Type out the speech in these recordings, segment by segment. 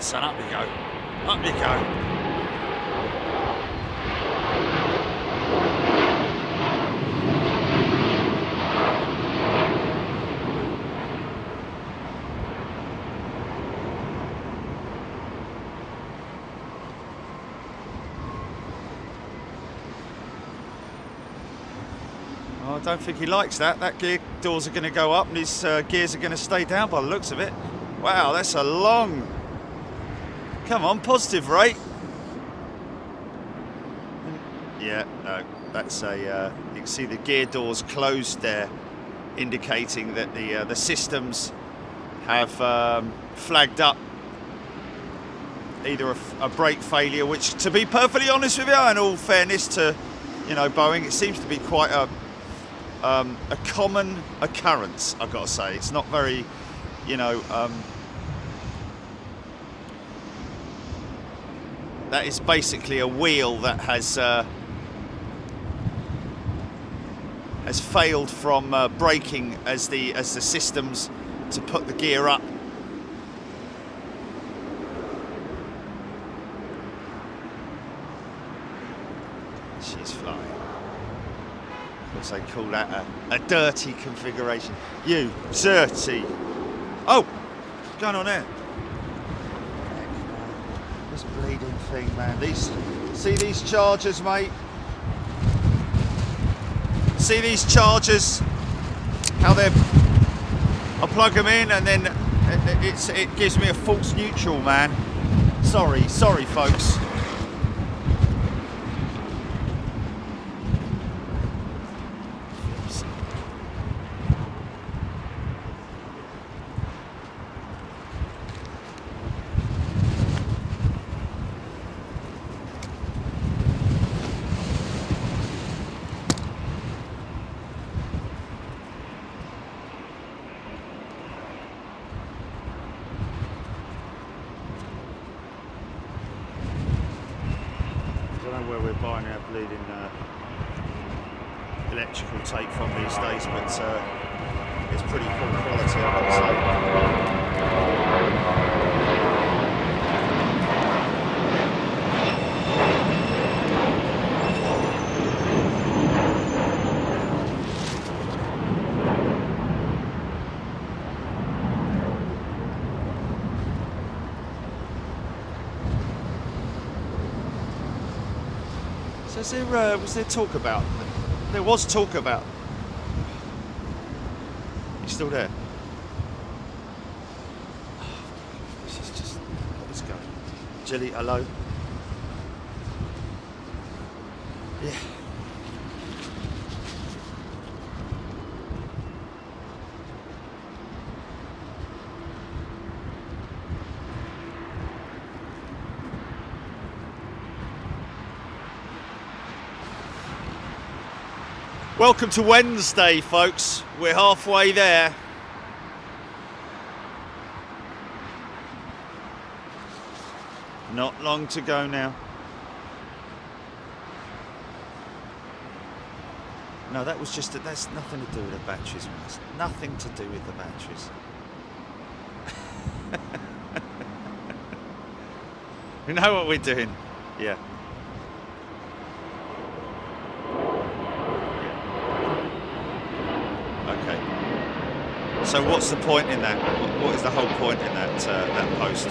son, up you go. Up you go. I don't think he likes that. That gear doors are going to go up and his gears are going to stay down by the looks of it. Wow, that's a long... Come on, positive rate. Yeah, no, that's a... you can see the gear doors closed there, indicating that the systems have flagged up either a brake failure, which, to be perfectly honest with you, in all fairness to, you know, Boeing, it seems to be quite a common occurrence, I've got to say. It's not very, you know, that is basically a wheel that has failed from braking as the systems to put the gear up. She's flying. They call that a dirty configuration. You dirty. Oh, what's going on there? This bleeding thing, man. See these chargers, mate? See these chargers? How they're... I plug them in and then it gives me a false neutral, man. Sorry, folks. Where we're buying our bleeding electrical tape from these days, but it's pretty cool quality, I've got to So was there talk about? There was talk about. You still there? This is just. Let's go. Jilly, hello. Yeah. Welcome to Wednesday, folks. We're halfway there. Not long to go now. No, that was just that's nothing to do with the batteries, man. It's nothing to do with the batteries. You know what we're doing? Yeah. So what's the point in that? What is the whole point in that that post?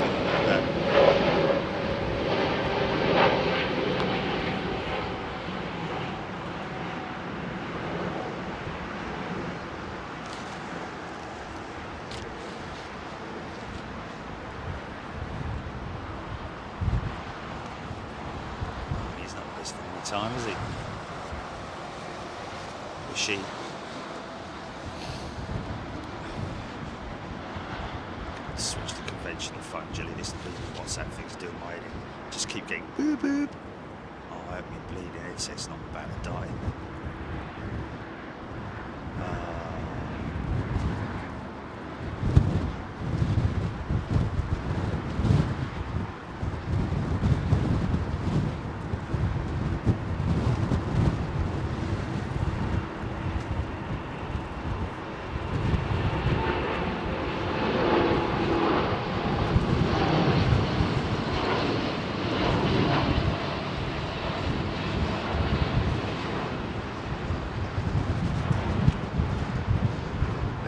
He's not listening any time, is he? Or she? Switch to conventional phone, Jilly. This WhatsApp thing's doing my head in. Just keep getting boop boop. Oh, I hope my bleeding headset's not about to die.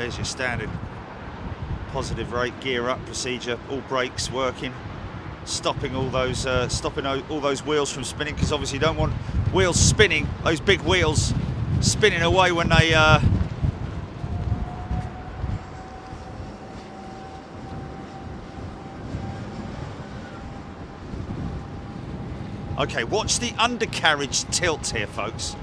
there's your standard positive rate, gear up procedure, all brakes working, stopping all those all those wheels from spinning, because obviously you don't want wheels spinning, those big wheels spinning away when they okay, watch the undercarriage tilt here, folks.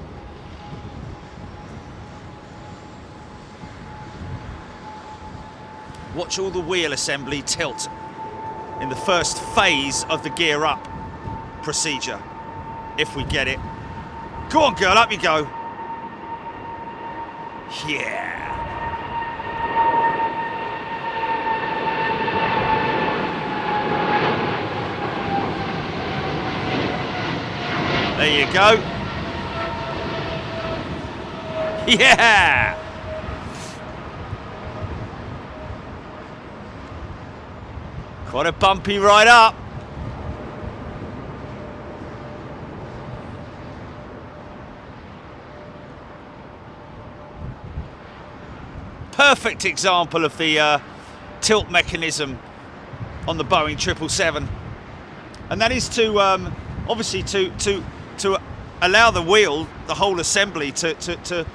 Watch all the wheel assembly tilt in the first phase of the gear up procedure, if we get it. Go on, girl, up you go. Yeah. There you go. Yeah. Quite a bumpy ride up. Perfect example of the tilt mechanism on the Boeing 777, and that is to obviously to allow the wheel, the whole assembly, to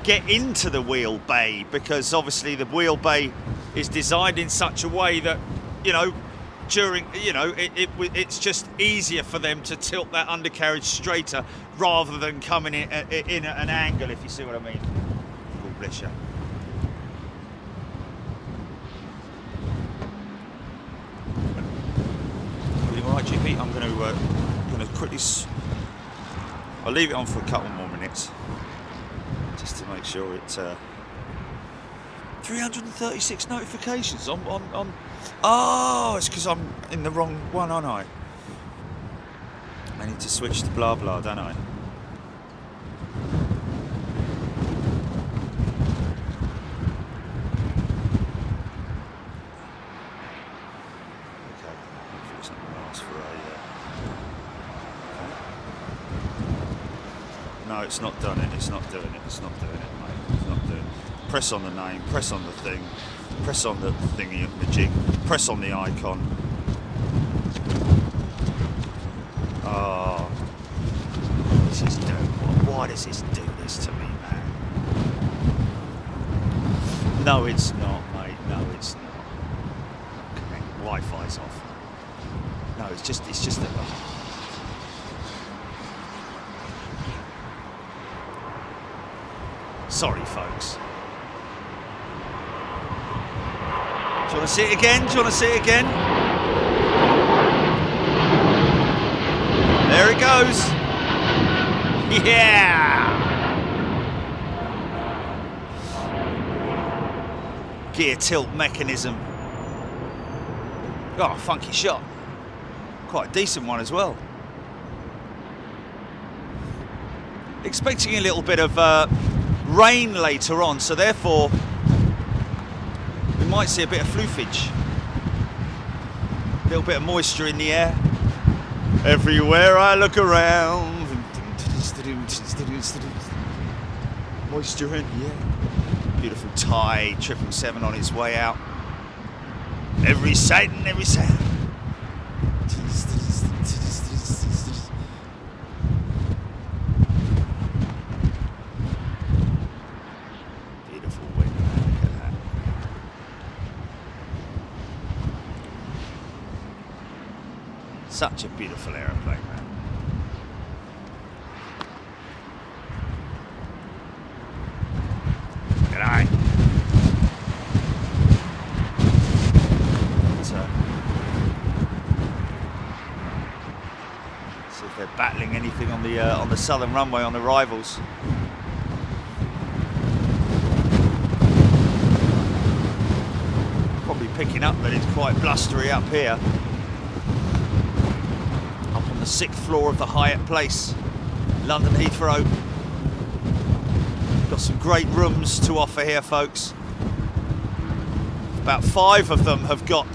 get into the wheel bay, because obviously the wheel bay is designed in such a way that, you know, during, you know, it's just easier for them to tilt that undercarriage straighter rather than coming in at an angle, if you see what I mean. God bless you. All right, GP, I'm going to quickly. I'll leave it on for a couple more minutes, just to make sure it. 336 notifications on. Oh, it's because I'm in the wrong one, aren't I? I need to switch to blah blah, don't I? No, it's not done it. It's not doing it. It's not doing it, mate. It's not doing it. Press on the name. Press on the thing. Press on the thingy, the jig. Press on the icon. Oh, this is doing. Why does this do this to me, man? No, it's not, mate. No, it's not. Okay, Wi-Fi's off. No, it's just a. Oh. Sorry, folks. Do you want to see it again? Do you want to see it again? There it goes. Yeah! Gear tilt mechanism. Oh, funky shot. Quite a decent one as well. Expecting a little bit of rain later on, so therefore we might see a bit of floofage, a little bit of moisture in the air. Everywhere I look around, moisture in the air. Beautiful Thai 777 on its way out. Every sight and every sound. Such a beautiful aeroplane, man. G'day. See if they're battling anything on the southern runway on the rivals. Probably picking up that it's quite blustery up here. The 6th floor of the Hyatt Place, London Heathrow. Got some great rooms to offer here, folks. About 5 of them have got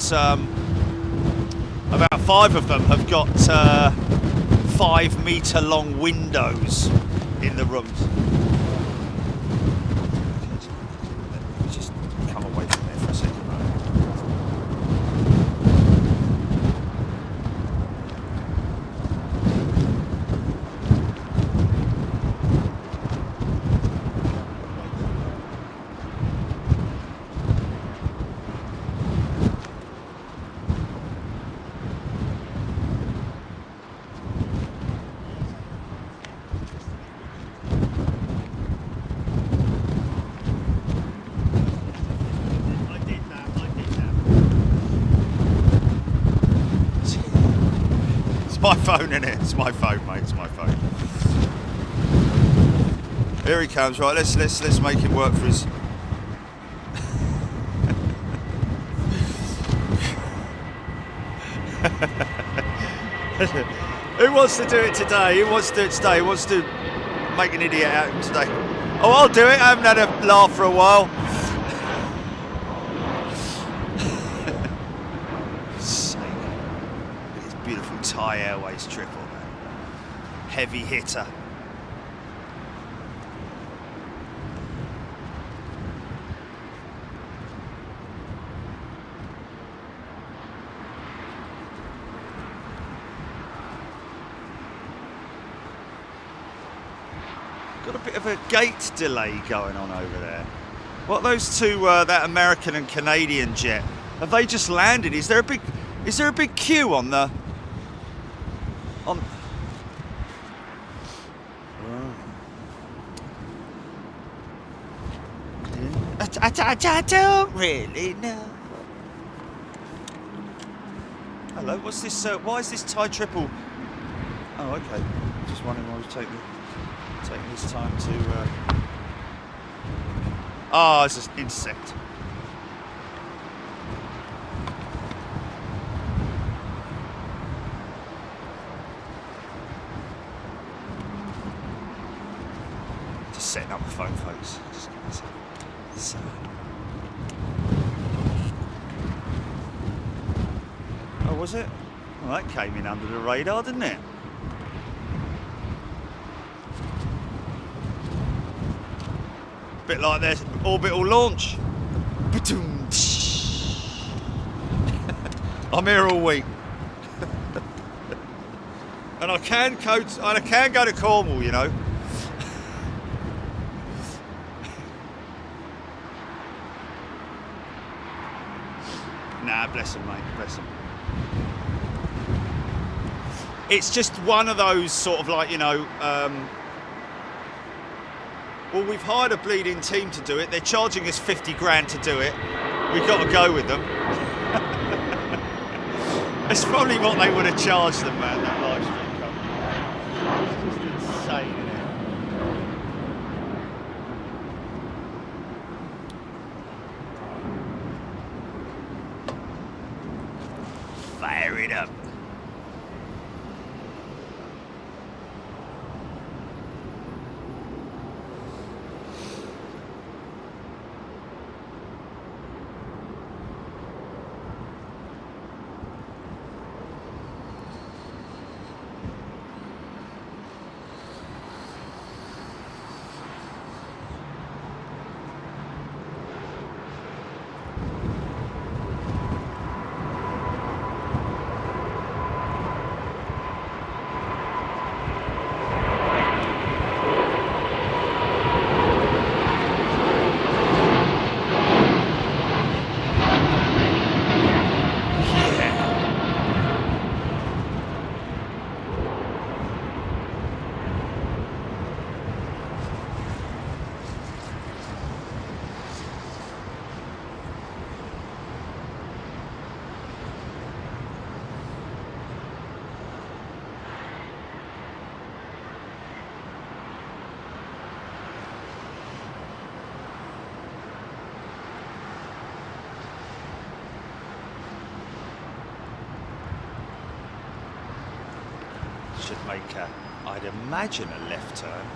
5-meter long windows in the rooms. my phone, isn't it? It's my phone, mate. It's my phone. Here he comes. Right, let's make him work for his. Who wants to do it today? Who wants to do it today? Who wants to make an idiot out of him today? Oh, I'll do it. I haven't had a laugh for a while. Beautiful Thai Airways triple, man. Heavy hitter. Got a bit of a gate delay going on over there. What are those two, that American and Canadian jet? Have they just landed? Is there a big queue on the? On. I don't really know. Hello, what's this? Why is this Thai triple? Oh, okay. Just wondering why I was taking this time to. Oh, it's just insect. Setting up the phone, folks. Just give me a second. So. Oh, was it? Well, that came in under the radar, didn't it? Bit like their orbital launch. I'm here all week. And I can go to Cornwall, you know. Nah, bless him, mate, bless him. It's just one of those sort of like, you know, well, we've hired a bleeding team to do it. They're charging us 50 grand to do it. We've got to go with them. It's probably what they would have charged them, man, that live stream company. It's just insane, isn't it? Fire it up. Should make a, I'd imagine, a left turn.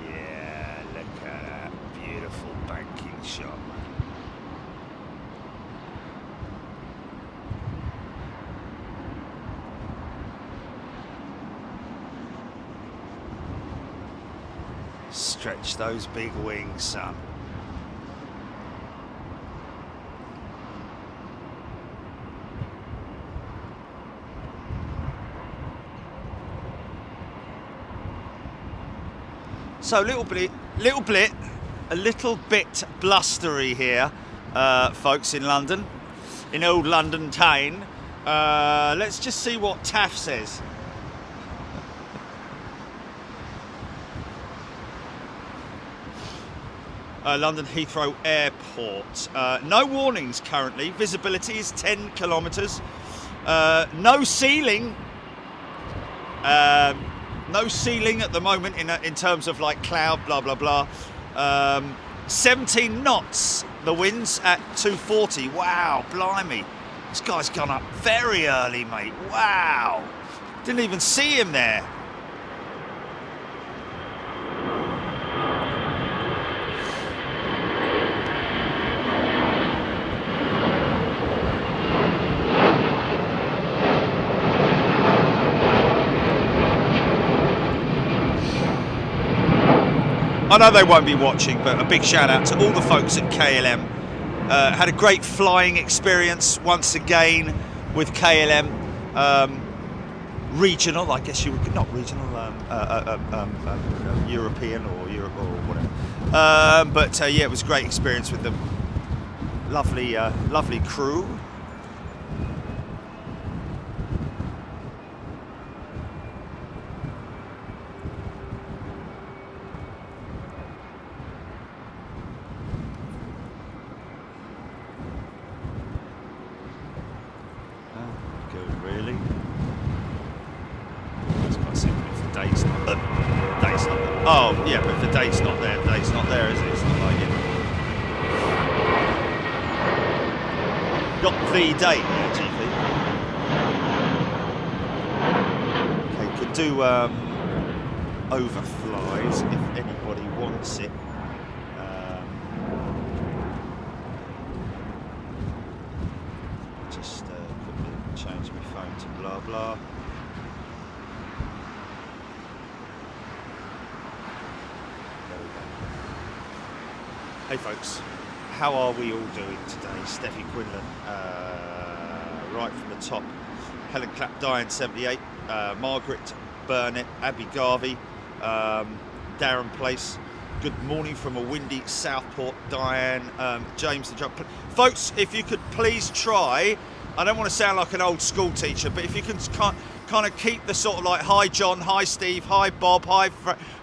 Yeah, look at that beautiful banking shot. Stretch those big wings, son. So a little bit blustery here, folks, in London, in old London town. Let's just see what Taff says. London Heathrow Airport. No warnings currently. Visibility is 10 kilometres. No ceiling. No ceiling at the moment in terms of like cloud, blah, blah, blah. 17 knots, the winds at 240. Wow, blimey. This guy's gone up very early, mate. Wow. Didn't even see him there. I know they won't be watching, but a big shout out to all the folks at KLM. Had a great flying experience once again with KLM. Regional, I guess you would, not regional, European or Europe or whatever. But yeah, it was a great experience with them. Lovely, lovely crew. Really? It's quite simple if the date's not there. Oh, yeah, but if the date's not there, the date's not there, is it? It's not like it. Got the date, yeah, GP. Okay, could do overflies if anybody wants it. Just change my phone to blah blah. There we go. Hey folks, how are we all doing today? Steffi Quinlan, right from the top. Helen Clapp Diane 78, Margaret Burnett, Abby Garvey, Darren Place. Good morning from a windy Southport, Diane, James the Jump. Folks, if you could please try. I don't want to sound like an old school teacher, but if you can kind of keep the sort of like, hi John, hi Steve, hi Bob, hi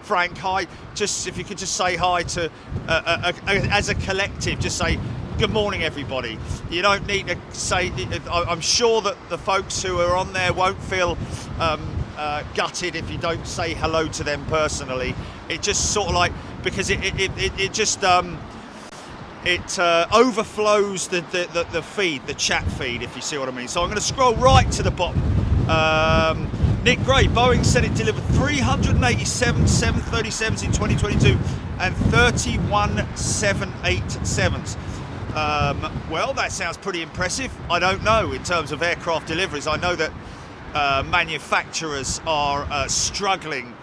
Frank, hi, just if you could just say hi to, as a collective, just say, good morning everybody. You don't need to say, I'm sure that the folks who are on there won't feel gutted if you don't say hello to them personally. It just sort of like, because it just, it overflows the feed, the chat feed, if you see what I mean. So I'm going to scroll right to the bottom. Nick Gray, Boeing said it delivered 387 737s in 2022 and 31 787s. Well, that sounds pretty impressive. I don't know in terms of aircraft deliveries. I know that manufacturers are struggling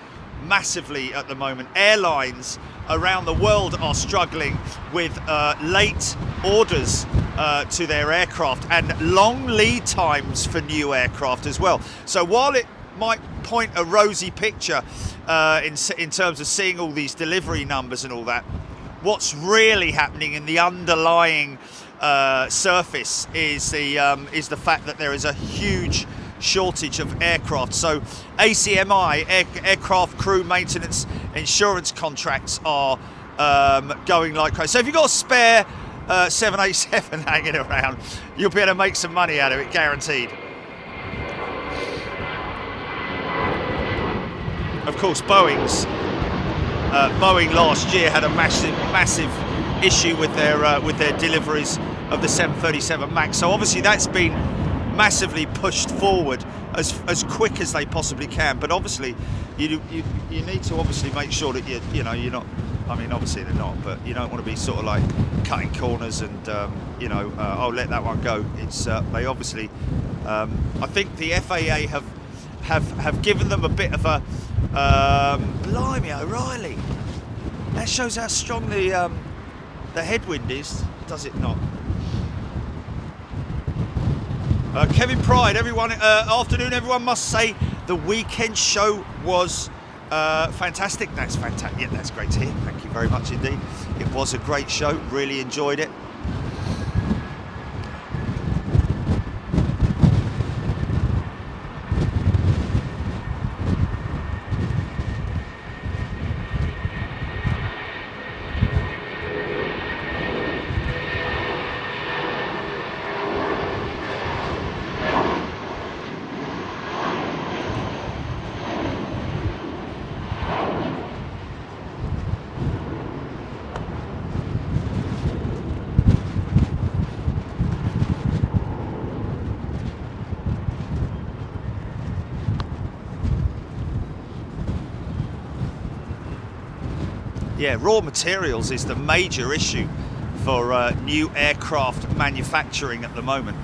massively at the moment. Airlines around the world are struggling with late orders to their aircraft and long lead times for new aircraft as well. So while it might point a rosy picture in terms of seeing all these delivery numbers and all that, what's really happening in the underlying surface is the fact that there is a huge shortage of aircraft. So ACMI, aircraft crew maintenance insurance contracts are going like crazy. So if you've got a spare 787 hanging around, you'll be able to make some money out of it, guaranteed. Of course, Boeing last year had a massive issue with their deliveries of the 737 MAX. So obviously that's been massively pushed forward as quick as they possibly can. But obviously, you need to obviously make sure that you're not. I mean, obviously they're not, but you don't want to be sort of like cutting corners and I'll let that one go. It's they obviously. I think the FAA have given them a bit of a blimey O'Reilly. That shows how strong the headwind is, does it not? Kevin Pride, everyone, afternoon, everyone must say the weekend show was fantastic. That's fantastic. Yeah, that's great to hear. Thank you very much indeed. It was a great show. Really enjoyed it. Yeah, raw materials is the major issue for new aircraft manufacturing at the moment.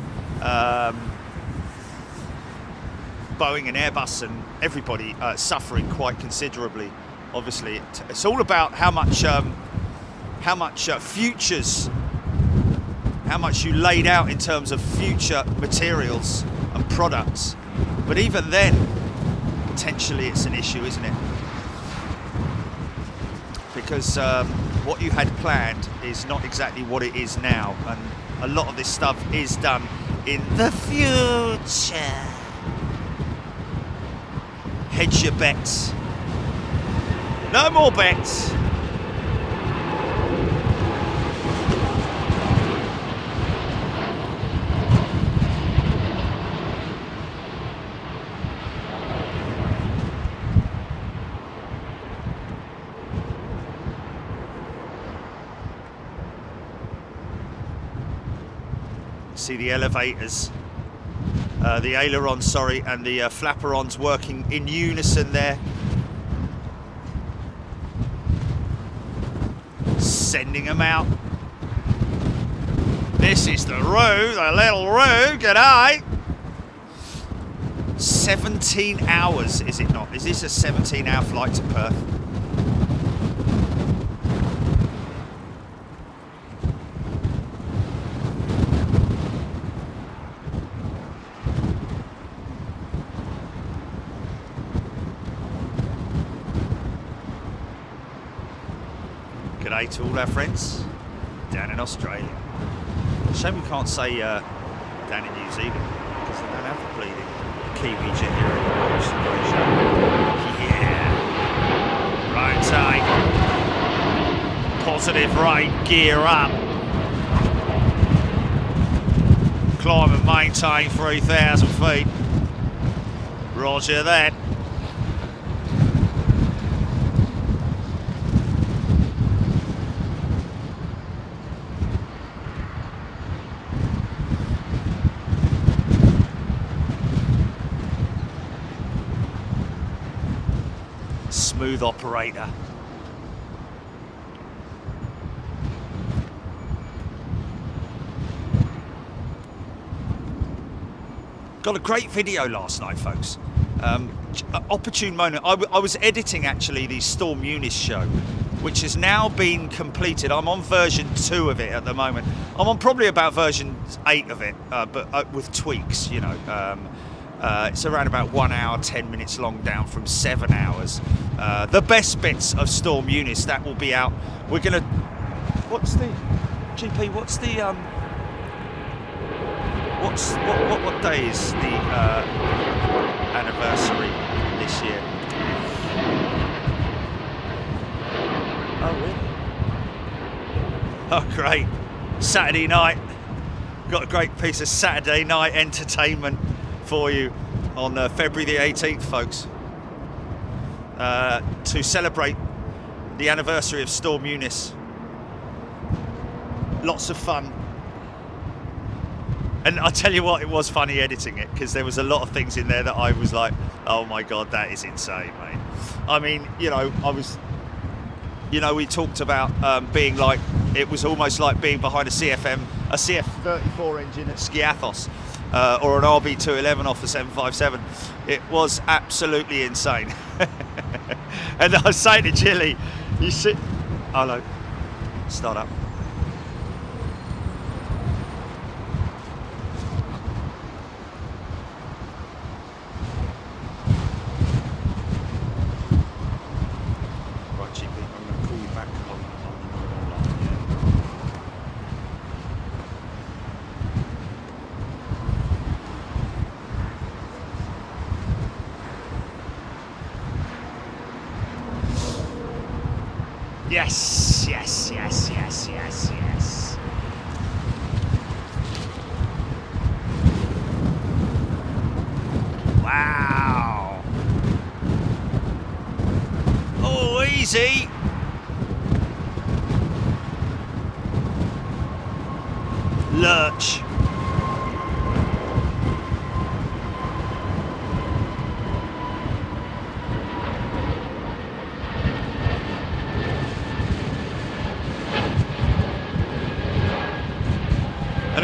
Boeing and Airbus and everybody suffering quite considerably. Obviously, it's all about how much futures, how much you laid out in terms of future materials and products. But even then, potentially it's an issue, isn't it? Because what you had planned is not exactly what it is now, and a lot of this stuff is done in the future. Hedge your bets. No more bets. See the elevators, the ailerons, sorry, and the flaperons working in unison there. Sending them out. This is the Roo, the little Roo, g'day. 17 hours, is it not? Is this a 17-hour flight to Perth? G'day to all our friends down in Australia. Shame we can't say down in New Zealand because they don't have the bleeding Kiwi jet here anymore. Yeah. Right tight. Positive rate, gear up. Climb and maintain 3,000 feet. Roger that. Smooth operator. Got a great video last night, folks. Opportune moment. I was editing actually the Storm Eunice show, which has now been completed. I'm on version 2 of it at the moment. I'm on probably about version 8 of it, but with tweaks, you know. It's around about 1 hour, 10 minutes long, down from 7 hours. The best bits of Storm Eunice, that will be out. We're gonna, what's the, GP, what's the, what day is the anniversary this year? Oh, really? Oh, great. Saturday night. Got a great piece of Saturday night entertainment for you on February the 18th, folks, to celebrate the anniversary of Storm Eunice. Lots of fun. And I tell you what, it was funny editing it, because there was a lot of things in there that I was like, oh my God, that is insane, mate. I mean, you know, we talked about being like, it was almost like being behind a CF34 engine at Skiathos. Or an RB211 off the 757. It was absolutely insane. And I was saying to Chili, you sit, hello, start up. Right, GP, I'm going to call you back on the normal line. Yes, yes, yes, yes, yes, yes. Wow. Oh, easy. Lurch.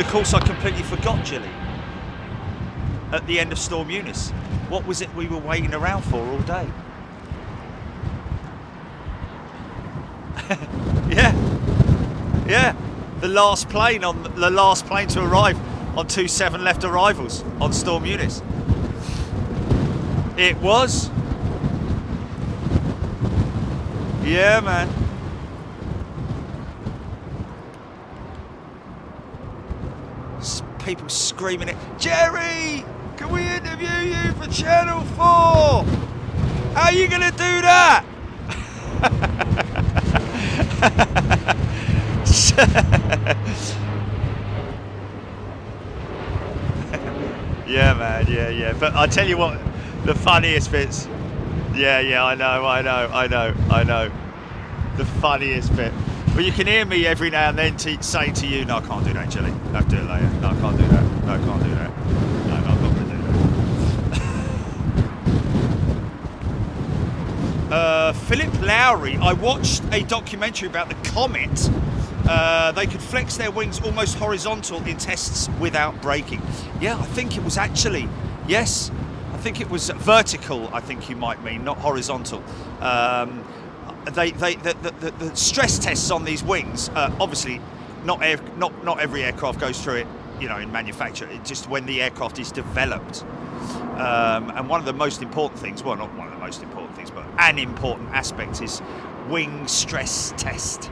of course, I completely forgot Gilly at the end of Storm Eunice. What was it we were waiting around for all day? yeah. The last plane to arrive on 27 left arrivals on Storm Eunice. It was. Yeah, man. People screaming it. Jerry, can we interview you for Channel 4? How are you gonna do that? Yeah, man, yeah. But I tell you what, the funniest bits. Yeah, I know. The funniest bit. But you can hear me every now and then saying to you, no, I can't do that, Gilly. I'll do it later. No, I can't do that. No, I can't do that. No, I'm not going to do that. Philip Lowry, I watched a documentary about the Comet. They could flex their wings almost horizontal in tests without braking. Yeah, I think it was actually, yes, I think it was vertical, I think you might mean, not horizontal. The stress tests on these wings, obviously not every aircraft goes through it, you know, in manufacture. It's just when the aircraft is developed. And one of the most important things, well, not one of the most important things, but an important aspect is wing stress test.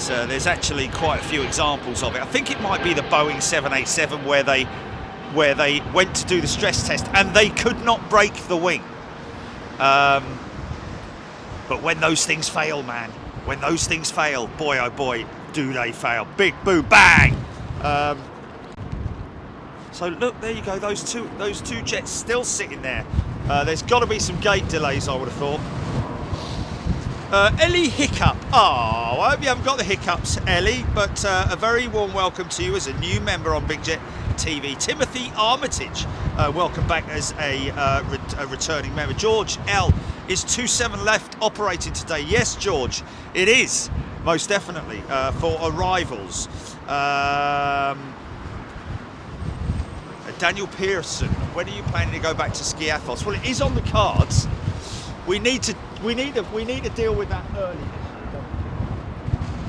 There's actually quite a few examples of it. I think it might be the Boeing 787 where they went to do the stress test and they could not brake the wing. But when those things fail, man, when those things fail, boy oh boy, do they fail. Big boo bang. So look, there you go, those two jets still sitting there. There's got to be some gate delays, I would have thought. Ellie Hiccup. Oh, I hope you haven't got the hiccups, Ellie, but a very warm welcome to you as a new member on Big Jet TV. Timothy Armitage, welcome back as a returning member. George L. Is 27 left operating today? Yes, George, it is, most definitely, for arrivals. Daniel Pearson, when are you planning to go back to Skiathos? Well, it is on the cards. We need to deal with that early this year.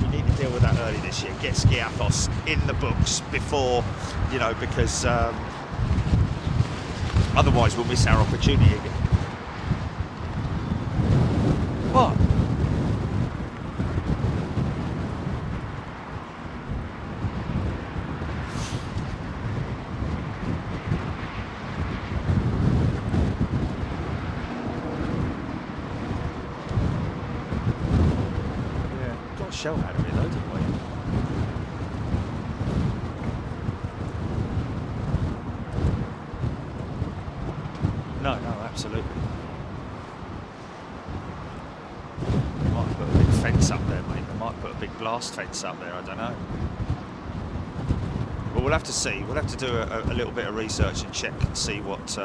We need to deal with that early this year. Get Skiathos in the books before, you know, because otherwise we'll miss our opportunity again. What? Show out of it though, didn't we? No, absolutely. They might put a big fence up there, mate. They might put a big blast fence up there, I don't know. But we'll have to see. We'll have to do a little bit of research and check and see what...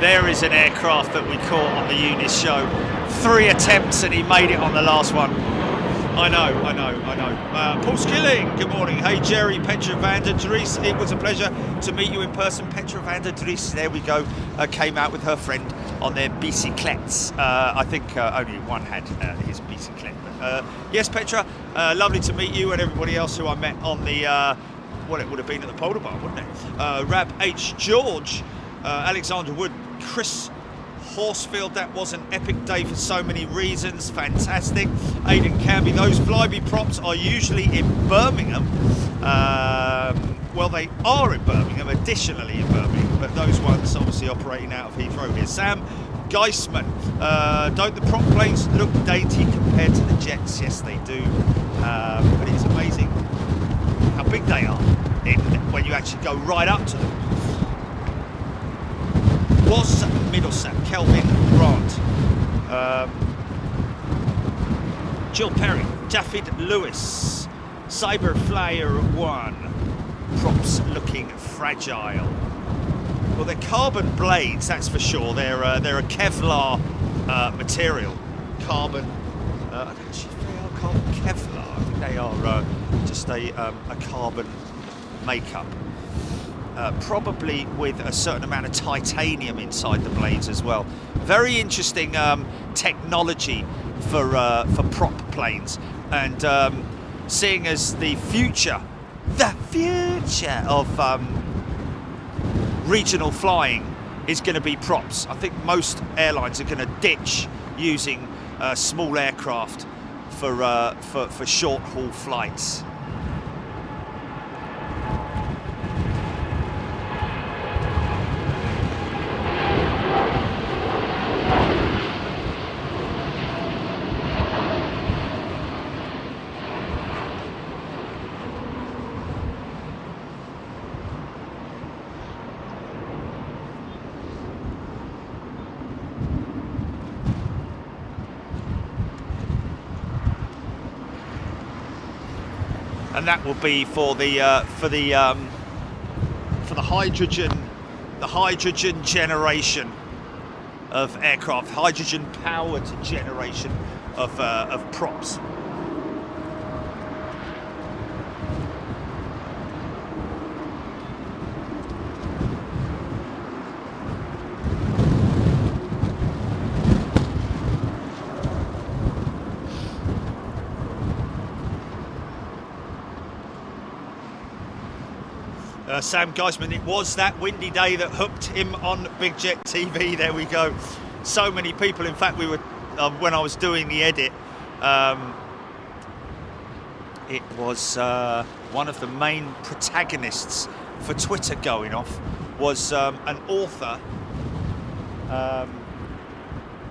There is an aircraft that we caught on the Eunice show. 3 attempts and he made it on the last one. I know. Paul Skilling, good morning. Hey Jerry, Petra van der Dries, it was a pleasure to meet you in person. Petra van der Dries, there we go, came out with her friend on their bicyclettes. I think only one had his bicyclette. Yes, Petra, lovely to meet you and everybody else who I met on the, well, it would have been at the Polar Bar, wouldn't it? Rab H. George, Alexander Wood, Chris Horsefield, that was an epic day for so many reasons. Fantastic. Aidan Camby, those flyby props are usually in Birmingham. Well, they are in Birmingham, additionally in Birmingham, but those ones obviously operating out of Heathrow here. Sam Geisman, don't the prop planes look dainty compared to the jets? Yes, they do. But it's amazing how big they are when you actually go right up to them. Was Middlesex, Kelvin Grant, Jill Perry, David Lewis, Cyberflyer 1. Props looking fragile. Well, they're carbon blades, that's for sure. They're a Kevlar material. Carbon. I don't know if they are carbon Kevlar. I think they are just a carbon makeup. Probably with a certain amount of titanium inside the blades as well. Very interesting technology for prop planes, and seeing as the future of regional flying is going to be props. I think most airlines are going to ditch using small aircraft for short haul flights. And that will be for the hydrogen generation of aircraft, hydrogen powered generation of props. Sam Geisman, it was that windy day that hooked him on Big Jet TV. There we go. So many people. In fact, we were when I was doing the edit, it was one of the main protagonists for Twitter going off was an author.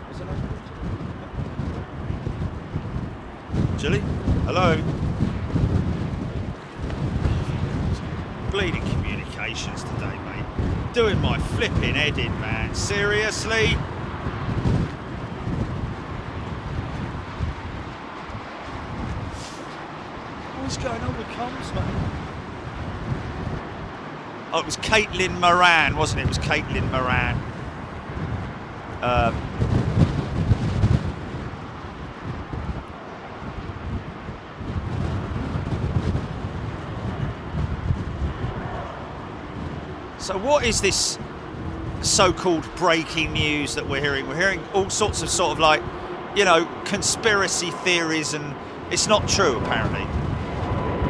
What's her name? Julie? Hello? Bleeding communications today, mate. Doing my flipping head in, man. Seriously? What's going on with comms, mate? Oh, it was Caitlin Moran, wasn't it? It was Caitlin Moran. So what is this so-called breaking news that we're hearing? We're hearing all sorts of sort of like, you know, conspiracy theories, and it's not true apparently.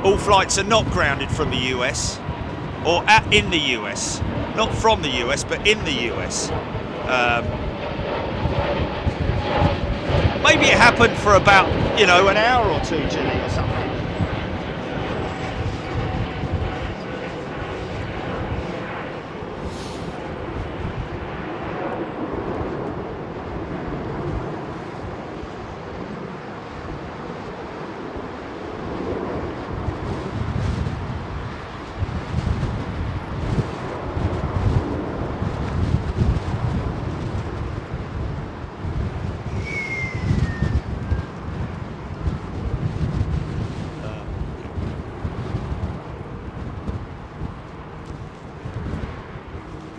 All flights are not grounded from the US or in the US, not from the US, but in the US. Maybe it happened for about, you know, an hour or two, Jilly, or something.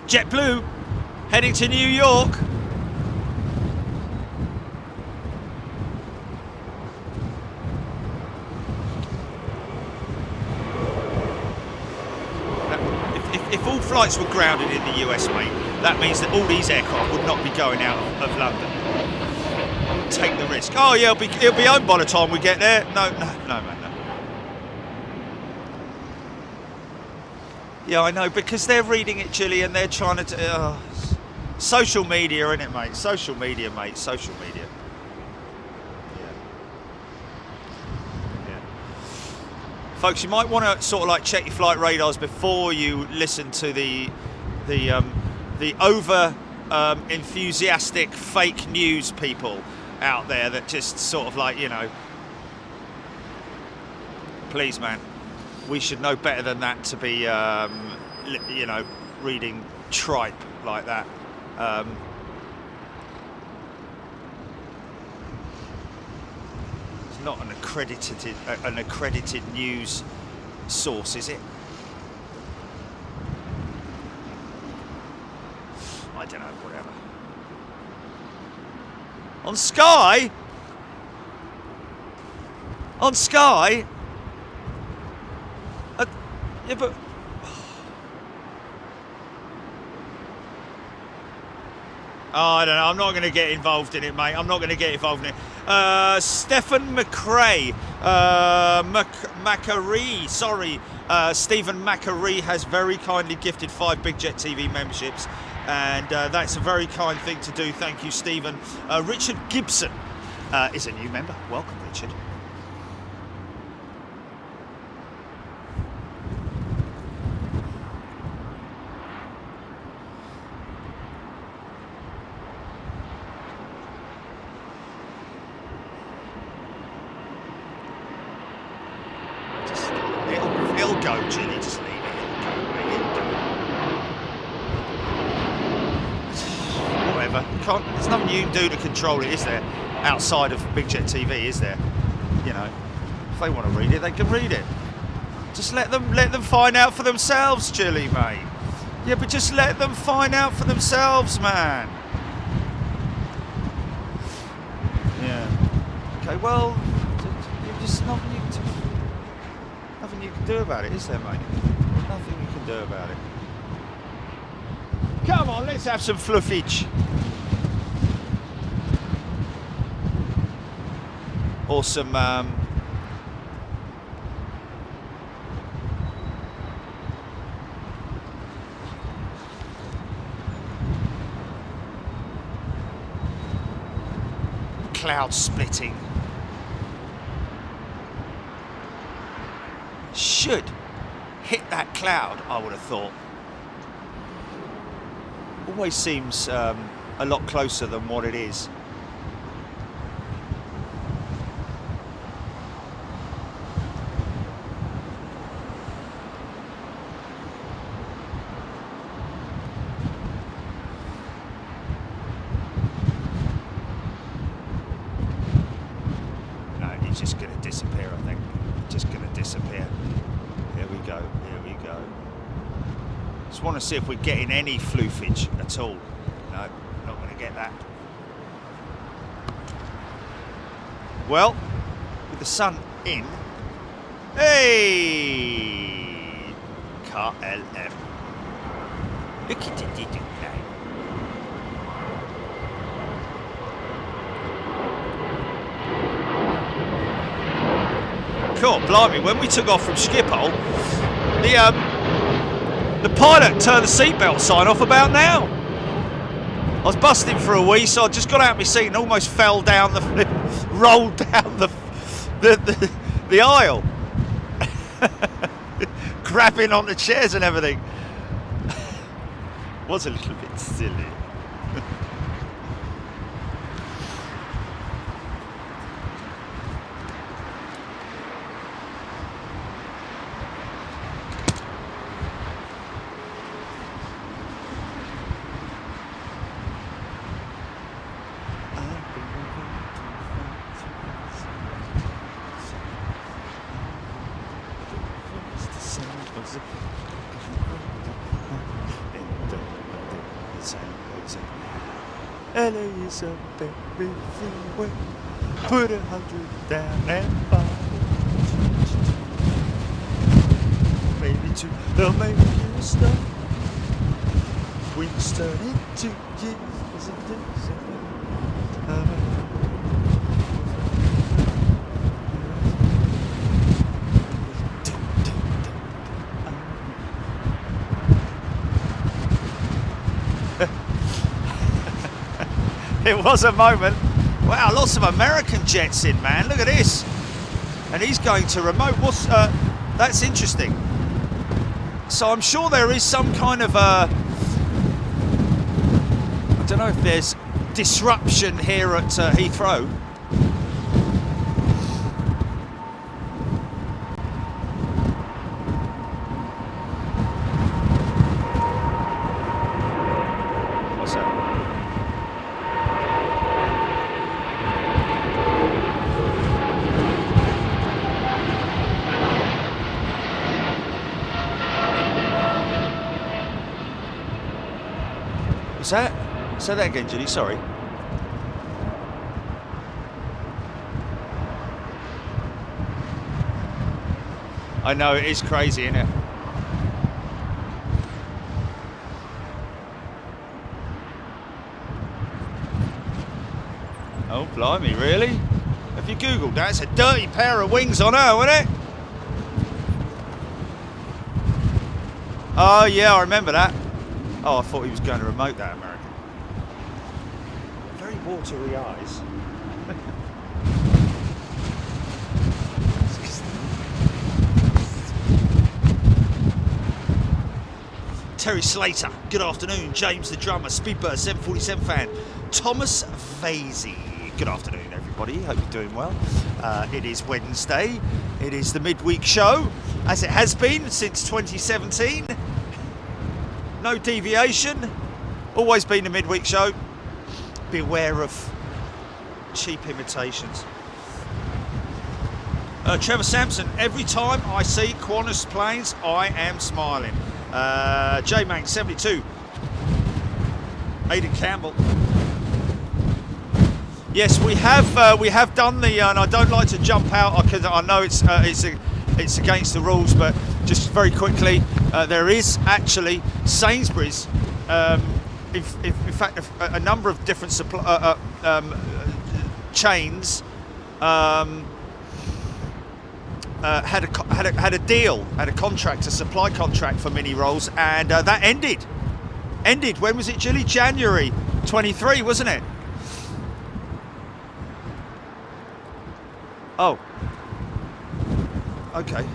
JetBlue heading to New York. If all flights were grounded in the US, mate, that means that all these aircraft would not be going out of London. Take the risk. Oh yeah, it'll be home by the time we get there. No, mate, no. Yeah, I know, because they're reading it, Chilly, and they're trying to... social media, innit, mate? Social media, mate. Social media. Yeah. Folks, you might want to sort of like check your flight radars before you listen to the over enthusiastic fake news people out there that just sort of like, you know... Please, man. We should know better than that to be, you know, reading tripe like that. not an accredited news source, is it? I don't know, whatever. On Sky? On Sky? Yeah, but... Oh, I don't know. I'm not going to get involved in it, mate. I'm not going to get involved in it. Stephen McRae. Macquarie. Sorry. Stephen Macquarie has very kindly gifted 5 Big Jet TV memberships. And that's a very kind thing to do. Thank you, Stephen. Richard Gibson is a new member. Welcome, Richard. It'll go, Ginny. Just leave it. Whatever. There's nothing you can do to control it, is there? Outside of Big Jet TV, is there? You know, if they want to read it, they can read it. Just let them find out for themselves, Chili, mate. Yeah, but just let them find out for themselves, man. Yeah. Okay. Well, just nothing you can do about it, is there, mate? Nothing you can do about it. Come on, let's have some fluffage. Or some cloud splitting. Should hit that cloud, I would have thought. Always seems a lot closer than what it is. No, he's just going to disappear, I think. Just going to disappear. Here we go, here we go. Just want to see if we're getting any floofage at all. No, not going to get that. Well, with the sun in. Hey! KLM. Look at it, did you play? God, blimey, when we took off from Schiphol, the pilot turned the seatbelt sign off about now. I was busting for a wee, so I just got out of my seat and almost fell down rolled down the aisle. Grabbing on the chairs and everything. Was a little bit silly. LA is a baby freeway. Put 100 down and buy. Maybe 2, they'll make you stop. Weeks turn into years and days. It was a moment. Wow, lots of American jets in, man. Look at this. And he's going to remote. What's that's interesting. So I'm sure there is some kind of I don't know if there's disruption here at Heathrow. What's that? What's that? Say that again, Julie, sorry. I know, it is crazy, isn't it? Oh, blimey, really? Have you Googled that? It's a dirty pair of wings on her, wasn't it? Oh, yeah, I remember that. Oh, I thought he was going to remote that American. Very watery eyes. Terry Slater, good afternoon. James the drummer, Speedbird 747 fan. Thomas Vasey, good afternoon everybody, hope you're doing well. It is Wednesday, it is the midweek show, as it has been since 2017. No deviation, always been a midweek show. Beware of cheap imitations. Trevor Sampson, every time I see Qantas planes, I am smiling. J-Mank 72. Aidan Campbell. Yes, we have done the, and I don't like to jump out because I know it's against the rules, but just very quickly, there is actually Sainsbury's. In fact, a number of different chains. Had a deal, had a contract, a supply contract for mini rolls, and that ended. When was it, Julie? January 23, wasn't it? Oh. Okay.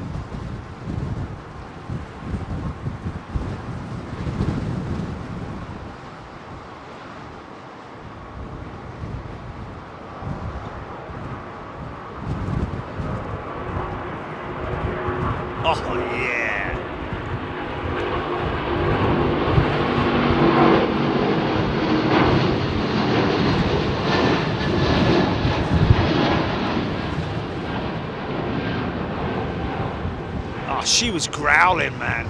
Oh, yeah. Oh, she was growling, man.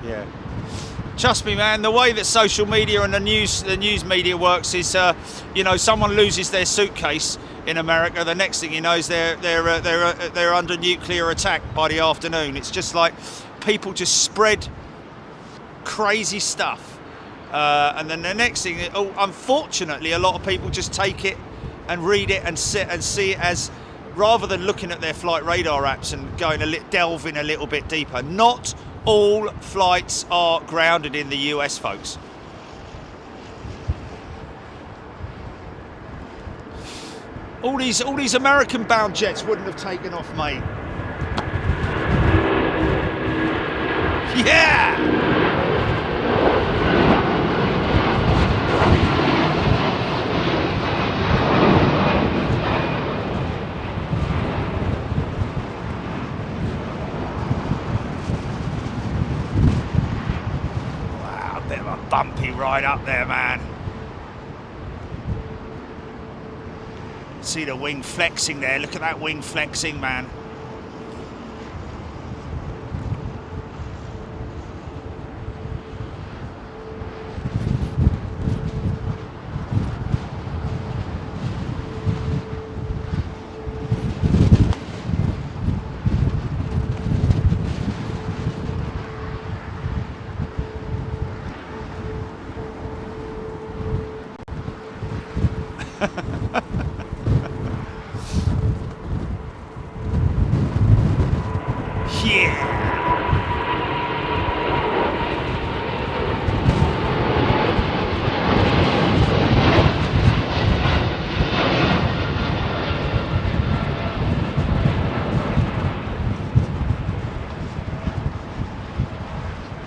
Yeah. Trust me, man, the way that social media and the news media works is, you know, someone loses their suitcase in America, the next thing you know is they're under nuclear attack by the afternoon. It's just like people just spread crazy stuff, and then the next thing, unfortunately, a lot of people just take it and read it and see it as, rather than looking at their flight radar apps and delving a little bit deeper. Not all flights are grounded in the US, folks. All these American-bound jets wouldn't have taken off, mate. Yeah! Bumpy ride up there, man. See the wing flexing there. Look at that wing flexing, man.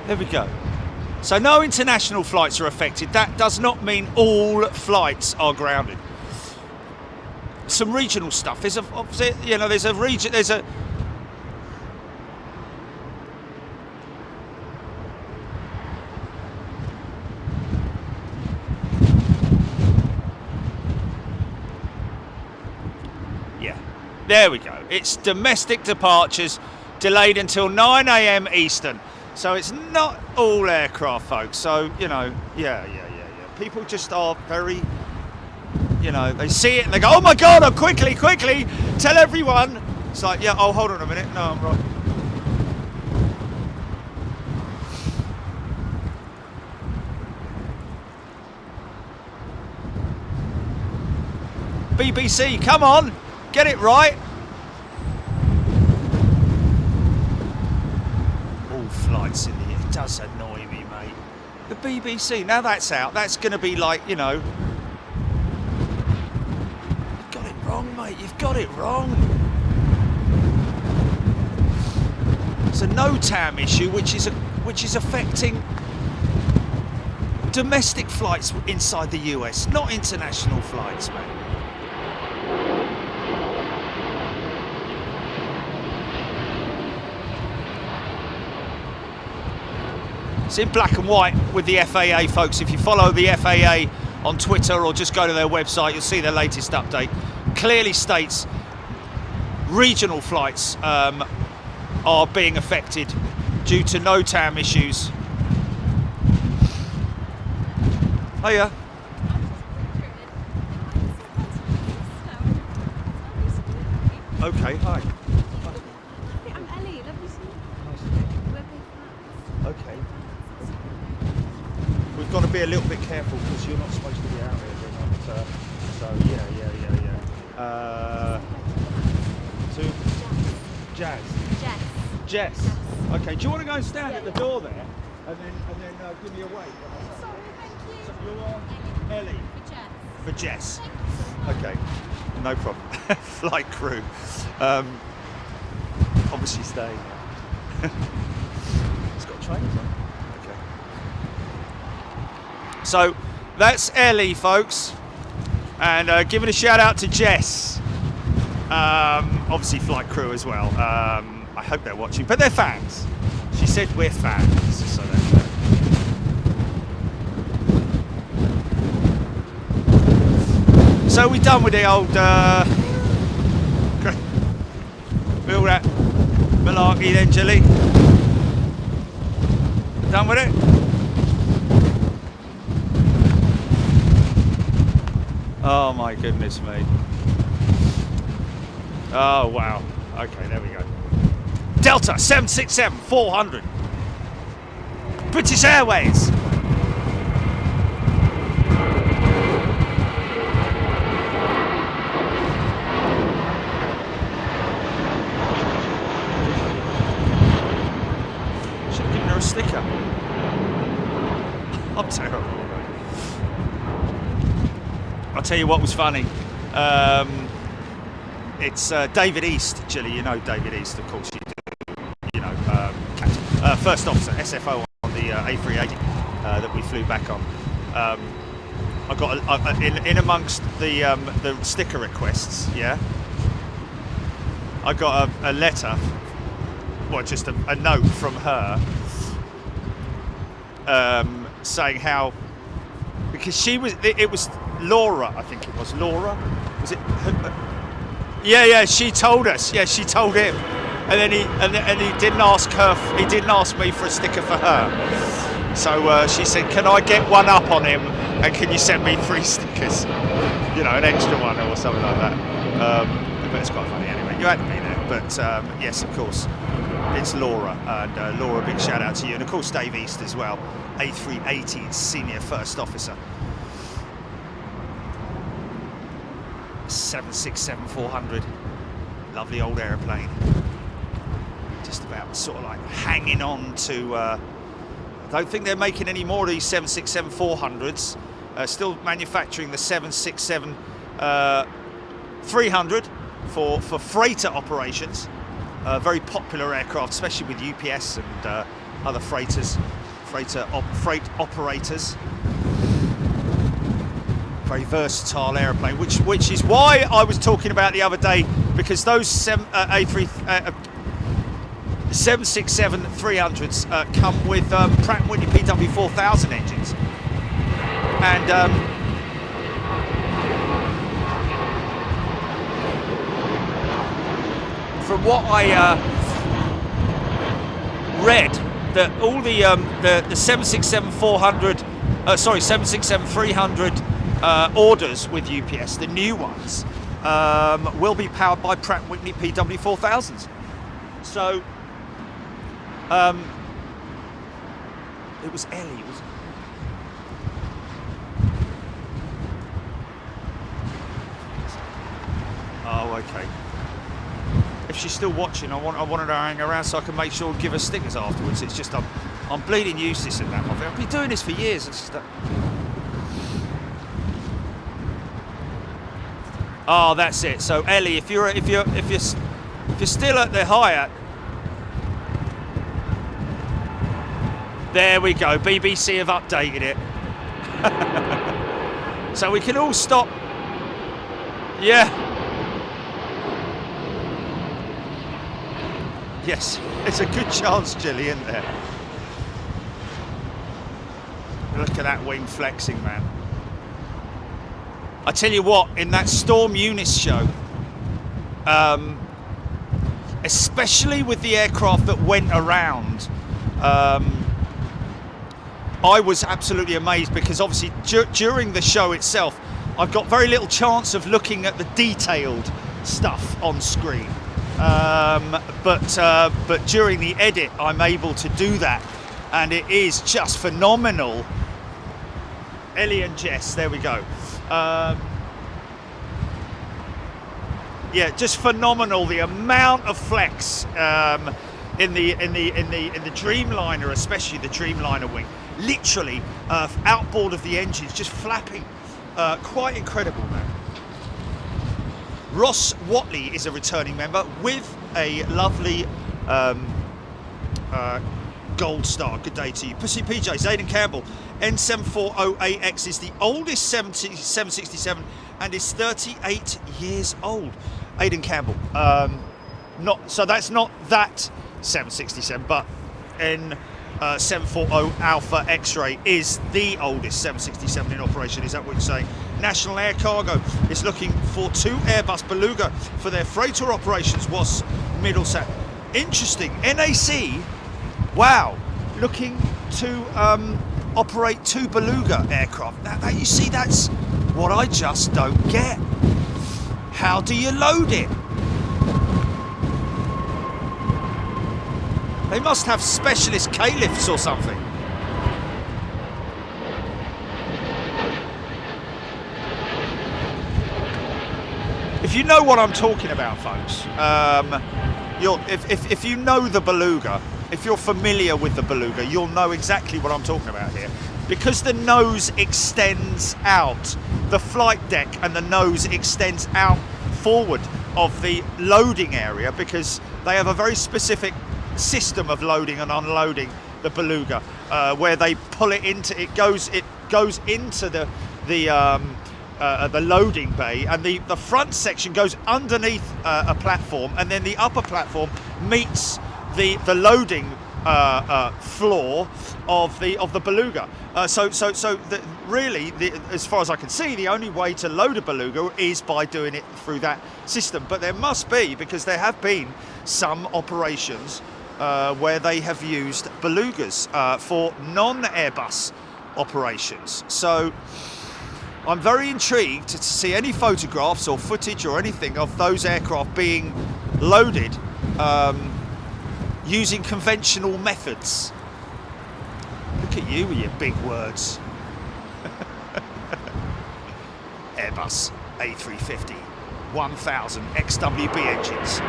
There we go. So no international flights are affected. That does not mean all flights are grounded. Some regional stuff. There's a region. There we go. It's domestic departures delayed until 9 a.m. Eastern. So it's not all aircraft, folks. So, you know, yeah. People just are very, you know, they see it and they go, oh my God, oh, quickly, tell everyone. It's like, yeah, oh, hold on a minute. No, I'm right. BBC, come on, get it right. All flights in the air, it does annoy me, mate. The BBC, now that's out, that's going to be like, you know, you've got it wrong, mate, you've got it wrong. It's a NOTAM issue, which is affecting domestic flights inside the US, not international flights, mate. It's in black and white with the FAA, folks. If you follow the FAA on Twitter or just go to their website, you'll see their latest update. Clearly states regional flights are being affected due to NOTAM issues. Oh yeah. Okay, hi. I'm Ellie, lovely to meet you. Okay. We've got to be a little bit careful because you're not supposed to be out here. We're not, so yeah. To Jess. Okay. Do you want to go and stand at the door there, and then give me a wave? Sorry, thank you. So you're Ellie. For Jess. For Jess. Thank you so much. Okay. No problem. Flight crew. Obviously staying. It's got trainers on. Okay. So that's Ellie, folks, and giving a shout out to Jess. Obviously flight crew as well. I hope they're watching, but they're fans. She said we're fans, so they're fans. So we're done with the old all that malarkey then, Jilly. Done with it? Oh my goodness me. Oh wow. Okay, there we go. Delta 767-400. British Airways. Should have given her a sticker. I'm terrible. I'll tell you what was funny. It's David East, Jilly. You know David East, of course you do. You know, captain, first officer, SFO on the A380 that we flew back on. I got in amongst the sticker requests. Yeah, I got a letter, well, just a note from her, saying how, because it was Laura, I think it was Laura. Was it? Yeah. She told us. Yeah, she told him, and then he didn't ask her. He didn't ask me for a sticker for her. So she said, "Can I get one up on him? And can you send me 3 stickers? You know, an extra one or something like that." But it's quite funny anyway. You had to be there. But yes, of course, it's Laura, and Laura, big shout out to you, and of course Dave East as well, A380 senior first officer. 767-400, lovely old aeroplane. Just about sort of like hanging on to. I don't think they're making any more of these 767-400s. Still manufacturing the 767-300 for freighter operations. Very popular aircraft, especially with UPS and other freight operators. Very versatile aeroplane, which is why I was talking about the other day, because those 767-300s come with Pratt & Whitney PW4000 engines, and from what I read, that all the 767-400, sorry, 767-300 orders with UPS, the new ones, will be powered by Pratt & Whitney PW4000s. So, it was Ellie, wasn't it? Oh, okay. If she's still watching, I wanted her to hang around so I can make sure and give her stickers afterwards. It's just I'm bleeding useless in that. I've been doing this for years. It's just oh, that's it. So Ellie, if you're still at the Hyatt, there we go. BBC have updated it, so we can all stop. Yeah. Yes, it's a good chance, Jilly, isn't there? Look at that wing flexing, man. I tell you what, in that Storm Eunice show, especially with the aircraft that went around, I was absolutely amazed, because obviously during the show itself, I've got very little chance of looking at the detailed stuff on screen. But during the edit, I'm able to do that, and it is just phenomenal. Ellie and Jess, there we go. Yeah, just phenomenal. The amount of flex in the Dreamliner, especially the Dreamliner wing, literally outboard of the engines, just flapping. Quite incredible, man. Ross Watley is a returning member with a lovely gold star. Good day to you. Pussy PJs, Aidan Campbell. N740AX is the oldest 767 and is 38 years old. Aidan Campbell. So that's not that 767, but N740 Alpha X-Ray is the oldest 767 in operation. Is that what you're saying? National Air Cargo is looking for 2 Airbus Beluga for their freighter operations, was Middlesex. Interesting. NAC, wow, looking to operate 2 Beluga aircraft. Now, you see, that's what I just don't get. How do you load it? They must have specialist K-lifts or something. If you know what I'm talking about, folks, if you know the Beluga, if you're familiar with the Beluga, you'll know exactly what I'm talking about here. Because the nose extends out, the flight deck and the nose extends out forward of the loading area, because they have a very specific system of loading and unloading the Beluga, where they pull it into, it goes into the loading bay, and the front section goes underneath a platform, and then the upper platform meets the loading floor of the Beluga. Really, as far as I can see, the only way to load a Beluga is by doing it through that system. But there must be, because there have been some operations where they have used Belugas for non-Airbus operations. So I'm very intrigued to see any photographs or footage or anything of those aircraft being loaded using conventional methods. Look at you with your big words. Airbus A350 1000 XWB engines.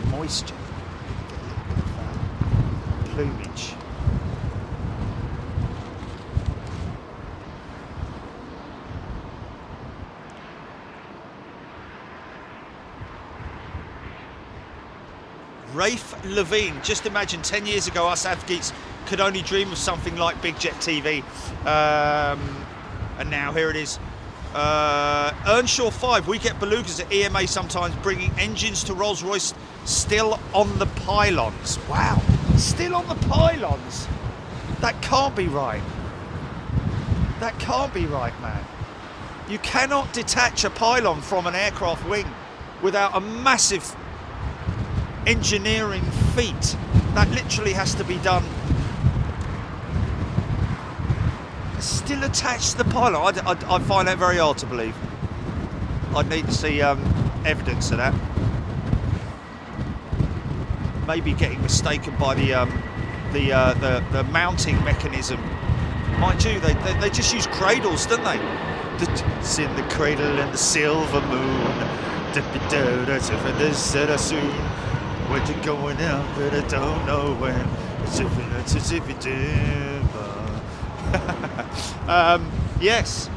Moisture, get a little bit of plumage. Rafe Levine. Just imagine 10 years ago us AVGEEKs could only dream of something like Big Jet TV. And now here it is. Earnshaw 5, we get belugas at EMA sometimes, bringing engines to Rolls-Royce still on the pylons. Wow, still on the pylons. That can't be right. That can't be right, man. You cannot detach a pylon from an aircraft wing without a massive engineering feat. That literally has to be done. Still attached to the pylon. I find that very hard to believe. I'd need to see evidence of that. Maybe getting mistaken by the mounting mechanism. Mind you, they just use cradles, don't they? It's in the cradle and the silver moon. Soon. When you're going out, but I don't know when. Yes.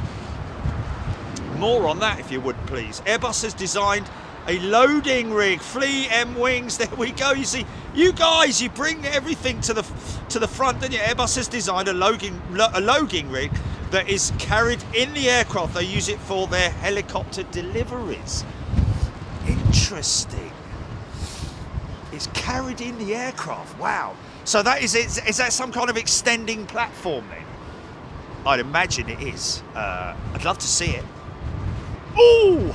More on that, if you would, please. Airbus has designed a loading rig. Flea M wings. There we go. You see, you guys, you bring everything to the front, don't you? Airbus has designed a loading rig that is carried in the aircraft. They use it for their helicopter deliveries. Interesting. It's carried in the aircraft. Wow. So that is that some kind of extending platform then? I'd imagine it is. I'd love to see it. Ooh!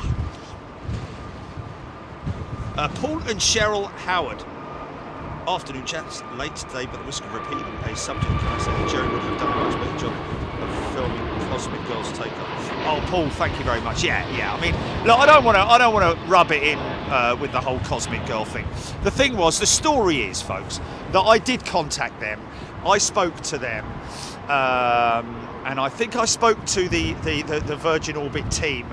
Paul and Cheryl Howard. Afternoon, chaps. Late today, but the risk of repeating a subject. I said that Jerry would have done a much better job of filming Cosmic Girls Take Off. Oh, Paul, thank you very much. Yeah. I mean, look, I don't want to rub it in with the whole Cosmic Girl thing. The thing was, the story is, folks, that I did contact them. I spoke to them, and I think I spoke to the Virgin Orbit team,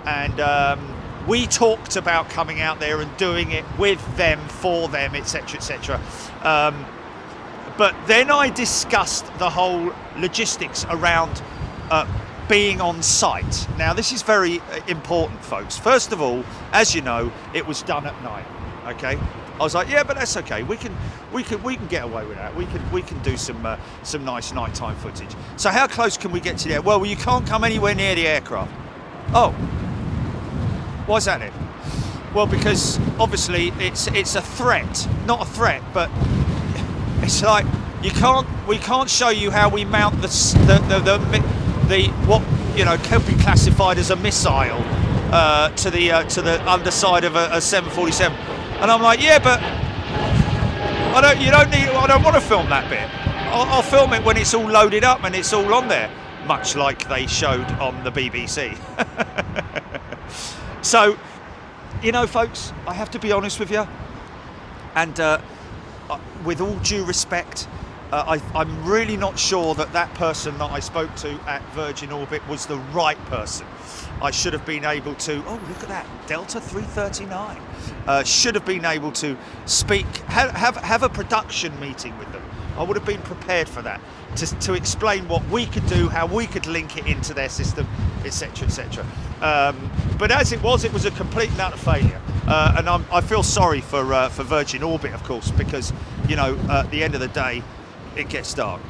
and we talked about coming out there and doing it with them, for them, etc., etc. But then I discussed the whole logistics around being on site. Now, this is very important, folks. First of all, as you know, it was done at night. Okay, I was like, yeah, but that's okay. We can get away with that. We can do some nice nighttime footage. So how close can we get to the air? Well, you can't come anywhere near the aircraft. Oh. Why's that then? Well, because obviously it's a threat, not a threat, but it's like we can't show you how we mount the what can be classified as a missile to the underside of a 747. And I'm like, yeah, but I don't want to film that bit. I'll film it when it's all loaded up and it's all on there, much like they showed on the BBC. So, folks, I have to be honest with you, and with all due respect, I'm really not sure that person that I spoke to at Virgin Orbit was the right person. I should have been able to, oh, look at that, Delta 339, should have been able to speak, have a production meeting with them. I would have been prepared for that, to explain what we could do, how we could link it into their system, etc., etc. But as it was a complete and utter failure. And I feel sorry for Virgin Orbit, of course, because, at the end of the day, it gets dark.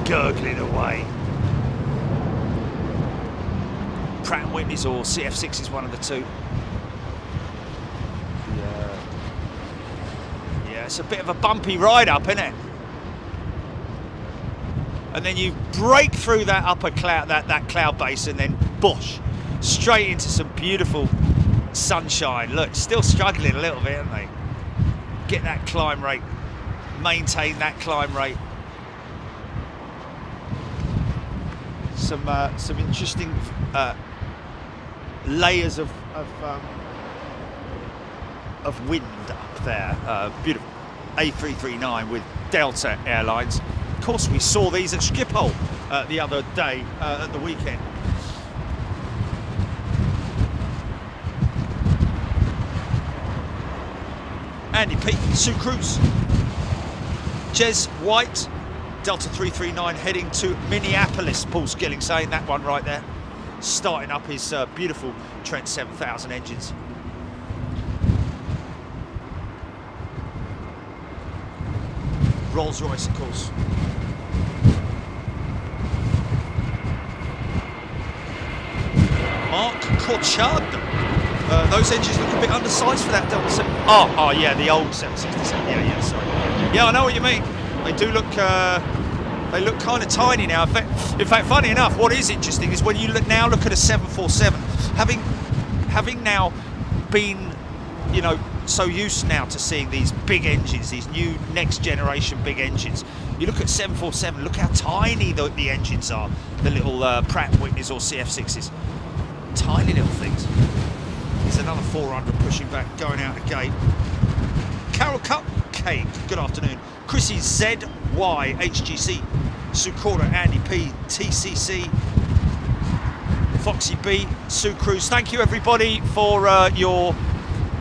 Gurgling away. Pratt & Whitney's or CF6 is one of the two. Yeah, it's a bit of a bumpy ride up, isn't it? And then you break through that upper cloud, that cloud base, and then bush straight into some beautiful sunshine. Look, still struggling a little bit, aren't they? Get that climb rate, maintain that climb rate. Some interesting layers of wind up there. Beautiful. A339 with Delta Airlines. Of course, we saw these at Schiphol the other day at the weekend. Andy Peake, Sue Cruz, Jez White, Delta 339 heading to Minneapolis. Paul Skilling saying that one right there. Starting up his beautiful Trent 7000 engines. Rolls-Royce, of course. Mark Corchard. Those engines look a bit undersized for that Delta 7. Oh, yeah, the old 767. Yeah, sorry. Yeah, I know what you mean. They do look. They look kind of tiny now. In fact, funny enough, what is interesting is when you look at a 747, having now been, you know, so used now to seeing these big engines, these new next generation big engines. You look at 747, look how tiny the engines are. The little Pratt & Whitneys or CF6s, tiny little things. There's another 400 pushing back, going out the gate. Carol Cupcake, good afternoon. Chrissy ZY, HGC, Sukora, Andy P, TCC, Foxy B, Sue Cruz. Thank you everybody for your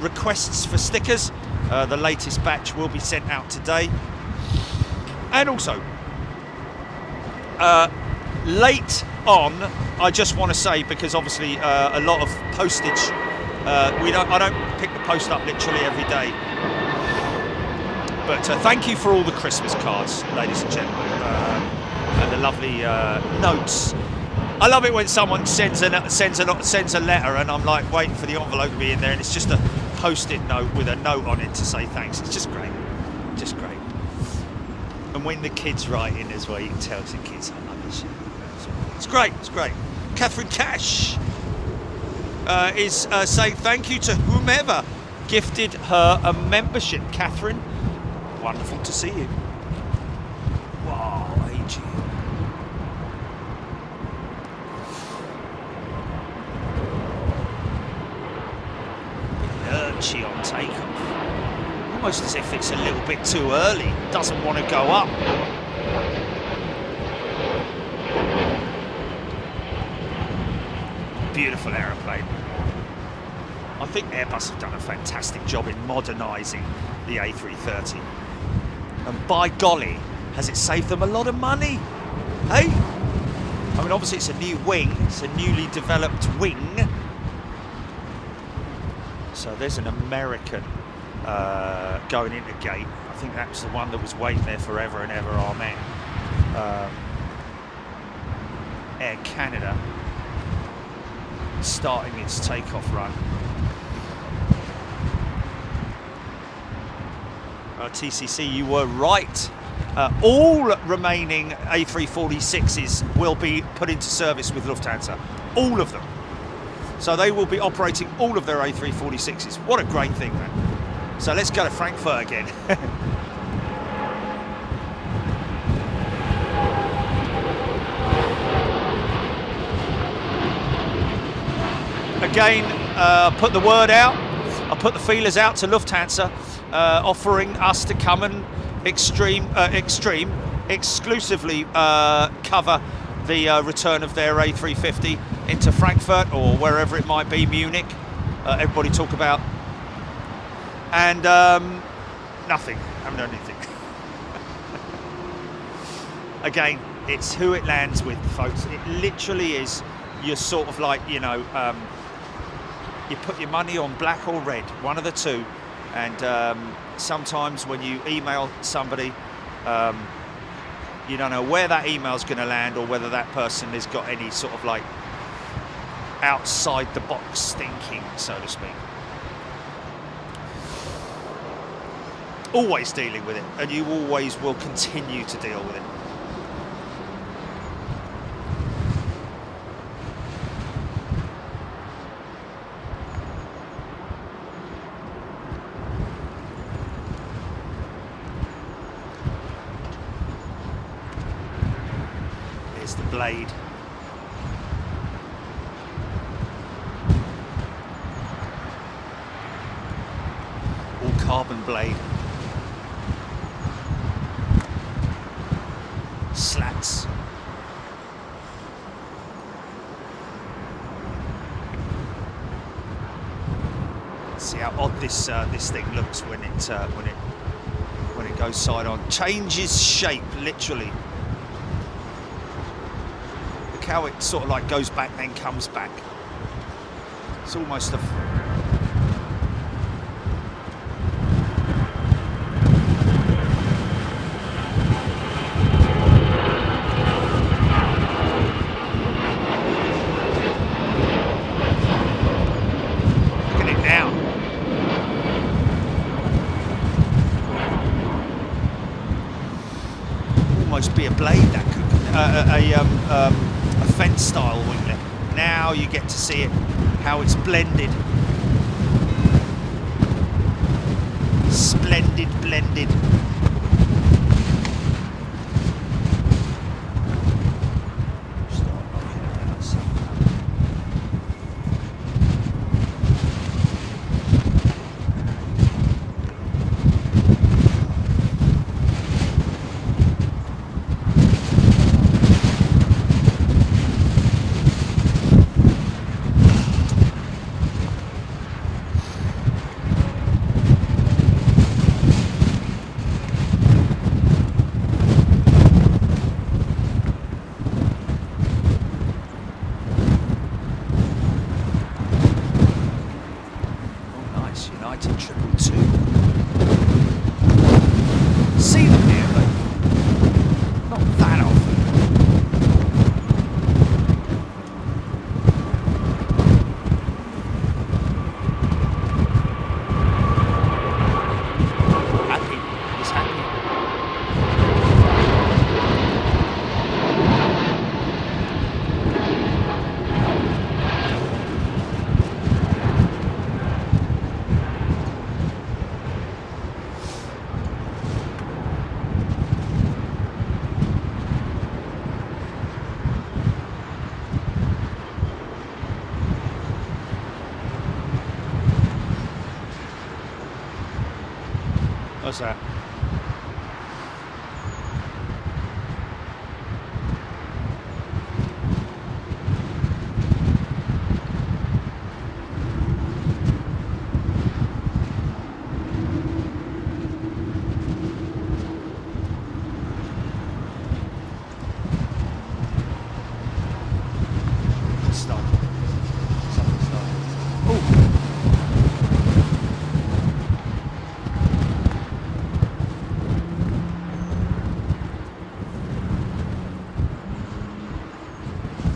requests for stickers. The latest batch will be sent out today. And also, late on, I just want to say, because obviously a lot of postage, I don't pick the post up literally every day. But thank you for all the Christmas cards, ladies and gentlemen, and the lovely notes. I love it when someone sends a letter and I'm like waiting for the envelope to be in there, and it's just a post-it note with a note on it to say thanks. It's just great, just great. And when the kids write in as well, you can tell it's the kids. I love this shit. It's great, it's great. Catherine Cash is saying thank you to whomever gifted her a membership. Catherine, wonderful to see you. Wow, AG. Lurchy on takeoff. Almost as if it's a little bit too early. Doesn't want to go up. Beautiful aeroplane. I think Airbus have done a fantastic job in modernising the A330. And by golly, has it saved them a lot of money? Hey? I mean, obviously it's a new wing. It's a newly developed wing. So there's an American going into gate. I think that's the one that was waiting there forever and ever, amen. Air Canada starting its takeoff run. TCC, you were right. All remaining A340-6s will be put into service with Lufthansa. All of them. So they will be operating all of their A340-6s. What a great thing, man. So let's go to Frankfurt again. Again, put the word out. I put the feelers out to Lufthansa, offering us to come and exclusively cover the return of their A350 into Frankfurt or wherever it might be, Munich. Everybody talk about. And nothing. Haven't done anything. Again, it's who it lands with, folks. It literally is. You're sort of like, you know, you put your money on black or red, one of the two. And sometimes when you email somebody, you don't know where that email's going to land or whether that person has got any sort of like outside the box thinking, so to speak. Always dealing with it, and you always will continue to deal with it. There's the blade. carbon blade. Slats. See how odd this thing looks when it goes side on. Changes shape, literally. Look how it sort of like goes back then comes back. It's almost a... be a blade that could a fence style winglet. Now you get to see it, how it's blended. Splendid blended. What's that?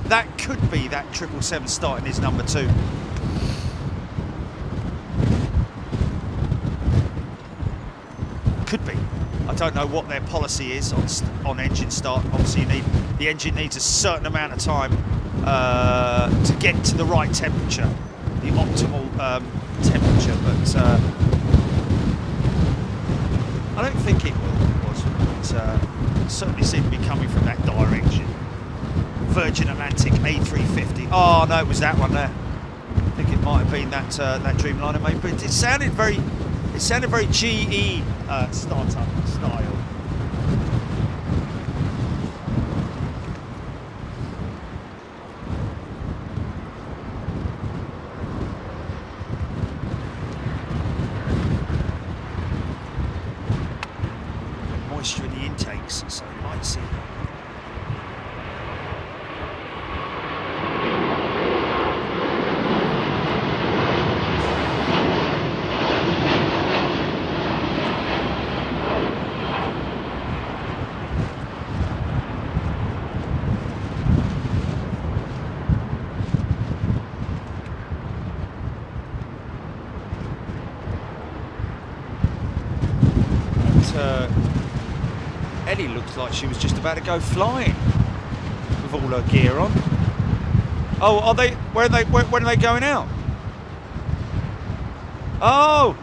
That could be that 777 starting his number 2. Could be. I don't know what their policy is on engine start. Obviously, the engine needs a certain amount of time to get to the right temperature, the optimal temperature. But I don't think it was. It certainly seemed to be coming from that direction. Virgin Atlantic A350. Oh no, it was that one there. I think it might have been that Dreamliner, maybe. But it sounded very GE startup style. Moisture in the intakes, so you might see. Ellie looked like she was just about to go flying with all her gear on. Oh, are they? When are they going out? Oh,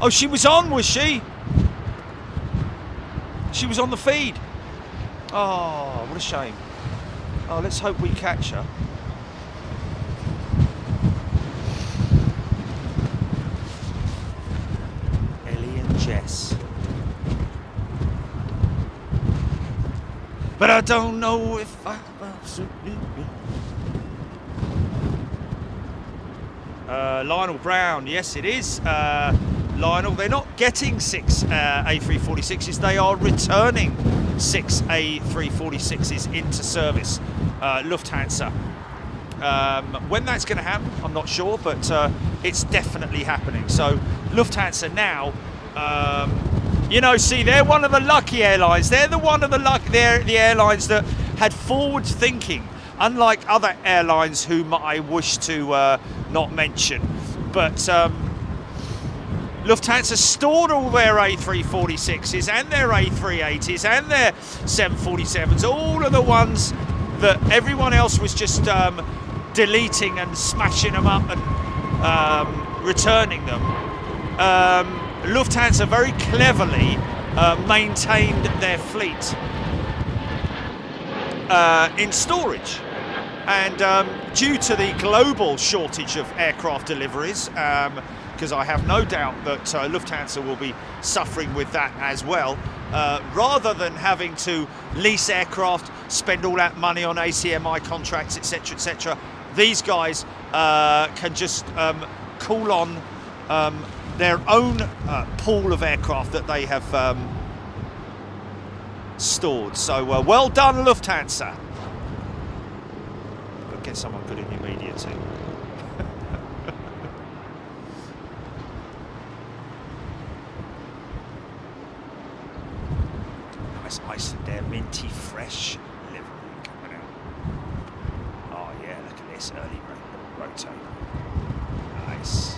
she was on, was she? She was on the feed. Oh, what a shame. Oh, let's hope we catch her. Yes. But I don't know if I absolutely. Lionel Brown, yes it is. Lionel, they're not getting 6 A346s, they are returning 6 A346s into service, Lufthansa. When that's going to happen, I'm not sure, but it's definitely happening. So Lufthansa now, you know, see, they're one of the lucky airlines. They're the airlines that had forward thinking, unlike other airlines whom I wish to not mention. But Lufthansa stored all their A346s and their A380s and their 747s, all of the ones that everyone else was just deleting and smashing them up and returning them. Lufthansa very cleverly maintained their fleet in storage. And due to the global shortage of aircraft deliveries, because I have no doubt that Lufthansa will be suffering with that as well, rather than having to lease aircraft, spend all that money on ACMI contracts, etc., these guys can just call on their own pool of aircraft that they have stored. So well done, Lufthansa. But get someone good in your media too. Nice Icelandair minty fresh livery coming out. Oh yeah, look at this early rotate. Nice.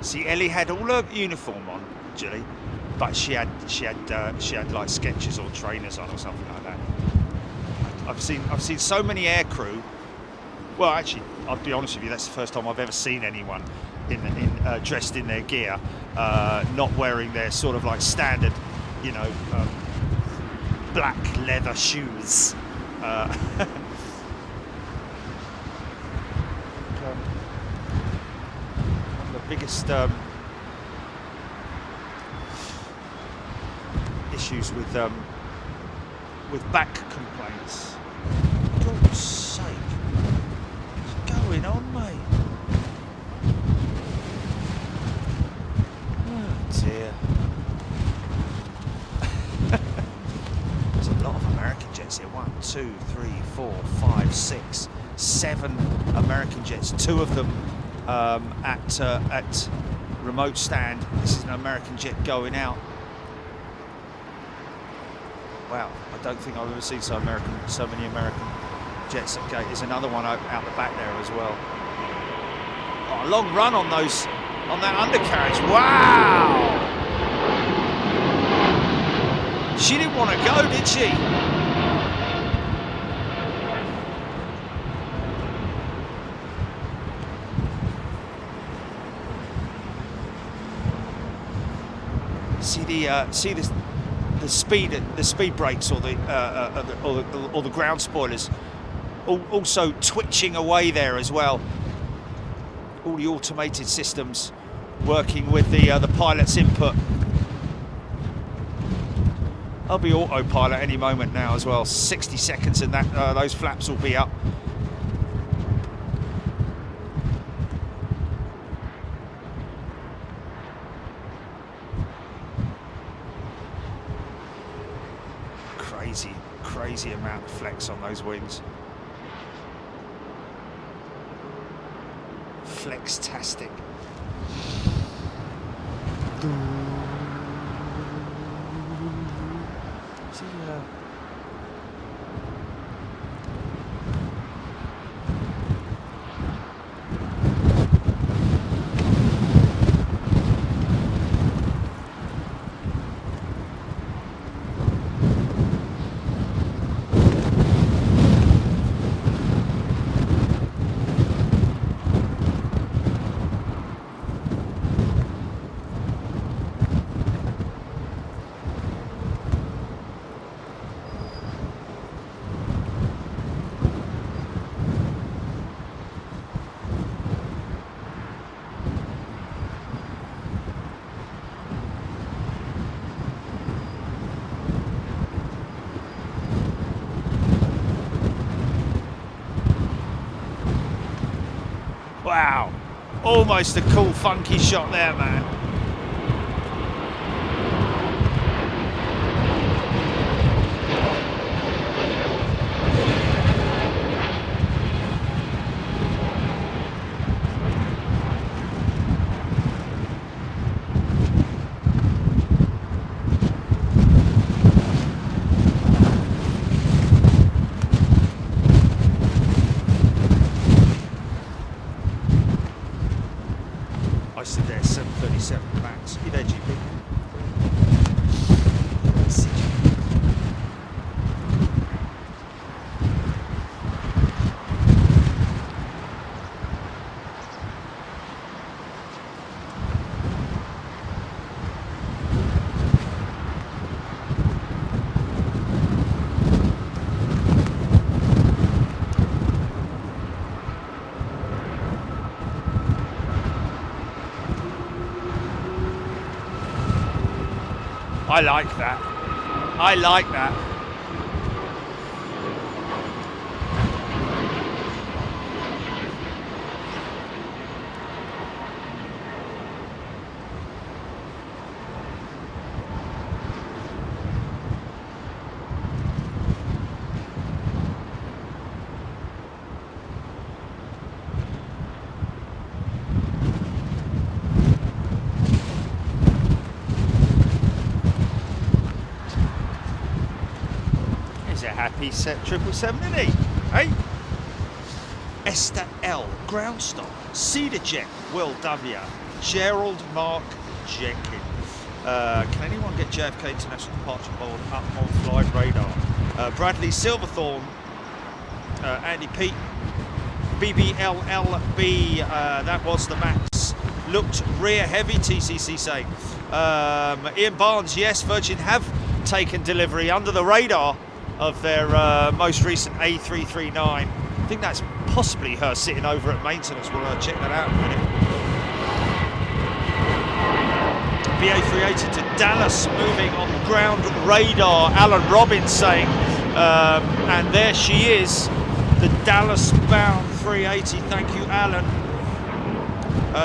See, Ellie had all her uniform on, Julie, but she had like Skechers or trainers on or something like that. I've seen so many aircrew. Well, actually, I'll be honest with you, that's the first time I've ever seen anyone dressed in their gear, not wearing their sort of like standard, you know, black leather shoes. Biggest issues with back complaints. For God's sake, what's going on, mate? Oh dear. There's a lot of American jets here. 1, 2, 3, 4, 5, 6, 7 American jets. 2 of them at remote stand. This is an American jet going out. Wow, I don't think I've ever seen so many American jets at gate. There's another one out the back there as well. Oh, a long run on that undercarriage. Wow! She didn't want to go, did she? See the speed brakes or the ground spoilers also twitching away there as well. All the automated systems working with the pilot's input. I'll be autopilot any moment now as well. 60 seconds and that those flaps will be up. Crazy amount of flex on those wings. Flex-tastic. See, Wow. Almost a cool, funky shot there, man. I said there 737 Max. You there, GP? I like that. I like that. A happy set 777, isn't he? Hey? Esther L. Ground Stop. Cedar Jet. Will W. Gerald Mark Jenkins. Can anyone get JFK International Departure Board up on flight radar? Bradley Silverthorne. Andy Pete. BBLLB. That was the Max. Looked rear heavy, TCC saying. Ian Barnes, yes, Virgin have taken delivery under the radar of their most recent A339. I think that's possibly her sitting over at maintenance. We'll check that out in a minute. BA380 to Dallas, moving on ground radar. Alan Robbins saying, and there she is, the Dallas-bound 380. Thank you, Alan.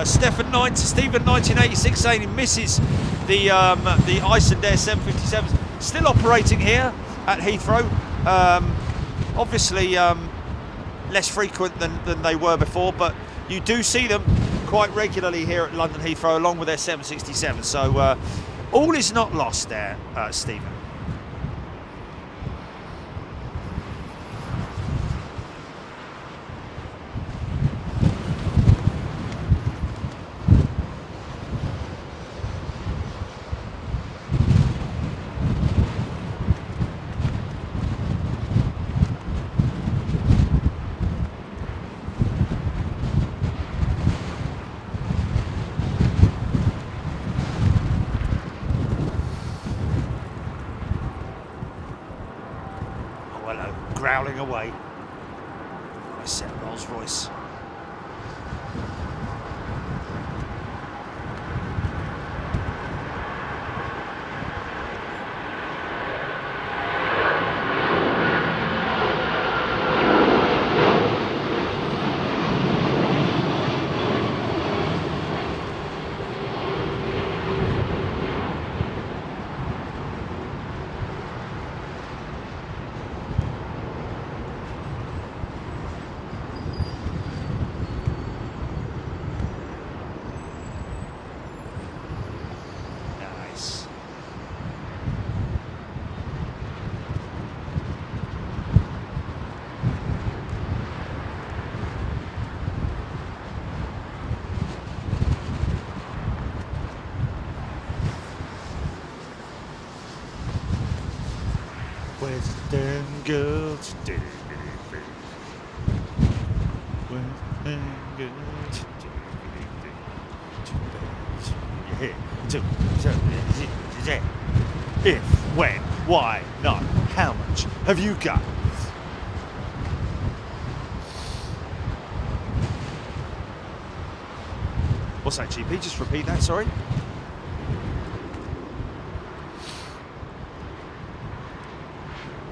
Stephen 1986 saying he misses the Icelandair 757s. Still operating here at Heathrow, obviously less frequent than they were before, but you do see them quite regularly here at London Heathrow along with their 767, so all is not lost there, Stephen. Growling away. I said Rolls Royce. Western girls. Western girls. If, when, why not? How much have you got? What's that, GP? Just repeat that, sorry.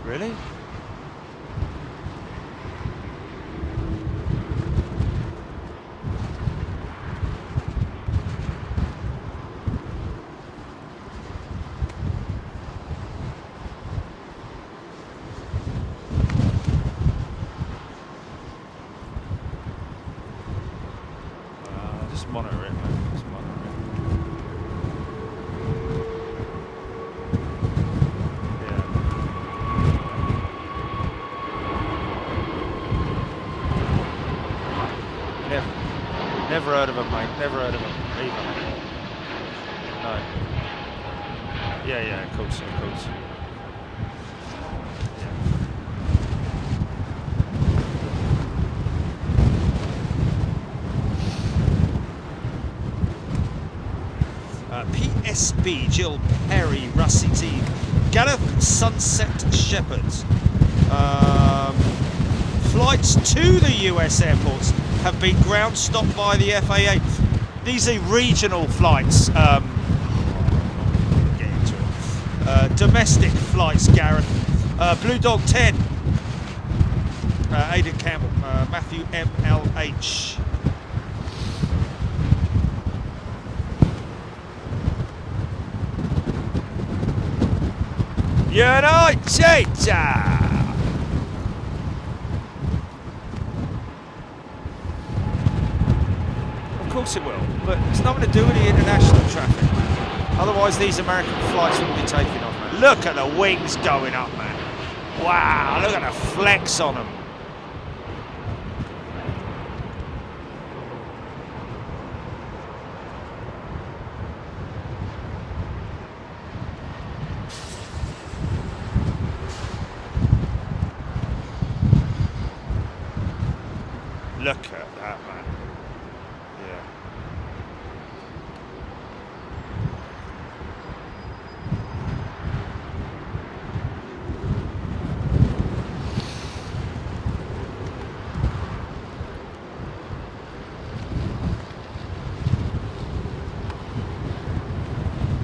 Really? Let's monitor it, man. Let's monitor it. Yeah. Never heard of them, mate. Never heard of them either. No. Yeah, of course, of course. PSB, Jill Perry, Rusty T, Gareth Sunset Shepherds. Flights to the US airports have been ground stopped by the FAA. These are regional flights. Get into it. Domestic flights, Gareth. Blue Dog 10. Aidan Campbell. Matthew MLH. United! Of course it will, but it's nothing to do with the international traffic, man. Otherwise these American flights wouldn't be taking off, man. Look at the wings going up, man. Wow, look at the flex on them. Look at that, man. Yeah.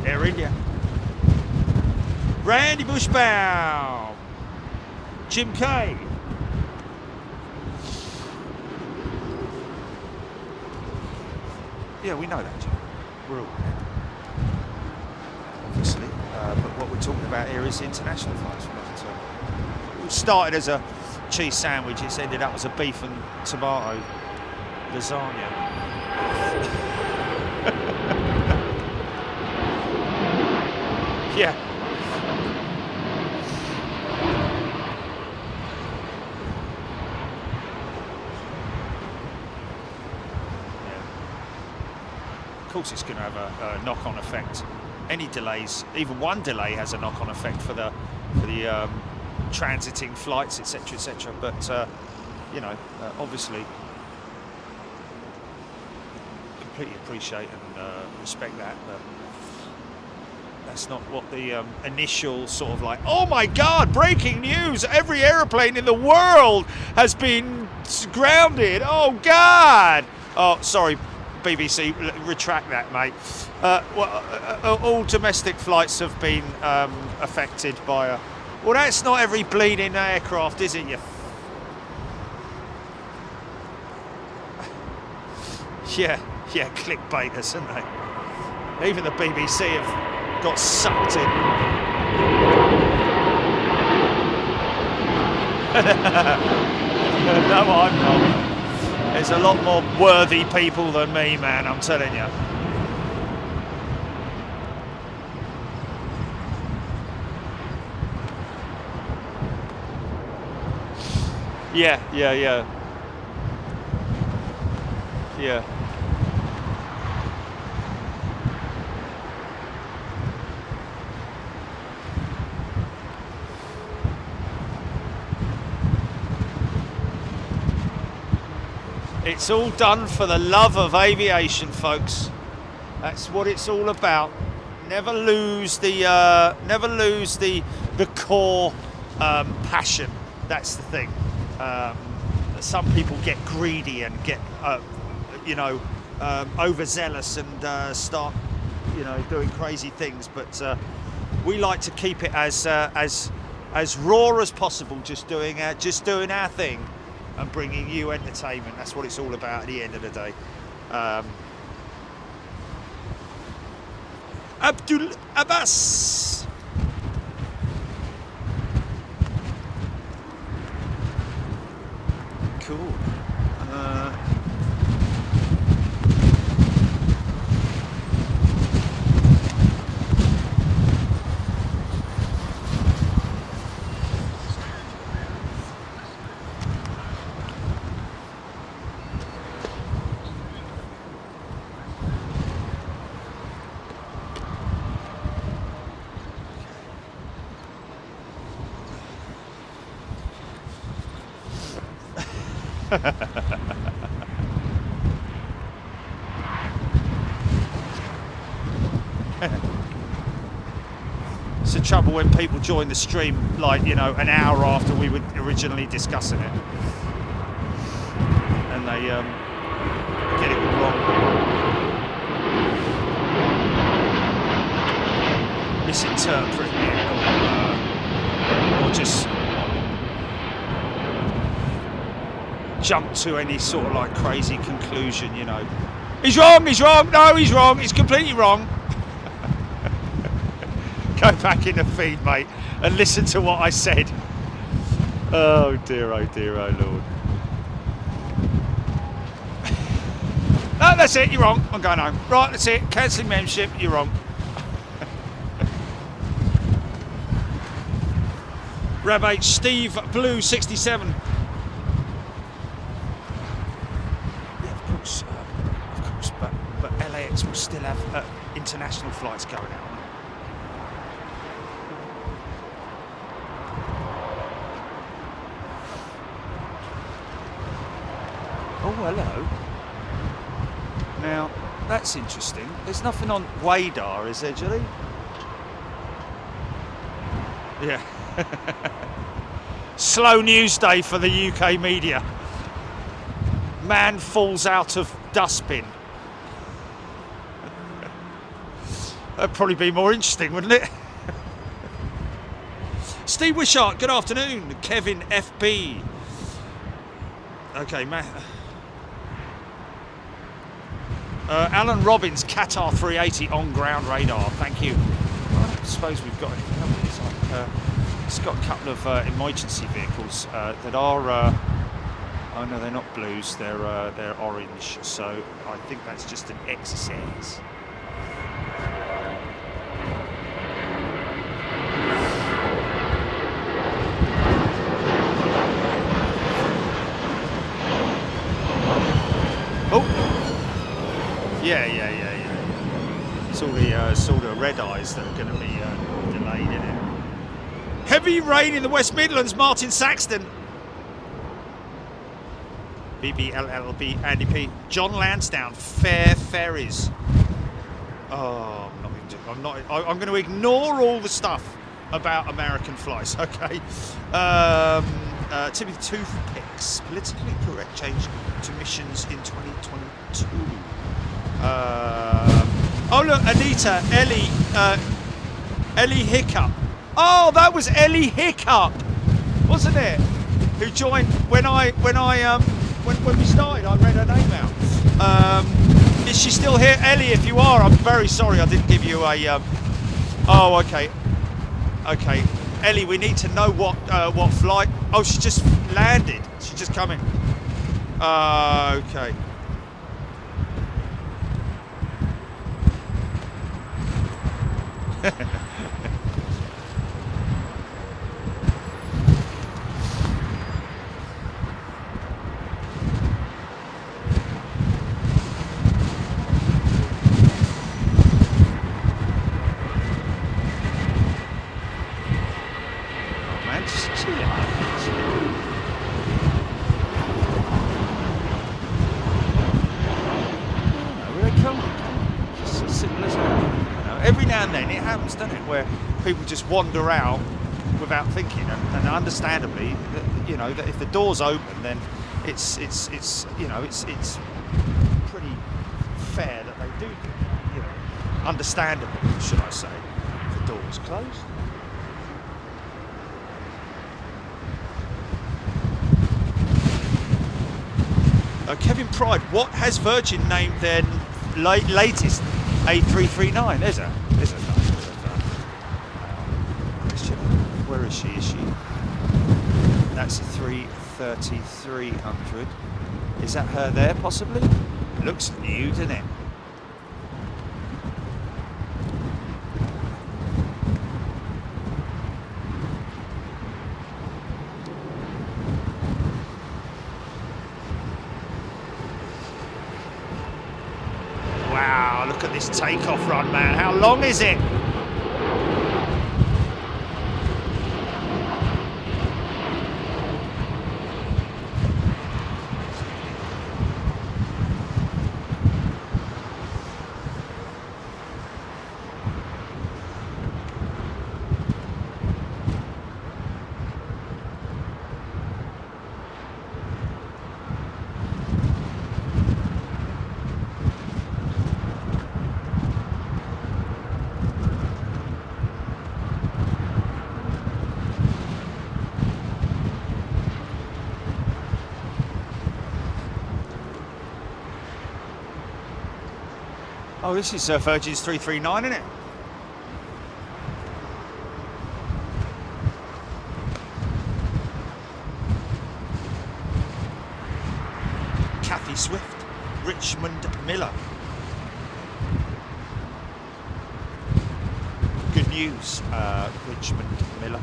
Air India. Randy Bushbaum. Jim Kay. Yeah, we know that, Jim. We're all there. Obviously. But what we're talking about here is international flights. It started as a cheese sandwich. It's ended up as a beef and tomato lasagna. Yeah. Of course it's going to have a knock-on effect. Any delays, even one delay has a knock-on effect for the transiting flights, etc., etc. But you know, obviously, completely appreciate and respect that. But that's not what the initial sort of like, oh my God, breaking news! Every aeroplane in the world has been grounded. Oh God! Oh, sorry. BBC, retract that, mate. All domestic flights have been affected by a... Well, that's not every bleeding aircraft, is it, you... Yeah, clickbaiters, aren't they? Even the BBC have got sucked in. No, I'm not. There's a lot more worthy people than me, man, I'm telling you. Yeah. It's all done for the love of aviation, folks. That's what it's all about. Never lose the core passion. That's the thing. Some people get greedy and get overzealous and start doing crazy things. But we like to keep it as raw as possible. Just doing our thing. And bringing you entertainment. That's what it's all about at the end of the day. Abdul Abbas. Cool. It's the trouble when people join the stream, like, you know, an hour after we were originally discussing it, and they get it all wrong, misinterpret it, or just jump to any sort of like crazy conclusion, you know. He's wrong, no, he's wrong, he's completely wrong. Go back in the feed, mate, and listen to what I said. Oh dear, oh Lord. No, that's it, you're wrong, I'm going home. Right, that's it, cancelling membership, you're wrong. Rab H, Steve Blue 67. Yeah, of course, but LAX will still have international flights going out. Oh, hello. Now, that's interesting. There's nothing on Wadar, is there, Julie? Yeah. Slow news day for the UK media. Man falls out of dustbin. That'd probably be more interesting, wouldn't it? Steve Wishart, good afternoon. Kevin FB. Okay, man. Alan Robbins, Qatar 380 on ground radar. Thank you. I don't suppose we've got anything, have we? It's like, it's got a couple of emergency vehicles that are. Oh no, they're not blues. They're orange. So I think that's just an exercise. Oh. Yeah. It's all the red eyes that are going to be delayed in it. Heavy rain in the West Midlands, Martin Saxton. BBLLB, Andy P. John Lansdowne, Fair Ferries. Oh, I'm going to ignore all the stuff about American flights, okay? Timothy Toothpicks, politically correct change to missions in 2022. Oh look, Anita, Ellie Hiccup. Oh, that was Ellie Hiccup, wasn't it? Who joined when we started. I read her name out. Is she still here, Ellie? If you are, I'm very sorry. I didn't give you a. Oh, okay. Okay, Ellie, we need to know what flight. Oh, she just landed. She's just coming. Okay. Man, just chill out. Where they come? Just as simple as that. Every now and then it happens, doesn't it, where people just wander out without thinking, and understandably, you know, that if the door's open, then it's you know, it's pretty fair that they do, you know, understandable, should I say, if the door's closed. Kevin Pride, what has Virgin named their latest A339? There's a where is she? Is she? That's a 330-300. Is that her there, possibly? Looks new, doesn't it? Wow, look at this takeoff run, man. How long is it? Oh, this is Virgin's 339, isn't it? Kathy Swift, Richmond Miller. Good news, Richmond Miller.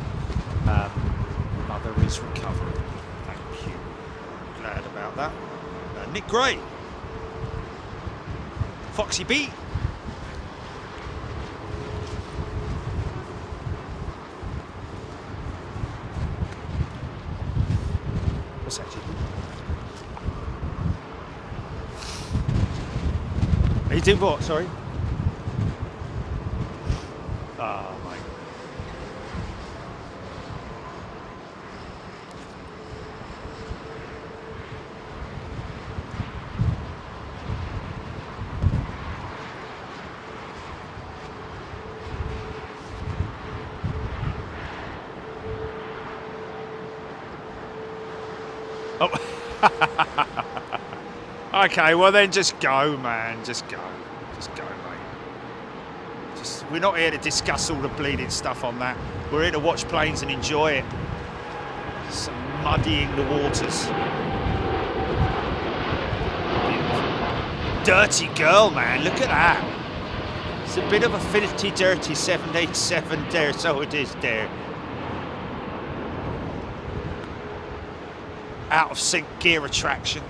Mother is recovering. Thank you. Glad about that. Nick Gray. Foxy B. What's that, G? Are you doing what? Sorry? Ah, mate. Oh. Okay, well then just go, man. Just go. Just go, mate. We're not here to discuss all the bleeding stuff on that. We're here to watch planes and enjoy it. Just muddying the waters. Beautiful. Dirty girl, man. Look at that. It's a bit of a filthy, dirty 787 there, so it is there. Out of sync gear attraction.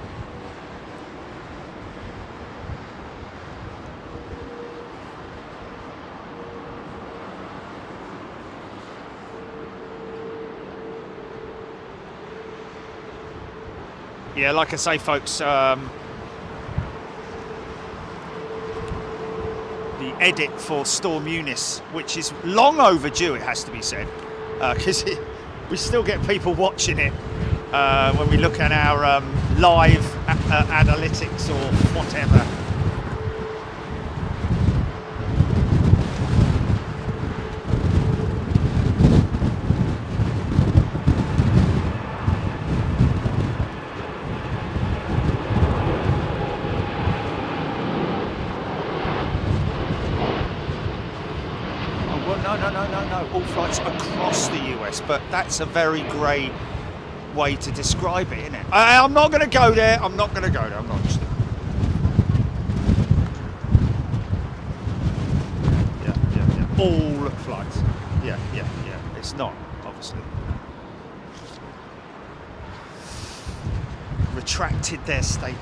Yeah, like I say, folks, the edit for Storm Eunice, which is long overdue, it has to be said, because we still get people watching it when we look at our live analytics or whatever. No, all flights across the US, but that's a very grey way to describe it, isn't it? I'm not going to go there. I'm not going to go there. I'm not just... Yeah. All flights. Yeah. It's not, obviously. Retracted their statement,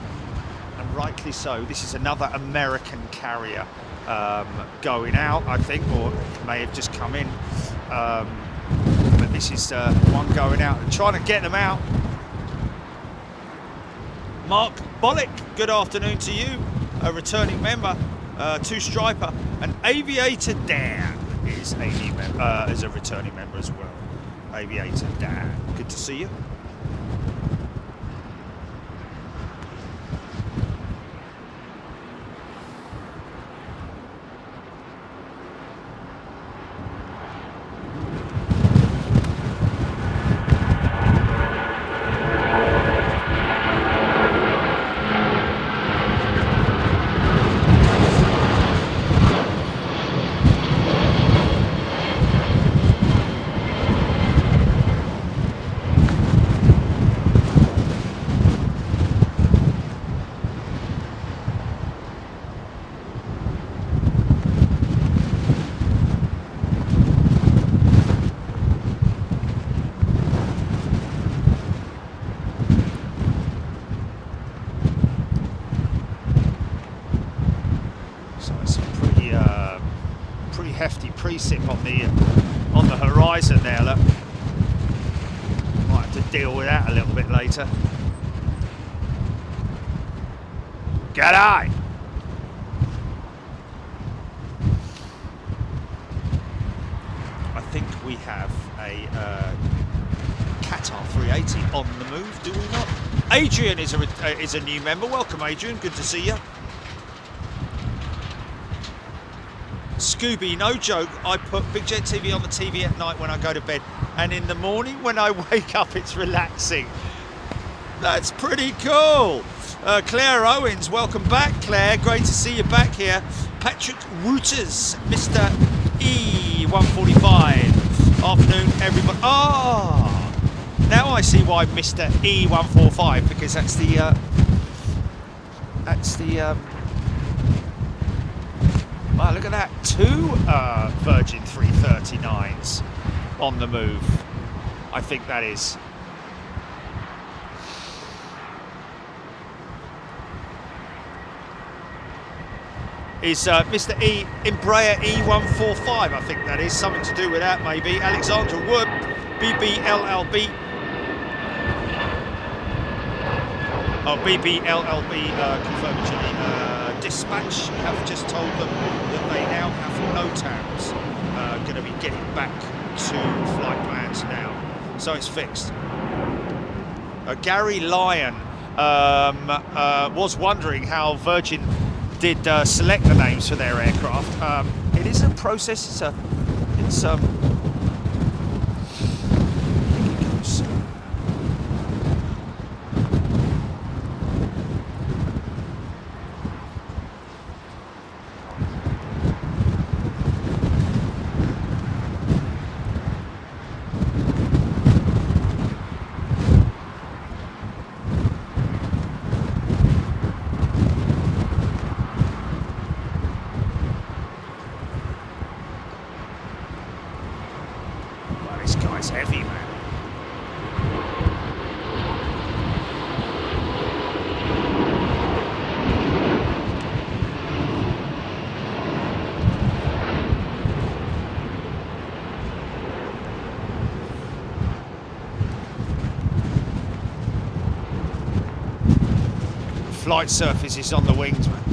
and rightly so. This is another American carrier going out, I think, or it may have just come in. But this is one going out and trying to get them out. Mark Bollock, good afternoon to you, a returning member, two-striper, and Aviator Dan is a new member, is a returning member as well. Aviator Dan, good to see you. Hefty precip on the horizon there. Look, might have to deal with that a little bit later. G'day. I think we have a Qatar 380 on the move, do we not? Adrian is a new member. Welcome, Adrian. Good to see you. Scooby, no joke, I put Big Jet TV on the TV at night when I go to bed, and in the morning when I wake up it's relaxing. That's pretty cool. Claire Owens, welcome back, Claire. Great to see you back here. Patrick Wooters, Mr. E145. Afternoon, everybody. Ah, now I see why Mr. E145, because that's the wow, look at that, 2 Virgin 339s on the move. I think that is. Is Mr. E Embraer E145, I think that is something to do with that, maybe. Alexandra Wood, BBLLB. Oh, BBLLB confirmatory dispatch have just told them that they now have no towns going to be getting back to flight plans now, so it's fixed. Gary Lyon was wondering how Virgin did select the names for their aircraft. It is a process. I think it goes. It's heavy, man. Flight surface is on the wings, man.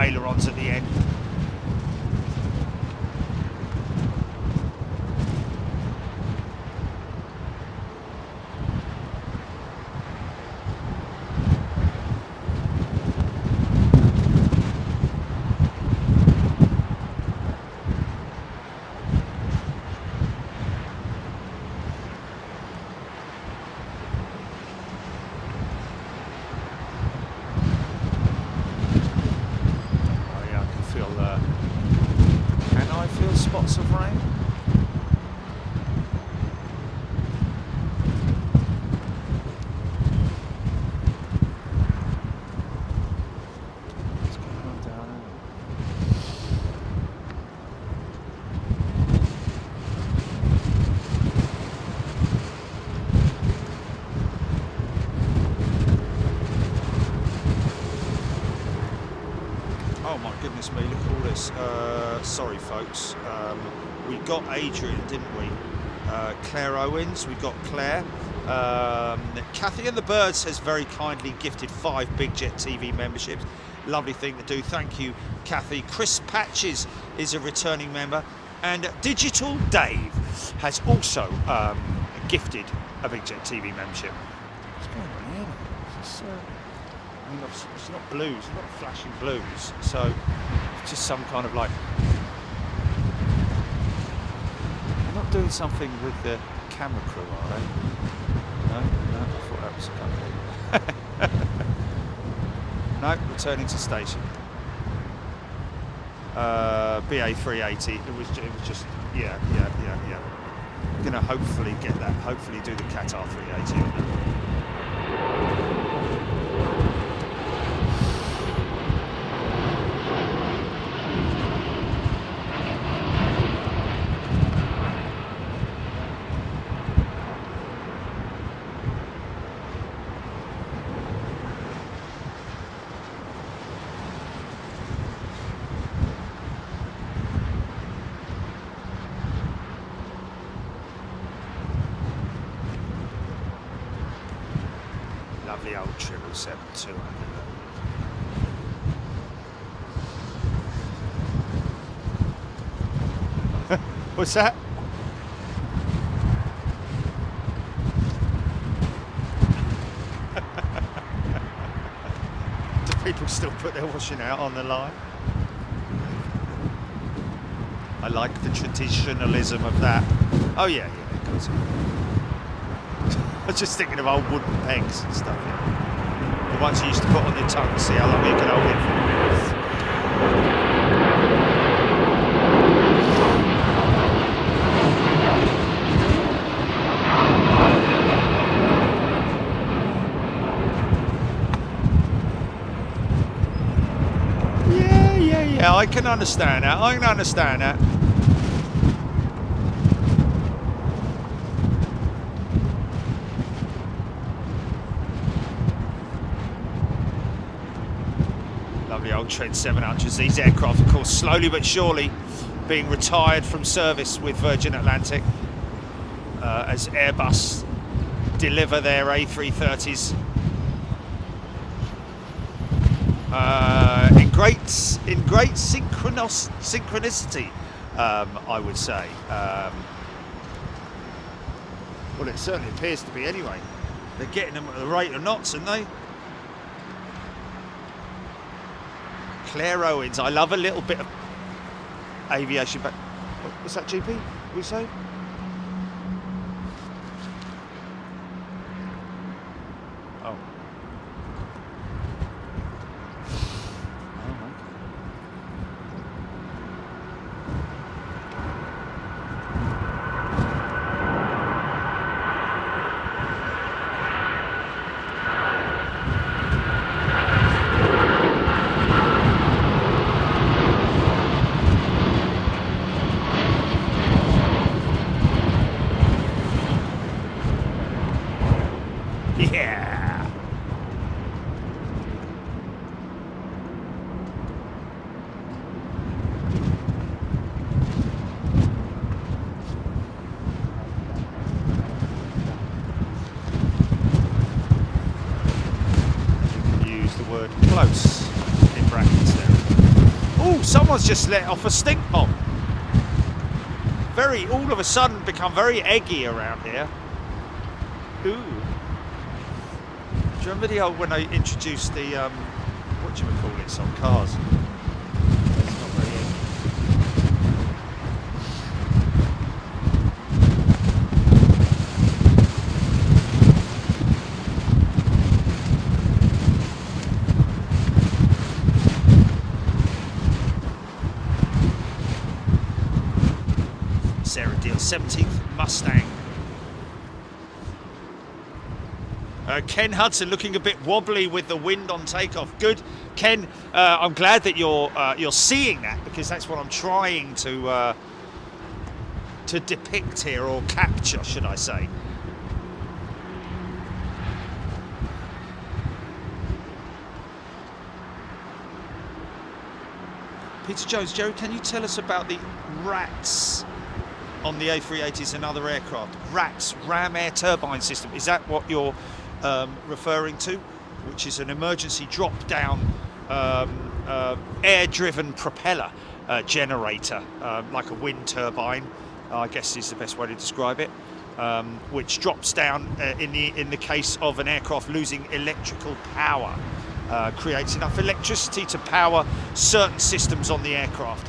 Ailerons at the end. Spots of rain. What's going on down there? Oh my goodness me, look at all this. Sorry folks, we got Adrian, didn't we? Claire Owens, we got Claire. Kathy and the Birds has very kindly gifted 5 Big Jet TV memberships. Lovely thing to do, thank you Kathy. Chris Patches is a returning member, and Digital Dave has also gifted a Big Jet TV membership. What's going on here? It's not blues, it's not flashing blues, so it's just some kind of like, they're not doing something with the camera crew, are they? No, I thought that was a company. No, returning to station. BA 380, it was just, yeah. Gonna hopefully get that, hopefully do the Qatar 380 on that. Lovely old 777-200. What's that? Do people still put their washing out on the line? I like the traditionalism of that. Oh yeah, it goes. I was just thinking of old wooden pegs and stuff. Yeah. ones you used to put on your tongue to see how long you can hold it for. Yeah, I can understand that. I can understand that. Lovely old Trent 700s. These aircraft, of course, slowly but surely being retired from service with Virgin Atlantic as Airbus deliver their A330s. In great synchronicity, I would say. Well, it certainly appears to be anyway. They're getting them at the rate of knots, aren't they? Claire Owens, I love a little bit of aviation. But what's that, GP? What we say? Oh. Close in brackets there. Oh, someone's just let off a stink bomb. All of a sudden become very eggy around here. Ooh. Do you remember the old, when they introduced the what do you call it on cars? It's not very eggy. Sarah Deal, 17th Mustang. Ken Hudson looking a bit wobbly with the wind on takeoff. Good, Ken. I'm glad that you're seeing that, because that's what I'm trying to depict here, or capture, should I say? Peter Jones, Joe, can you tell us about the rats on the A380s and other aircraft? RATS, Ram Air Turbine System, is that what you're referring to? Which is an emergency drop-down air-driven propeller generator, like a wind turbine, I guess is the best way to describe it, which drops down in the case of an aircraft losing electrical power, creates enough electricity to power certain systems on the aircraft.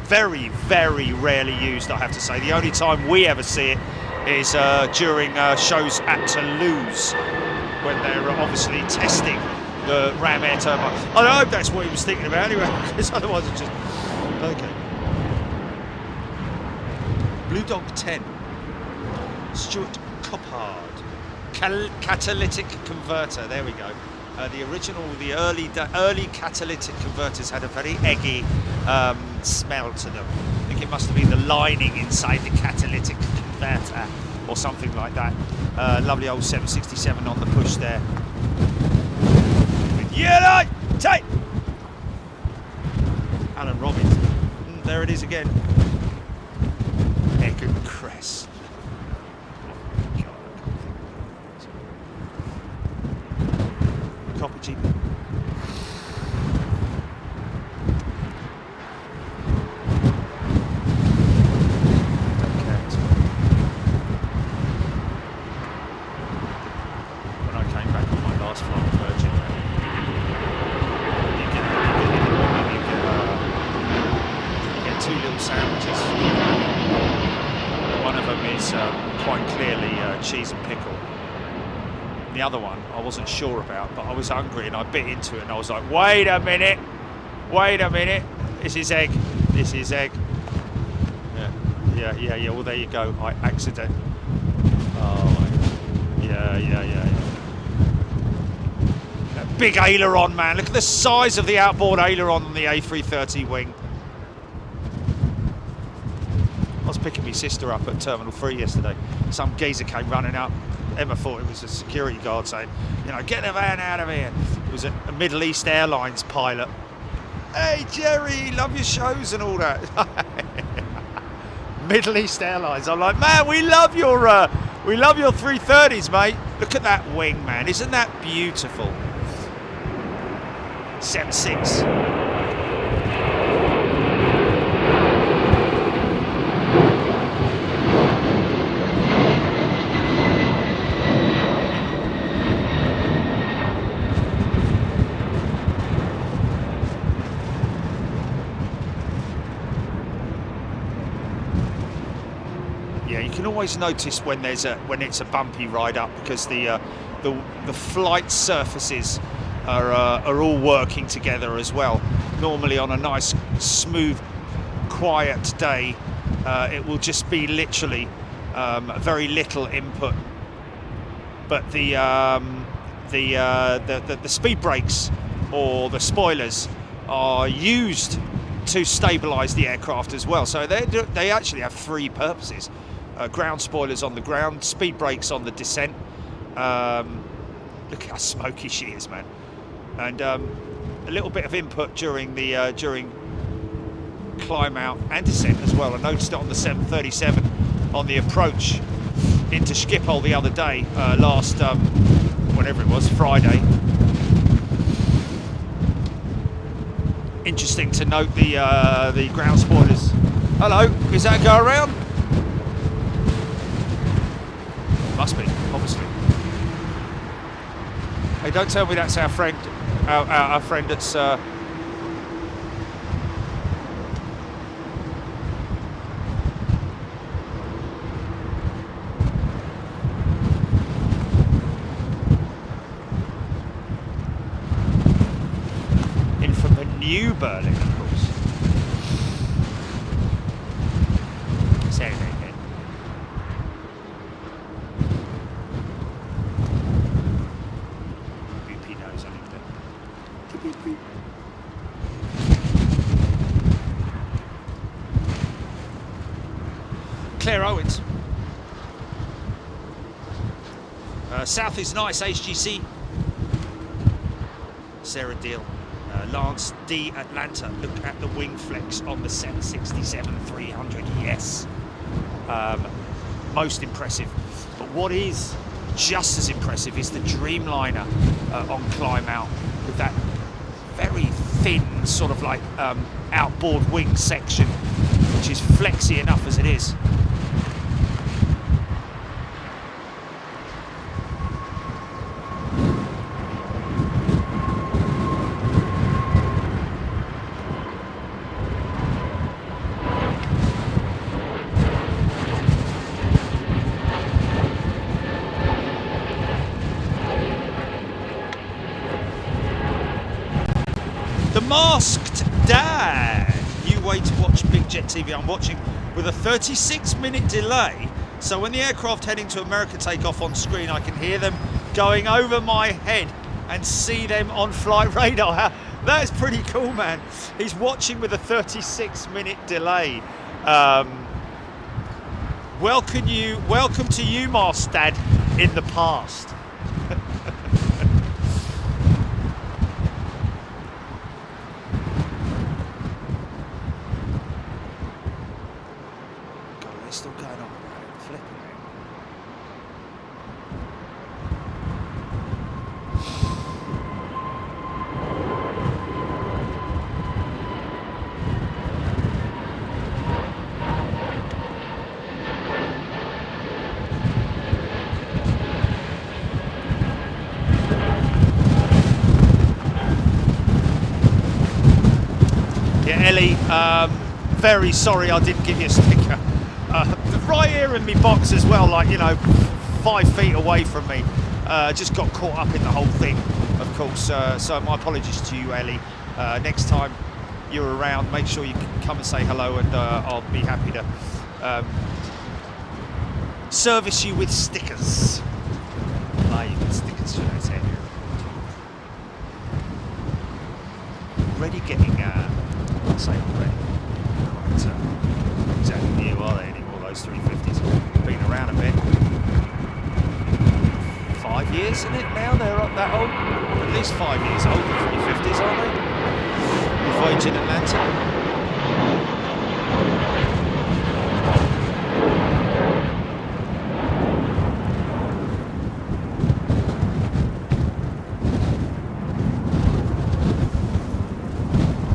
Very, very rarely used, I have to say. The only time we ever see it is during shows at Toulouse, when they're obviously testing the Ram Air turbine. I hope that's what he was thinking about anyway, because otherwise it's just... Okay. Blue Dog 10. Stuart Coppard. Catalytic converter, there we go. The early catalytic converters had a very eggy smell to them. I think it must have been the lining inside the catalytic converter or something like that. Lovely old 767 on the push there. With yellow tape. Alan Robbins. There it is again. Egan Crest. Copy, GP. When I came back on my last flight with Virgin, you get two little sandwiches. One of them is quite clearly cheese and pickle. The other one I wasn't sure about, but I was hungry and I bit into it and I was like, wait a minute, this is egg. Yeah, well there you go, I accident. Oh, yeah. That big aileron, man, look at the size of the outboard aileron on the A330 wing. I was picking my sister up at Terminal 3 yesterday. Some geezer came running up. Emma thought it was a security guard saying, get the van out of here. It was a Middle East Airlines pilot. Hey, Jerry, love your shows and all that. Middle East Airlines. I'm like, man, we love your 330s, mate. Look at that wing, man. Isn't that beautiful? 7.6. You can always notice when it's a bumpy ride up, because the flight surfaces are all working together as well. Normally on a nice smooth quiet day it will just be literally very little input, but the speed brakes or the spoilers are used to stabilize the aircraft as well, so they actually have three purposes. Ground spoilers on the ground, speed brakes on the descent. Look how smoky she is, man. And a little bit of input during climb out and descent as well. I noticed it on the 737 on the approach into Schiphol the other day, last whenever it was, Friday. Interesting to note the ground spoilers. Hello, is that a go around? Must be, obviously. Hey, don't tell me that's our friend that's in from the New Berlin, of course. Say it again. Claire Owens. South is nice, HGC. Sarah Deal. Lance D. Atlanta. Look at the wing flex on the 767-300. Yes. Most impressive. But what is just as impressive is the Dreamliner on climb out, with that very thin sort of like outboard wing section, which is flexy enough as it is. Masked Dad, new way to watch Big Jet TV. I'm watching with a 36-minute delay, so when the aircraft heading to America take off on screen, I can hear them going over my head and see them on flight radar. That is pretty cool, man. He's watching with a 36-minute delay. Welcome to you, Masked Dad, in the past. Still going on, flipping it. Yeah, Ellie, very sorry I didn't give you a sticker. Right here in my box as well, like, 5 feet away from me. Just got caught up in the whole thing, of course. So my apologies to you, Ellie. Next time you're around, make sure you come and say hello, and I'll be happy to service you with stickers. With stickers, should I say? Already getting, I'll say already, quite exactly new, are they anymore, those 350s? Been around a bit. 5 years, isn't it now? They're up that old? At least 5 years old, the 350s, aren't they? The voyage in Atlantic.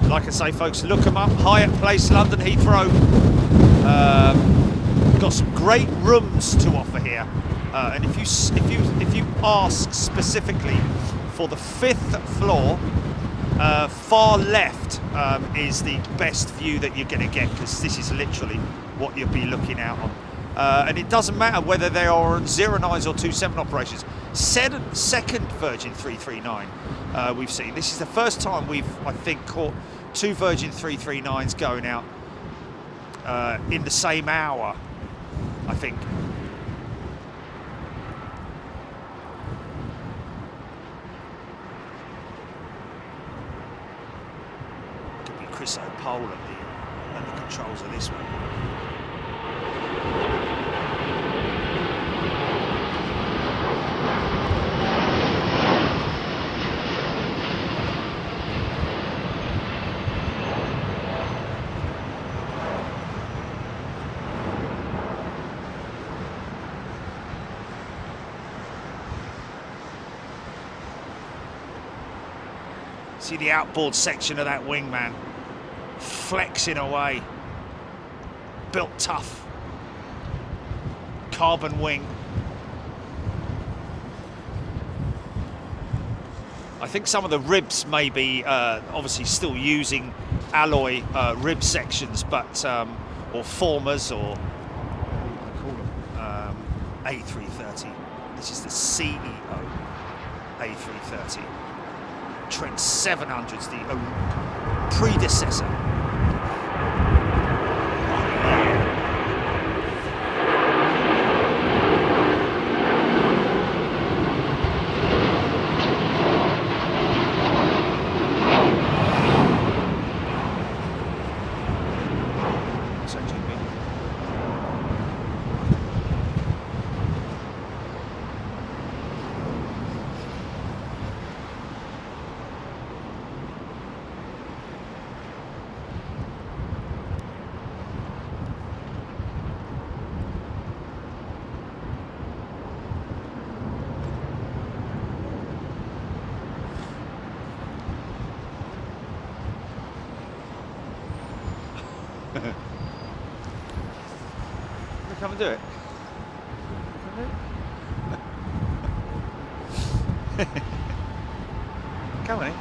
Like I say, folks, look them up. Hyatt Place, London Heathrow. Got some great rooms to offer here. And if you ask specifically for the 5th floor, far left is the best view that you're going to get, because this is literally what you'll be looking out on. And it doesn't matter whether they are on 09s or 27 operations. Second Virgin 339 we've seen. This is the first time we've, I think, caught 2 Virgin 339s going out in the same hour, I think. Could be Chris O'Pole at the controls of this one. See the outboard section of that wing, man, flexing away. Built tough. Carbon wing. I think some of the ribs may be obviously still using alloy rib sections, but or formers, or what do I call them? A330. This is the CEO A330. Trent 700s, the predecessor. Come and do it. Come on.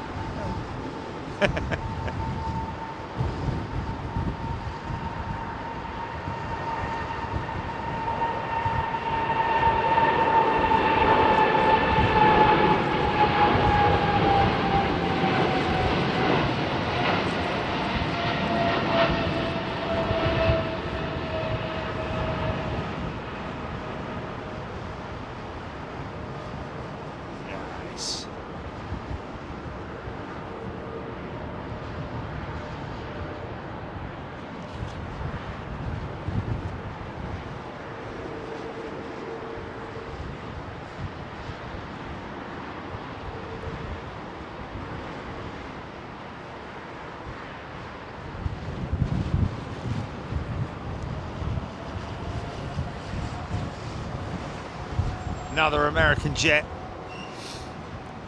Another American jet,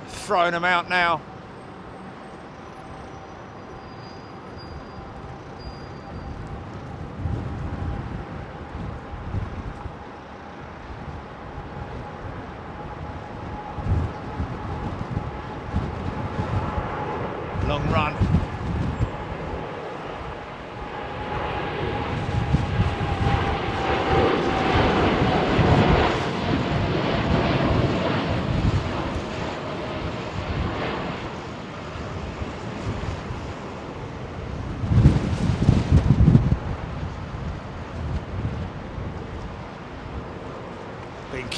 throwing them out now. Long run.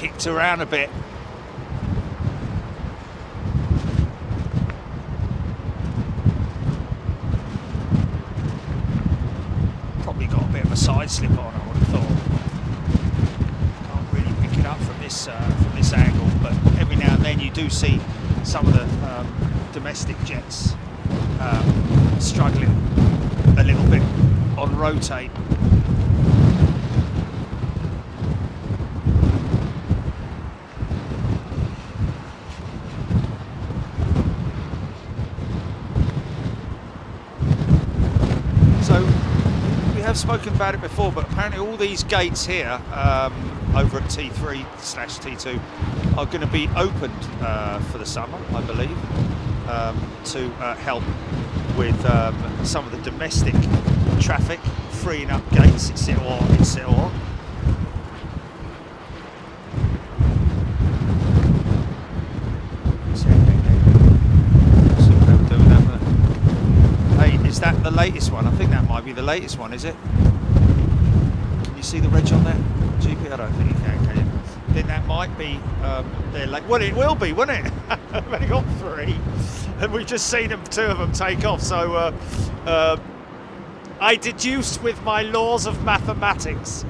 kicked around a bit. Probably got a bit of a side slip on, I would have thought. Can't really pick it up from this angle, but every now and then you do see some of the domestic jets struggling a little bit on rotate. So we have spoken about it before, but apparently all these gates here over at T3/T2 are going to be opened for the summer, I believe, to help with some of the domestic traffic, freeing up gates, etc. Hey, is that the latest one? I think that might be the latest one, is it? Can you see the reg on that? GP, I don't think you can you? I think that might be their late. Well, it will be, won't it? I've only got 3, and we've just seen 2 of them take off. So I deduce with my laws of mathematics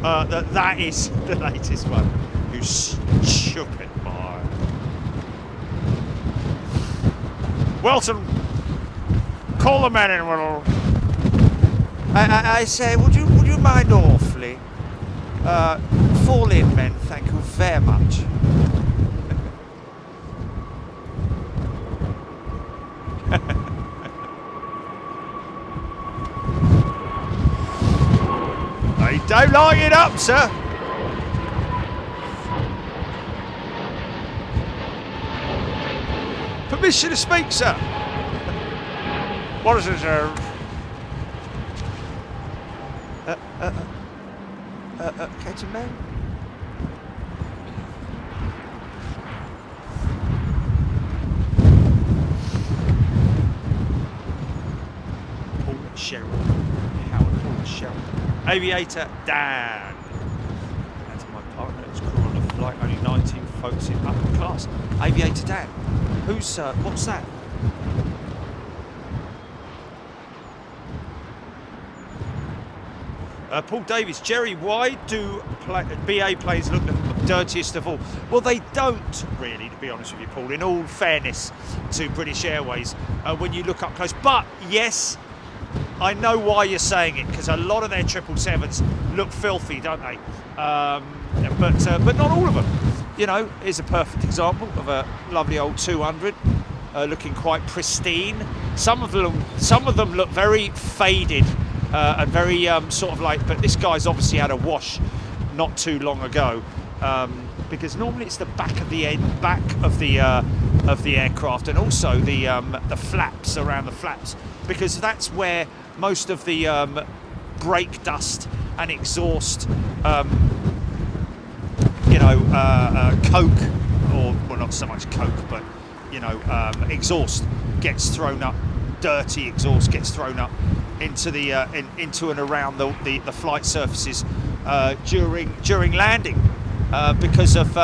that is the latest one. You stupid boy. Welton, call the man in. I say, would you mind awfully? Fall in, men. Thank you very much. I don't like it up, sir. Permission to speak, sir. What is it, sir? Captain Man? Paul Sherrill. Howard Paul Sherrill. Aviator Dan. That's my partner. It's crew on the flight. Only 19 folks in upper class. Aviator Dan. Who's, what's that? Paul Davies, Jerry, why do BA planes look the dirtiest of all? Well, they don't really, to be honest with you, Paul, in all fairness to British Airways, when you look up close. But yes, I know why you're saying it, because a lot of their 777s look filthy, don't they? But not all of them. You know, here's a perfect example of a lovely old 200 looking quite pristine. Some of them look very faded. And very sort of like, but this guy's obviously had a wash not too long ago, because normally it's the back of the aircraft, and also the flaps, around the flaps, because that's where most of the brake dust and exhaust, coke, or well, not so much coke, but exhaust gets thrown up. Dirty exhaust gets thrown up into the into and around the flight surfaces during landing, because of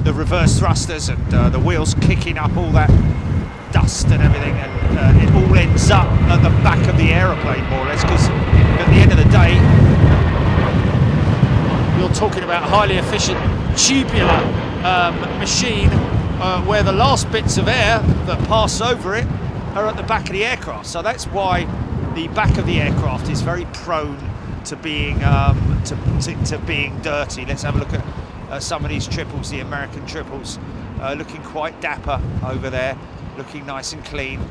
the reverse thrusters and the wheels kicking up all that dust and everything, and it all ends up at the back of the aeroplane, more or less, because at the end of the day you're talking about a highly efficient tubular machine, where the last bits of air that pass over it are at the back of the aircraft. So that's why the back of the aircraft is very prone to being to being dirty. Let's have a look at some of these triples, the American triples, looking quite dapper over there, looking nice and clean.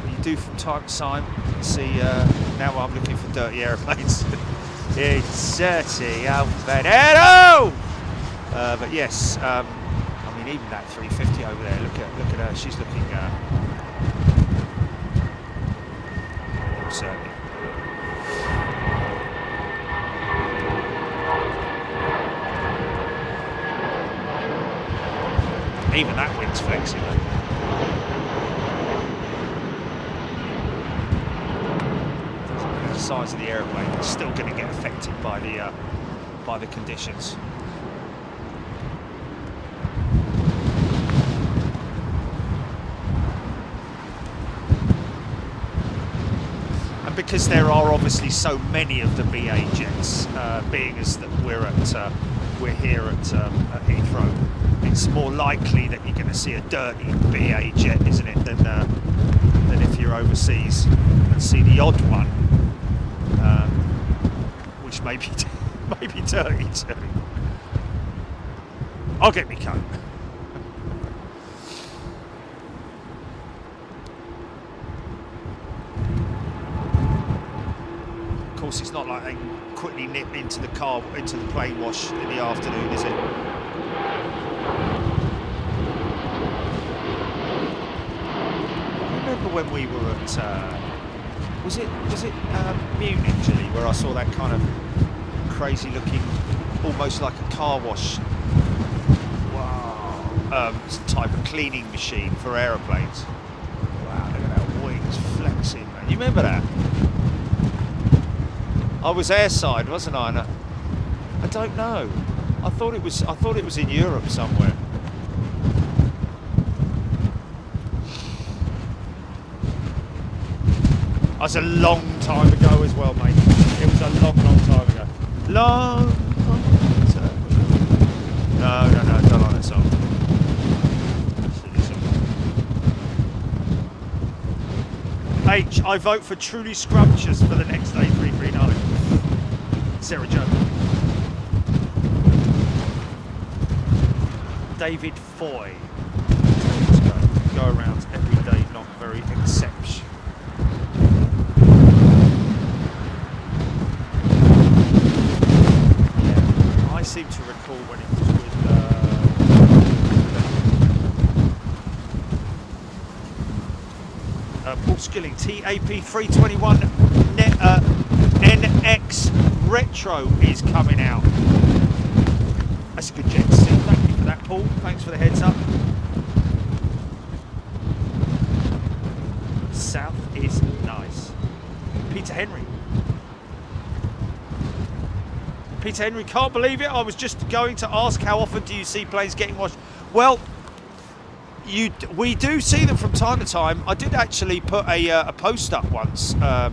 You do from time to time see. Now I'm looking for dirty airplanes. It's dirty, Alfredo. But yes, I mean, even that 350 over there. Look at her. She's looking. Certainly. Even that wing's flexing. the size of the aeroplane, it's still going to get affected by the conditions. Because there are obviously so many of the BA jets, being as that we're here at Heathrow, it's more likely that you're going to see a dirty BA jet, isn't it, than if you're overseas and see the odd one, which may be dirty too. I'll get me coat. Of course, it's not like they can quickly nip into the plane wash in the afternoon, is it? I remember when we were at was it Munich, actually, where I saw that kind of crazy looking, almost like a car wash, type of cleaning machine for aeroplanes. Wow, look at that wings flexing, man. You remember that? I was airside, wasn't I? And I don't know. I thought it was in Europe somewhere. That was a long time ago as well, mate. It was a long time ago. Long time ago. No, don't like that song. H, I vote for Truly Scrumptious for the next A339. Sarah Jo. David Foy. Go around every day, not very exception. Yeah, I seem to recall when it was with Paul Skilling, TAP 321 NX Retro is coming out. That's a good jet to see. Thank you for that, Paul. Thanks for the heads up. South is nice. Peter Henry. Peter Henry, can't believe it. I was just going to ask, how often do you see planes getting washed? Well, we do see them from time to time. I did actually put a post up once, a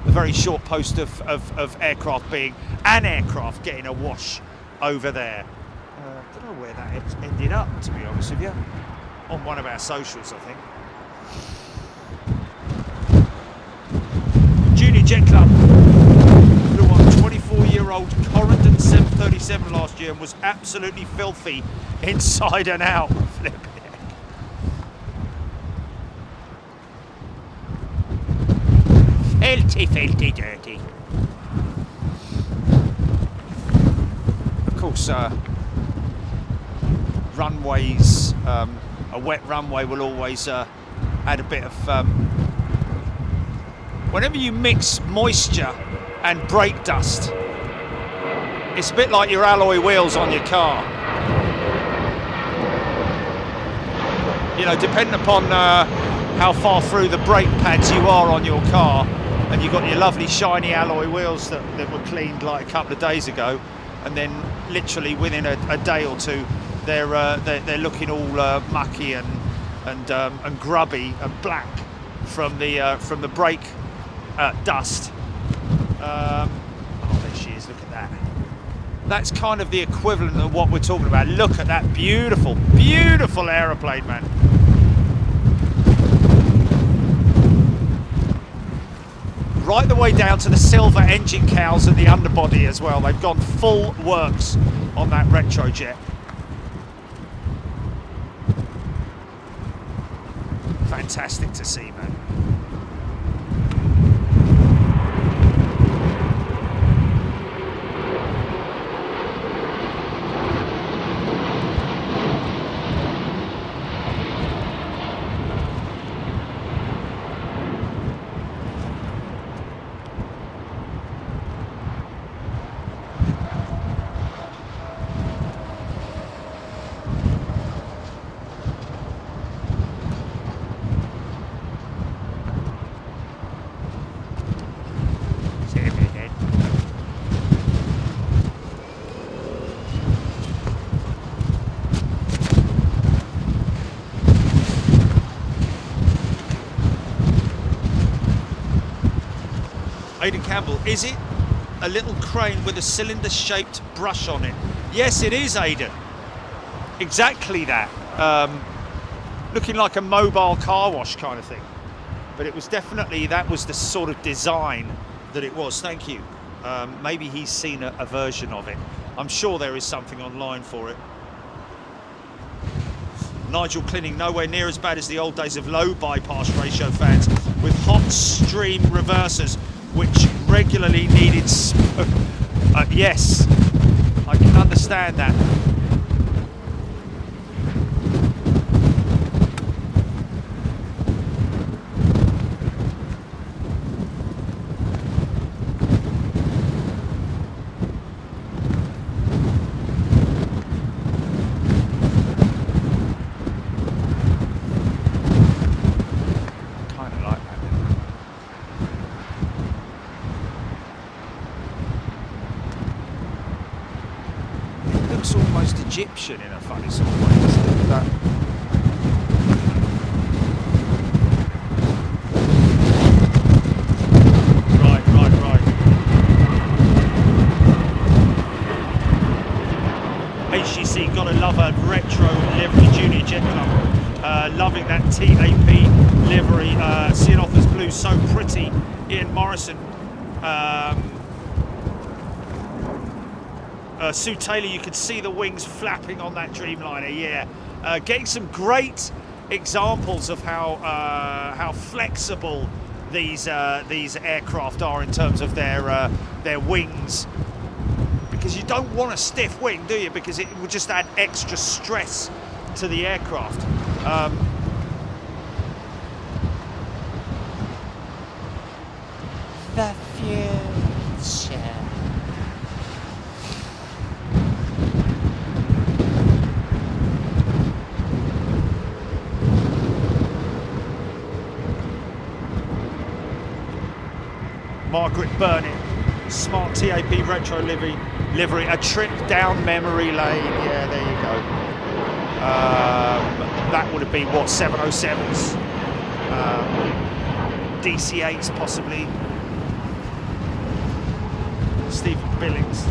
very short post of aircraft being an aircraft getting a wash over there. I don't know where that ended up, to be honest with you. On one of our socials, I think. Junior Jet Club flew on a 24-year-old Corendon 737 last year and was absolutely filthy inside and out. Flip. Filthy, dirty. Of course, runways, a wet runway will always add a bit of... whenever you mix moisture and brake dust, it's a bit like your alloy wheels on your car. You know, depending upon how far through the brake pads you are on your car, and you've got your lovely shiny alloy wheels that were cleaned like a couple of days ago, and then literally within a day or two they're looking all mucky and grubby and black from the brake dust. Oh, there she is. Look at that. That's kind of the equivalent of what we're talking about. Look at that beautiful, beautiful aeroplane, man. Right the way down to the silver engine cowls and the underbody as well. They've gone full works on that retro jet. Fantastic to see, man. Aidan Campbell, is it a little crane with a cylinder-shaped brush on it? Yes, it is, Aidan. Exactly that. Looking like a mobile car wash kind of thing. But it was definitely, that was the sort of design that it was. Thank you. Maybe he's seen a version of it. I'm sure there is something online for it. Nigel Clinning, nowhere near as bad as the old days of low bypass ratio fans with hot stream reversers, which regularly needed. Yes, I can understand that. Almost Egyptian in a funny sort of way, isn't it? That right. HGC, gotta love a retro livery, Junior Jet Club. Loving that TAP livery. Seeing off as blue, so pretty. Ian Morrison. Sue Taylor, you could see the wings flapping on that Dreamliner. Yeah, getting some great examples of how flexible these aircraft are in terms of their wings. Because you don't want a stiff wing, do you? Because it will just add extra stress to the aircraft. The future. Margaret Burnett, smart TAP retro livery, a trip down memory lane. Yeah, there you go. That would have been what, 707s, DC8s possibly. Stephen Billings.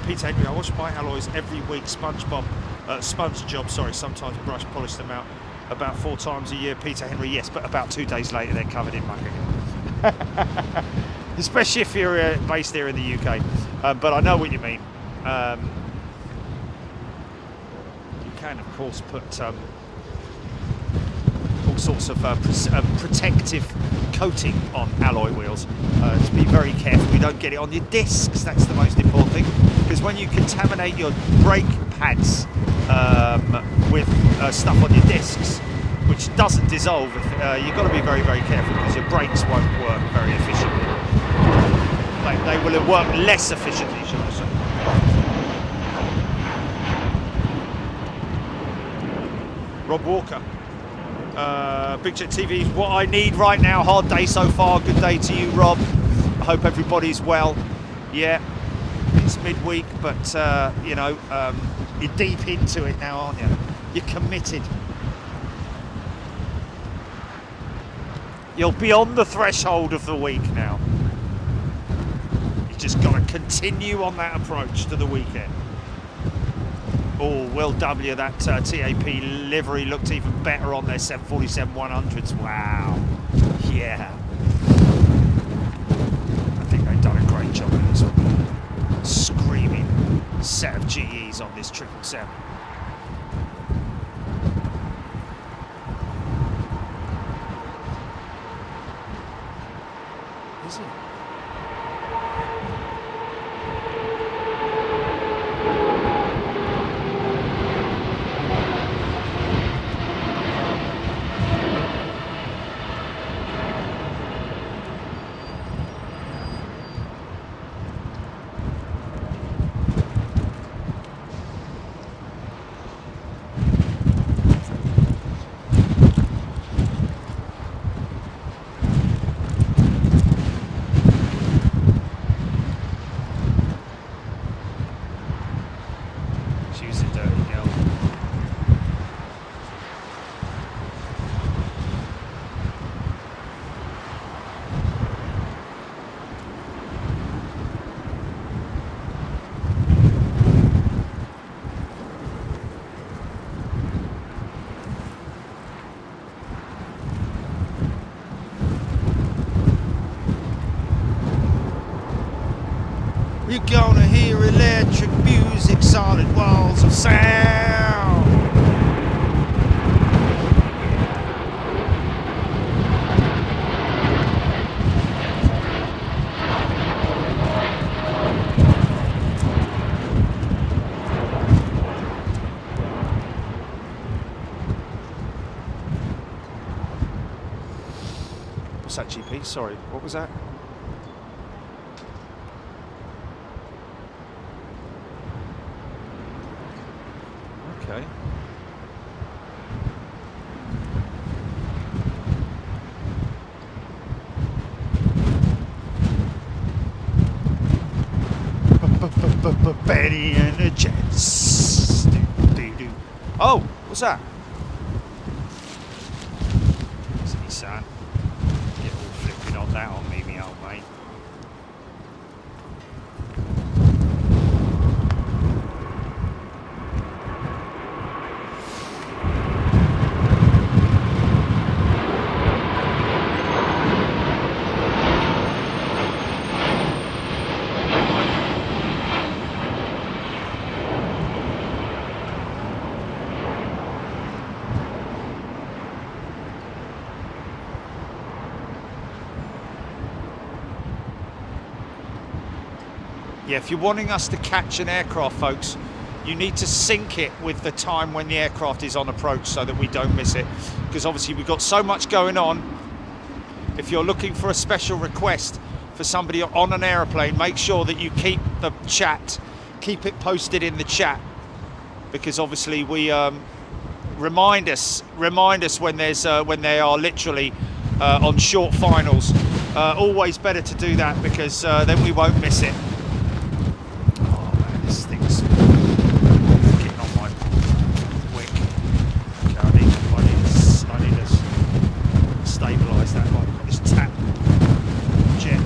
Peter Henry, I wash my alloys every week. Sponge job. Sorry, sometimes brush polish them out. About 4 times a year. Peter Henry, yes, but about 2 days later they're covered in muck again. Especially if you're based here in the UK. But I know what you mean. You can, of course, put all sorts of protective coating on alloy wheels. To be very careful you don't get it on your discs. That's the most important thing. Because when you contaminate your brake pads with stuff on your discs, which doesn't dissolve, you've got to be very, very careful because your brakes won't work very efficiently. They will work less efficiently, shall I say. Rob Walker. Big Jet TV is what I need right now. Hard day so far. Good day to you, Rob. I hope everybody's well. Yeah, it's midweek, but you know, you're deep into it now, aren't you? You're committed. You're beyond the threshold of the week now. You just got to continue on that approach to the weekend. Oh, Will W, that TAP livery looked even better on their 747-100s. Wow. Yeah. I think they've done a great job of this one. Screaming set of GEs on this 777. Is it? Gonna hear electric music, solid walls of sound. What's that, GP? Sorry, what was that? Okay. Betty and the Jets. Oh, what's that? What's me, son? Get all flipping on that on me, me old mate. Yeah, if you're wanting us to catch an aircraft, folks, you need to sync it with the time when the aircraft is on approach so that we don't miss it. Because obviously we've got so much going on. If you're looking for a special request for somebody on an aeroplane, make sure that you keep the chat, keep it posted in the chat. Because obviously we remind us when there's when they are literally on short finals. Always better to do that because then we won't miss it. This thing's getting on my wick. Okay, I need to stabilise that one. Got this tap jet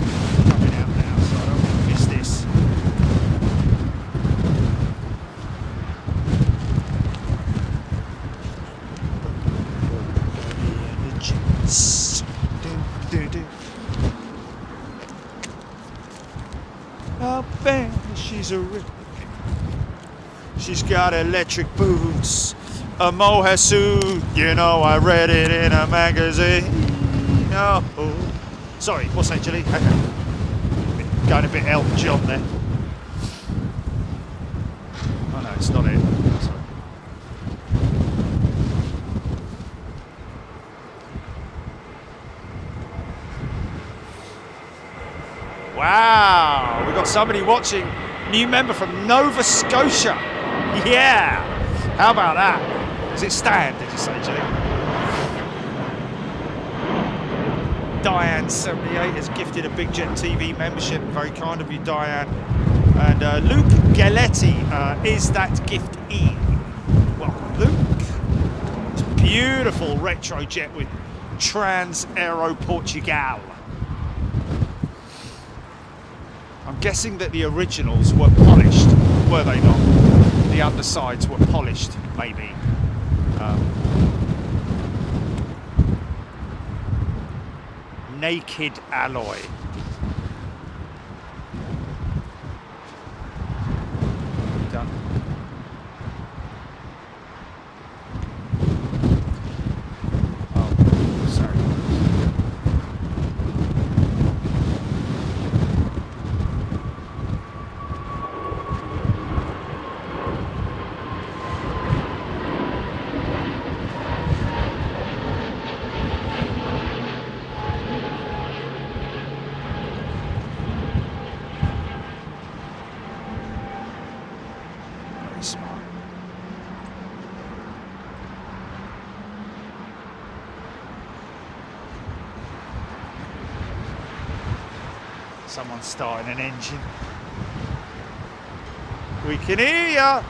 coming out now, so I don't want to miss this. Oh, man, she's a rip. She's got electric boots, a mohair suit, you know I read it in a magazine. Oh, sorry, what's that, Julie? Going a bit Elton John there. Oh no, it's not it. Sorry. Wow, we've got somebody watching, new member from Nova Scotia. Yeah, how about that? Does it stand, did you say, Julie? Diane78 has gifted a Big Jet TV membership. Very kind of you, Diane. And Luke Galetti is that giftee. Welcome, Luke. It's a beautiful retro jet with Trans Aero Portugal. I'm guessing that the originals were polished, were they not? The undersides were polished, maybe. Naked alloy. Done. Oh, sorry. Someone's starting an engine. We can hear ya.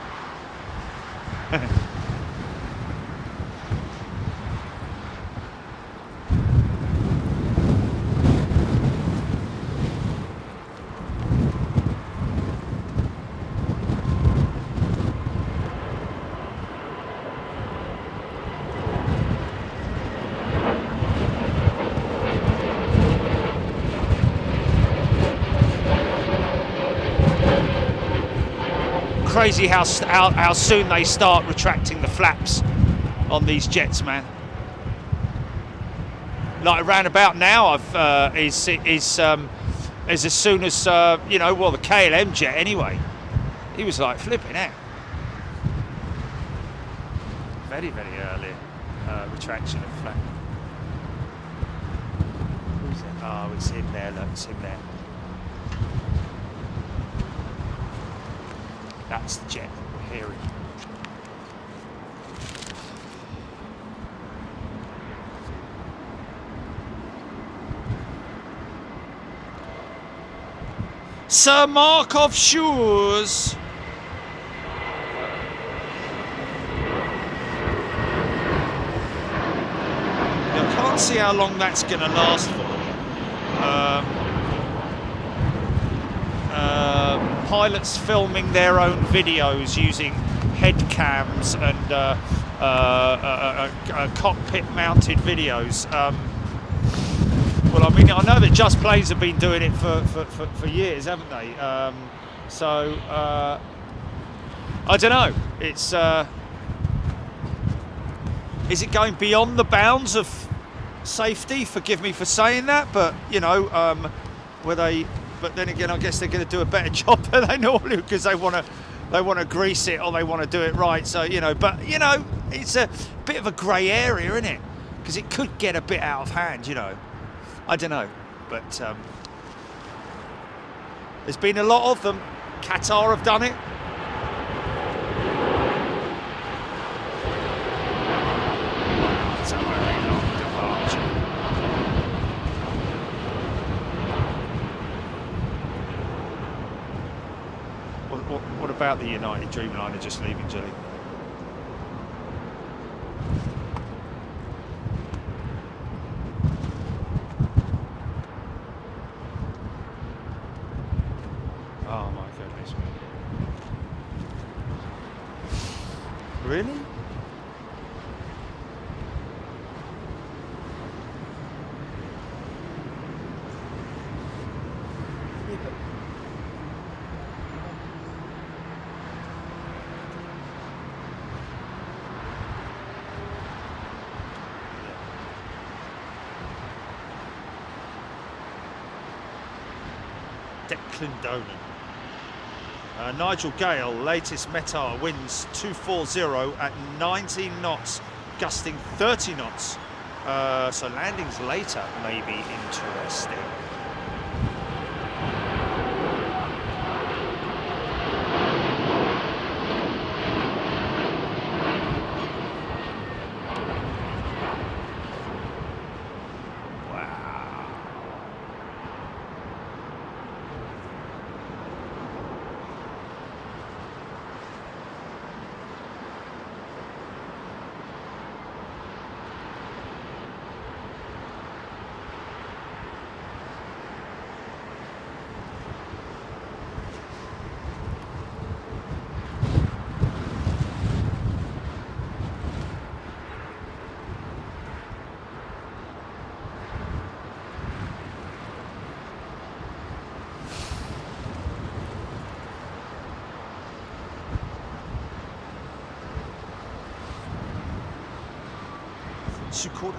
crazy how soon they start retracting the flaps on these jets, man. Like around about now, is as soon as you know, well, the KLM jet anyway. He was like flipping out. Very, very early retraction of flap. Who's it? Oh, it's him there. Look, it's him there. That's the jet we're hearing. Sir Markov Shoes. I can't see how long that's going to last for. Pilots filming their own videos using head cams and cockpit-mounted videos. Well, I mean, I know that Just Planes have been doing it for years, haven't they? So I don't know. It's is it going beyond the bounds of safety? Forgive me for saying that, but you know, were they? But then again, I guess they're going to do a better job than they normally, because they want to grease it, or they want to do it right. So you know, but you know, it's a bit of a grey area, isn't it? Because it could get a bit out of hand, you know. I don't know, but there's been a lot of them. Qatar have done it. It's a very long departure. What about the United Dreamliner just leaving, Jilly? Oh my goodness me. Really? Declan Dolan. Nigel Gale, latest METAR, winds 240 at 19 knots, gusting 30 knots. So landings later may be interesting. Sukoda.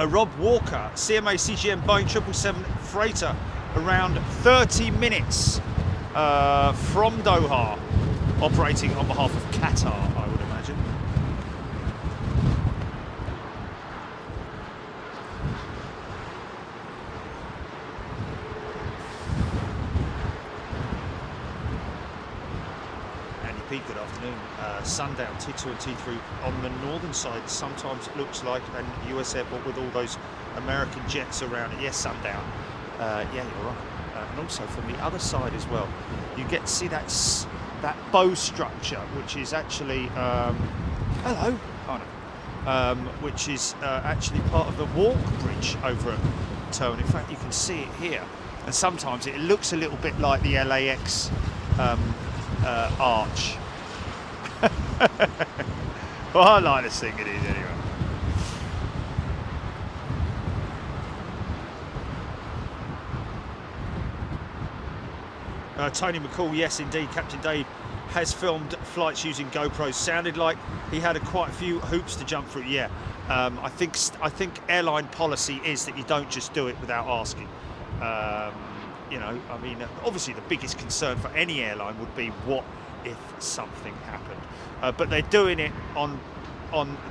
Rob Walker, CMA CGM Boeing 777 freighter, around 30 minutes from Doha. operating on behalf of Qatar, I would imagine. Andy P, good afternoon. Sundown, T2 and T3 on the northern side. Sometimes it looks like an US airport with all those American jets around it. Yes, Sundown. Yeah, you're right. And also from the other side as well, you get to see that bow structure, which is actually hello, oh no, which is actually part of the walk bridge over at Terminal. In fact, you can see it here, and sometimes it looks a little bit like the LAX arch. Well, I like to think it is anyway. Tony McCall, yes indeed, Captain Dave has filmed flights using GoPros. Sounded like he had quite a few hoops to jump through. Yeah, I think airline policy is that you don't just do it without asking. You know, I mean, obviously the biggest concern for any airline would be what if something happened, but they're doing it on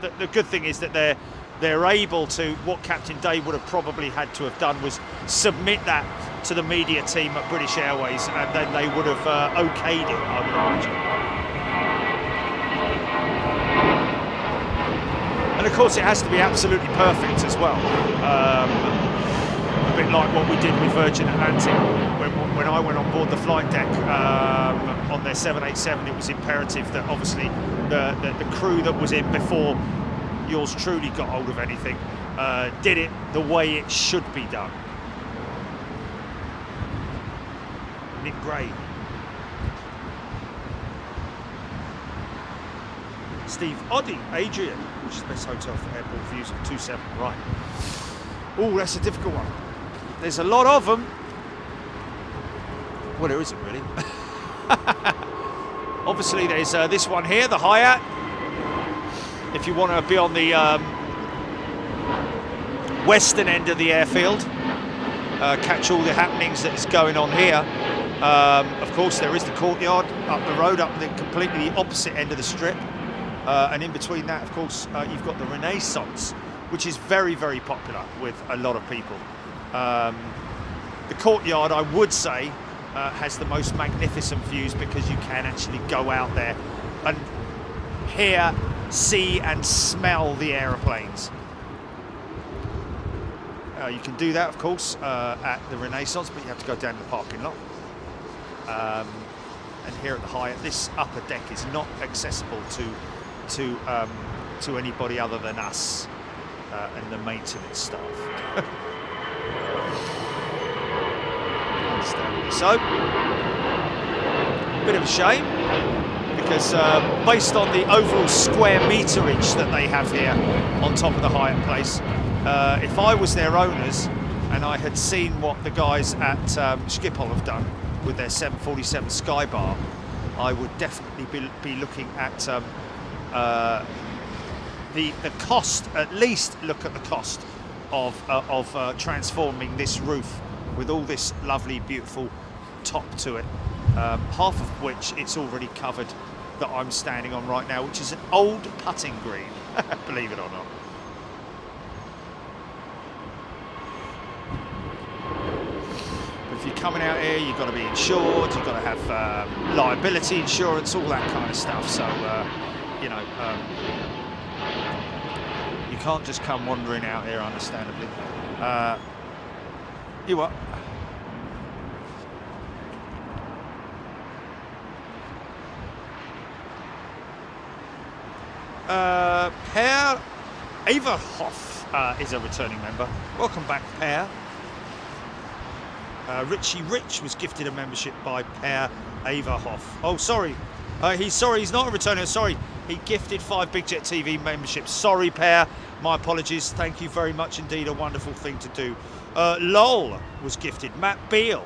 the good thing is that they're able to. What Captain Dave would have probably had to have done was submit that to the media team at British Airways, and then they would have okayed it, I would imagine. And of course it has to be absolutely perfect as well. A bit like what we did with Virgin Atlantic when I went on board the flight deck on their 787. It was imperative that obviously the crew that was in before yours truly got hold of anything did it the way it should be done. Nick Gray. Steve Oddy, Adrian, which is the best hotel for airport views of 27, right. Oh, that's a difficult one. There's a lot of them. Well, there isn't really. Obviously, there's this one here, the Hyatt. If you want to be on the western end of the airfield, catch all the happenings that's going on here. Of course, there is the courtyard up the road, up the completely opposite end of the strip. And in between that, of course, you've got the Renaissance, which is very, very popular with a lot of people. The courtyard, I would say, has the most magnificent views because you can actually go out there and hear, see and smell the aeroplanes. You can do that, of course, at the Renaissance, but you have to go down to the parking lot. And here at the Hyatt, this upper deck is not accessible to anybody other than us and the maintenance staff. Understandably so. Bit of a shame, because based on the overall square meterage that they have here on top of the Hyatt place, if I was their owners and I had seen what the guys at Schiphol have done with their 747 Skybar, I would definitely be looking at the cost. At least look at the cost of transforming this roof with all this lovely, beautiful top to it. Half of which it's already covered that I'm standing on right now, which is an old putting green, believe it or not. If you're coming out here, you've got to be insured, you've got to have liability insurance, all that kind of stuff. So, you know, you can't just come wandering out here, understandably. You what? Per Averhoff is a returning member. Welcome back, Per. Richie Rich was gifted a membership by Per Averhoff. Oh, sorry. He's not a returner. Sorry. He gifted 5 Big Jet TV memberships. Sorry, Per. My apologies. Thank you very much indeed. A wonderful thing to do. Lol was gifted. Matt Beale.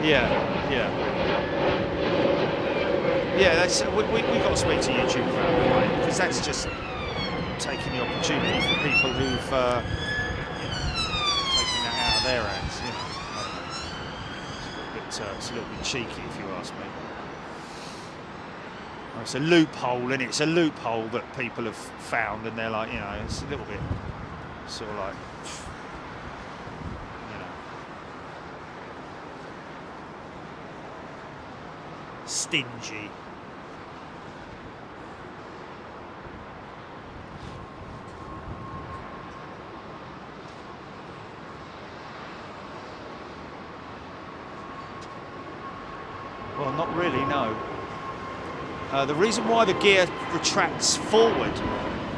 Yeah, yeah. Yeah, that's, we got to speak to YouTube about that, right? Because that's just taking the opportunity for people who've, you know, taking that out of their hands. You know, I don't know. It's a little bit cheeky, if you ask me. Well, it's a loophole, and it's a loophole that people have found, and they're like, you know, it's a little bit sort of like, you know, stingy. Well, not really, no. The reason why the gear retracts forward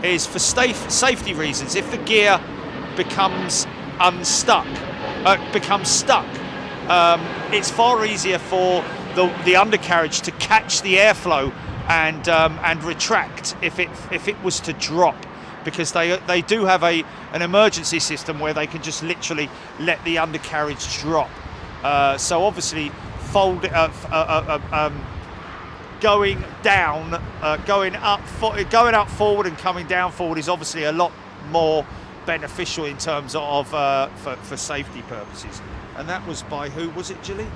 is for safety reasons. If the gear becomes unstuck, becomes stuck, it's far easier for the undercarriage to catch the airflow and retract if it was to drop, because they do have an emergency system where they can just literally let the undercarriage drop. So obviously, going down, going up forward and coming down forward is obviously a lot more beneficial in terms of for safety purposes. And that was by who was it, Gilly?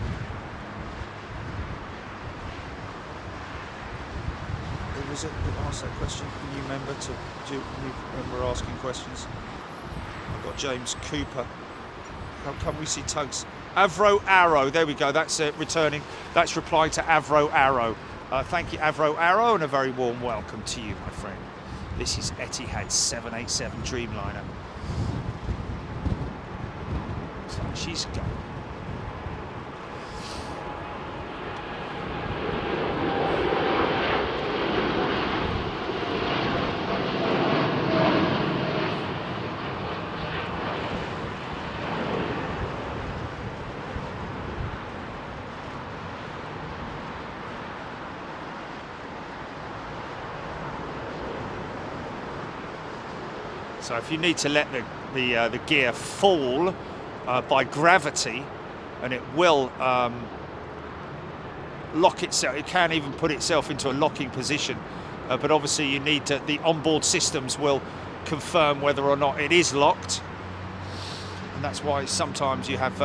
Who was it that asked that question? Can you remember asking questions? I've got James Cooper. How come we see tugs? Avro Arrow, there we go, that's returning. That's replying to Avro Arrow. Thank you, Avro Arrow, and a very warm welcome to you, my friend. This is Etihad 787 Dreamliner. So she's gone. So if you need to let the gear fall by gravity, and it will lock itself, it can even put itself into a locking position, but obviously you need to, the onboard systems will confirm whether or not it is locked, and that's why sometimes you have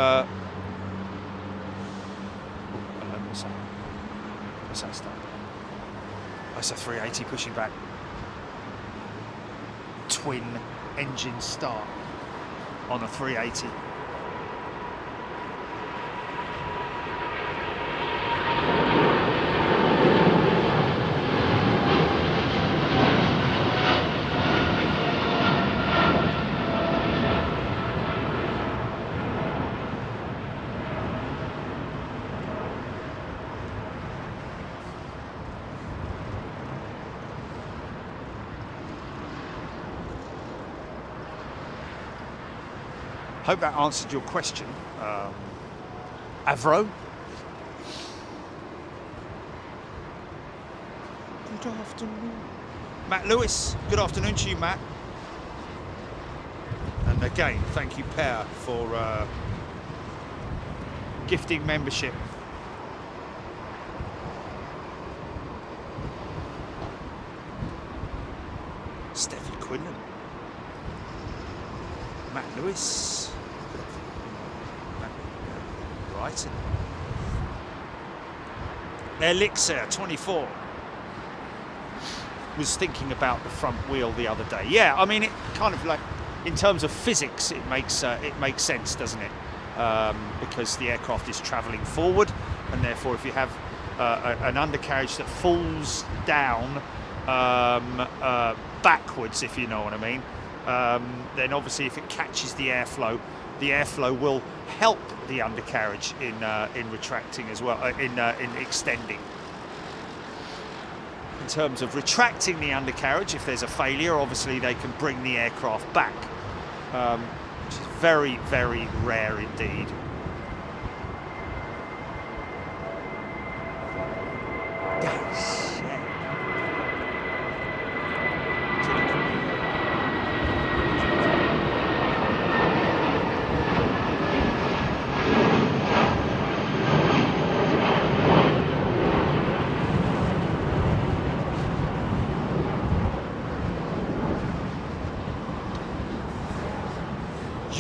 what's that stuff? That's a 380 pushing back. Twin engine start on a 380. Hope that answered your question, Avro. Good afternoon. Matt Lewis, good afternoon to you, Matt. And again, thank you, Per, for gifting membership. Steffi Quinlan. Matt Lewis. Brighton. Elixir 24 was thinking about the front wheel the other day. Yeah, I mean, it kind of like, in terms of physics, it makes sense, doesn't it? Because the aircraft is travelling forward, and therefore, if you have an undercarriage that falls down backwards, if you know what I mean, then obviously, if it catches the airflow will help the undercarriage in retracting as well, in extending. In terms of retracting the undercarriage, if there's a failure, obviously they can bring the aircraft back, which is very, very rare indeed.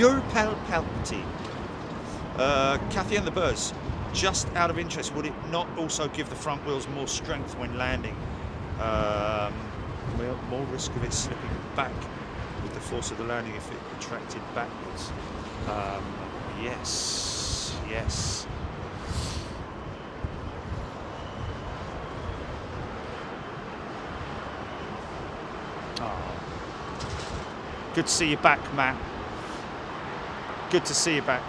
Your pal Palpatine. Kathy and the Birds. Just out of interest, would it not also give the front wheels more strength when landing? More risk of it slipping back with the force of the landing if it retracted backwards. Yes, yes. Oh. Good to see you back, Matt. Good to see you back.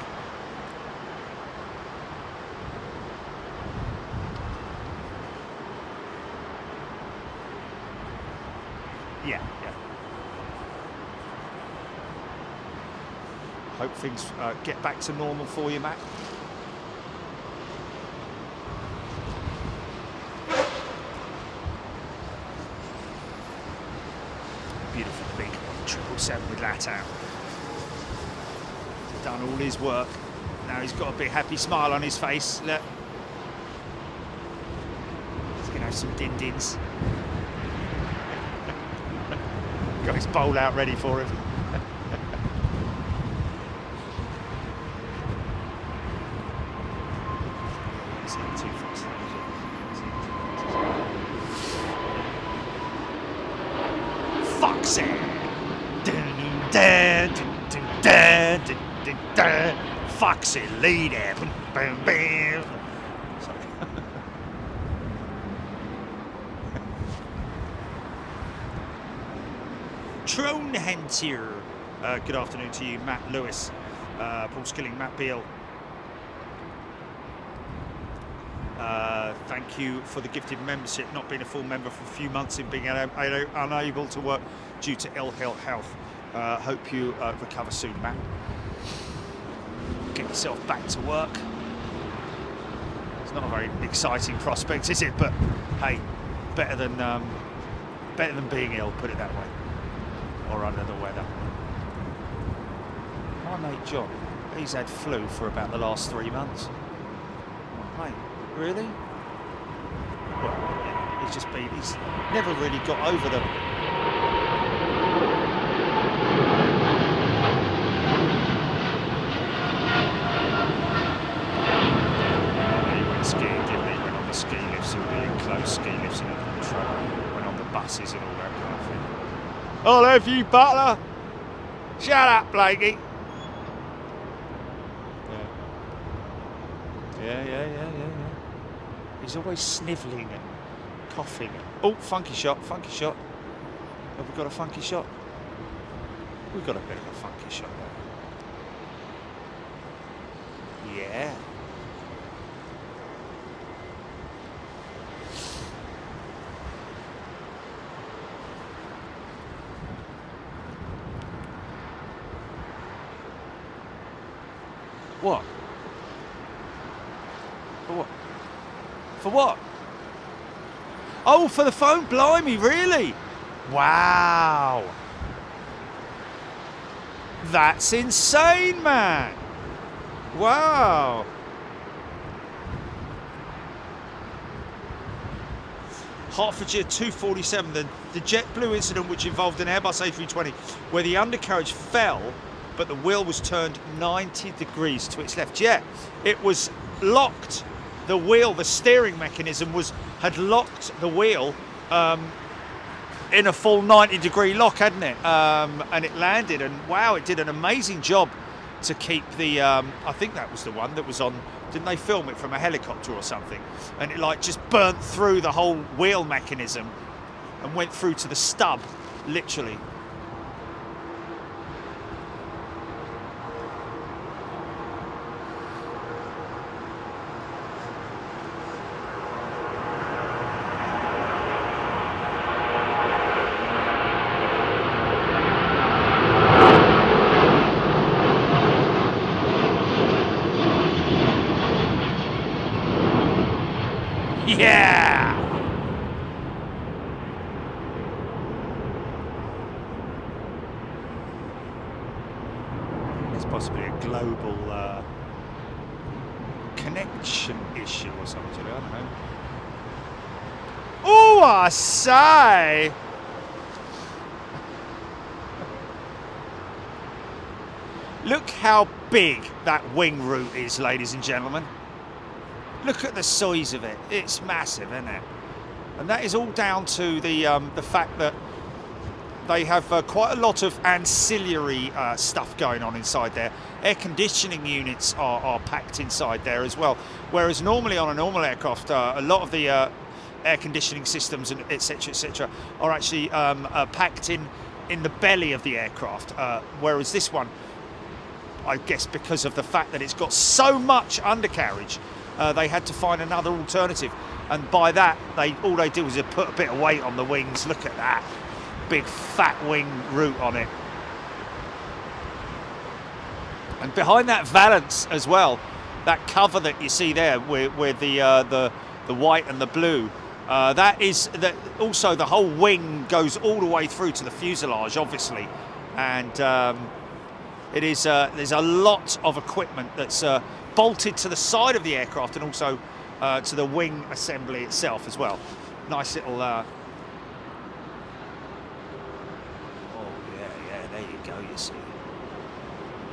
Yeah, yeah. Hope things get back to normal for you, Matt. Beautiful big 777 with Latam. He's done all his work. Now he's got a big happy smile on his face. Look. He's going to have some din-dins. Got his bowl out ready for him. Foxy! Foxy lady! Trone Hentier. Good afternoon to you, Matt Lewis, Paul Skilling, Matt Beale. Thank you for the gifted membership. Not being a full member for a few months and being unable to work due to ill health. Hope you recover soon, Matt. Get yourself back to work. It's not a very exciting prospect, is it? But hey, better than being ill. Put it that way. Or under the weather. My mate John, he's had flu for about the last 3 months. Oh, mate, really? Well, yeah, he's never really got over them. He went skiing, didn't he? Went on the ski lifts and the enclosed ski lifts and the control. Went on the buses and all that kind of thing. I'll have you, Butler. Shut up, Blakey. Yeah. He's always snivelling and coughing. Oh, funky shot. Have we got a funky shot? We've got a bit of a funky shot there. Yeah. What? For what? For what? Oh, for the phone? Blimey, really? Wow. That's insane, man. Wow. Hertfordshire 247, the JetBlue incident which involved an Airbus A320 where the undercarriage fell but the wheel was turned 90 degrees to its left. Yeah, it was locked. The wheel, the steering mechanism had locked the wheel in a full 90-degree lock, hadn't it? And it landed, and wow, it did an amazing job to keep the, I think that was the one that was on, didn't they film it from a helicopter or something? And it like just burnt through the whole wheel mechanism and went through to the stub, literally. Yeah! There's possibly a global connection issue or something, I don't know. Oh, I say! Look how big that wing root is, ladies and gentlemen. Look at the size of it. It's massive, isn't it? And that is all down to the fact that they have quite a lot of ancillary stuff going on inside there. Air conditioning units are packed inside there as well. Whereas normally on a normal aircraft, a lot of the air conditioning systems and etc. are actually packed in the belly of the aircraft. Whereas this one, I guess because of the fact that it's got so much undercarriage, they had to find another alternative. And by that, all they did was put a bit of weight on the wings. Look at that. Big fat wing root on it. And behind that valance as well, that cover that you see there with the white and the blue, that is that also the whole wing goes all the way through to the fuselage, obviously, and it is there's a lot of equipment that's bolted to the side of the aircraft and also to the wing assembly itself as well. Nice little. There you go, you see.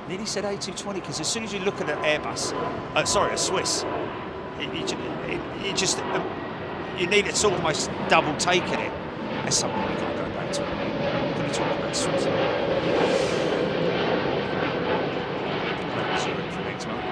Nearly said A220 because as soon as you look at an Airbus, sorry, a Swiss, you need it to almost double take in it. That's something we can't go back to. We're going to talk about Swiss. See you for next month.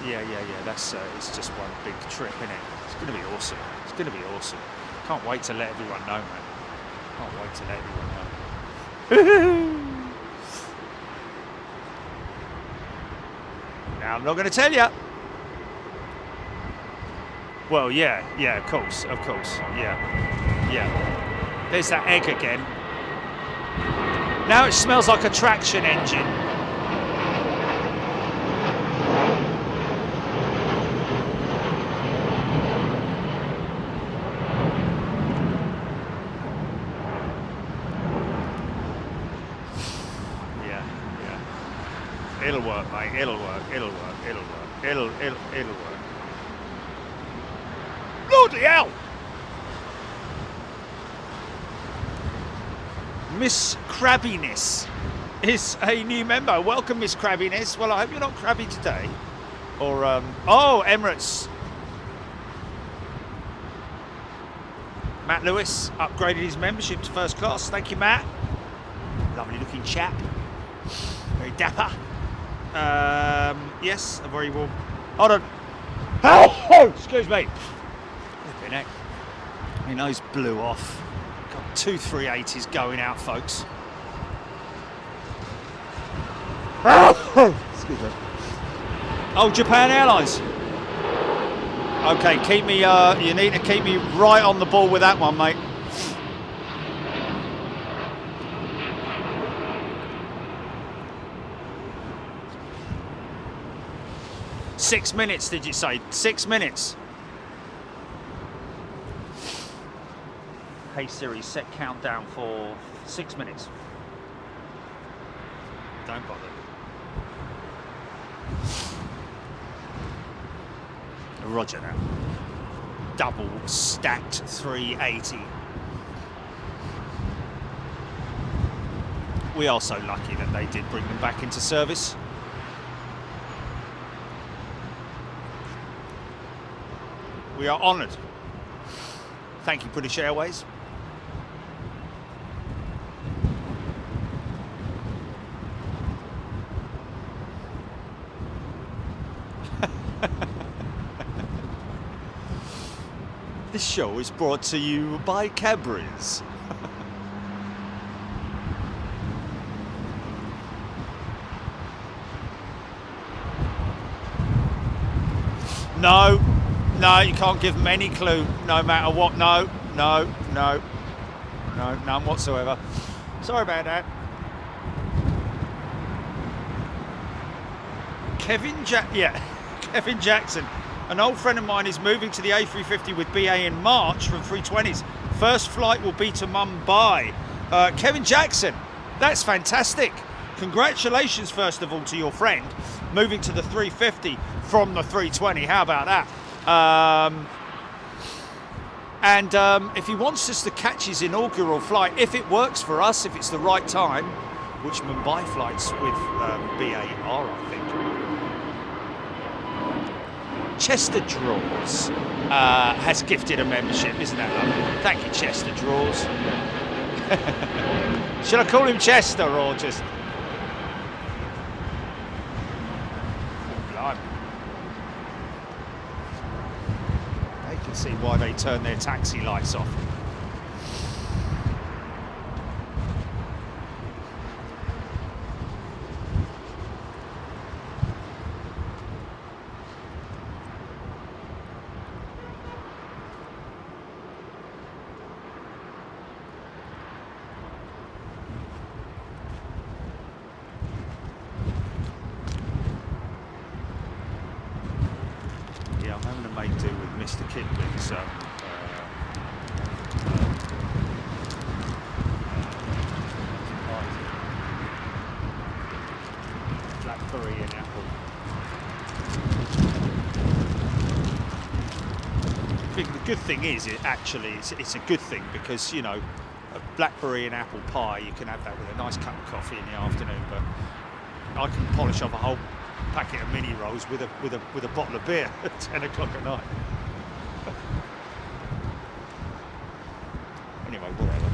Yeah. That's it's just one big trip, isn't it? It's going to be awesome. It's going to be awesome. Can't wait to let everyone know, man. Can't wait to let everyone know. Now I'm not going to tell you. Well, yeah, of course, yeah. There's that egg again. Now it smells like a traction engine. It'll work, mate. It'll work. Bloody hell! Miss Crabbiness is a new member. Welcome, Miss Crabbiness. Well, I hope you're not crabby today. Or, oh, Emirates. Matt Lewis upgraded his membership to first class. Thank you, Matt. Lovely looking chap. Very dapper. Yes, a very warm. Hold on. Oh, excuse me. My nose blew off. Got 2 380s going out, folks. Excuse me. Oh, Japan Airlines. Okay, keep me. You need to keep me right on the ball with that one, mate. Six minutes, did you say? 6 minutes. Hey Siri, set countdown for 6 minutes. Don't bother. Roger now. Double stacked 380. We are so lucky that they did bring them back into service. We are honoured. Thank you, British Airways. This show is brought to you by Cadbury's. No. No, you can't give them any clue, no matter what. No, none whatsoever. Sorry about that. Kevin Jackson. An old friend of mine is moving to the A350 with BA in March from 320s. First flight will be to Mumbai. Kevin Jackson, that's fantastic. Congratulations, first of all, to your friend moving to the 350 from the 320. How about that? And if he wants us to catch his inaugural flight, if it works for us, if it's the right time, which Mumbai flights with BA are, I think. Chester Draws has gifted a membership, isn't that lovely? Thank you, Chester Draws. Should I call him Chester or just... Blimey. They can see why they turn their taxi lights off. The good thing is, it's a good thing because, you know, a blackberry and apple pie, you can have that with a nice cup of coffee in the afternoon, but I can polish off a whole packet of mini rolls with a bottle of beer at 10 o'clock at night. Anyway, whatever.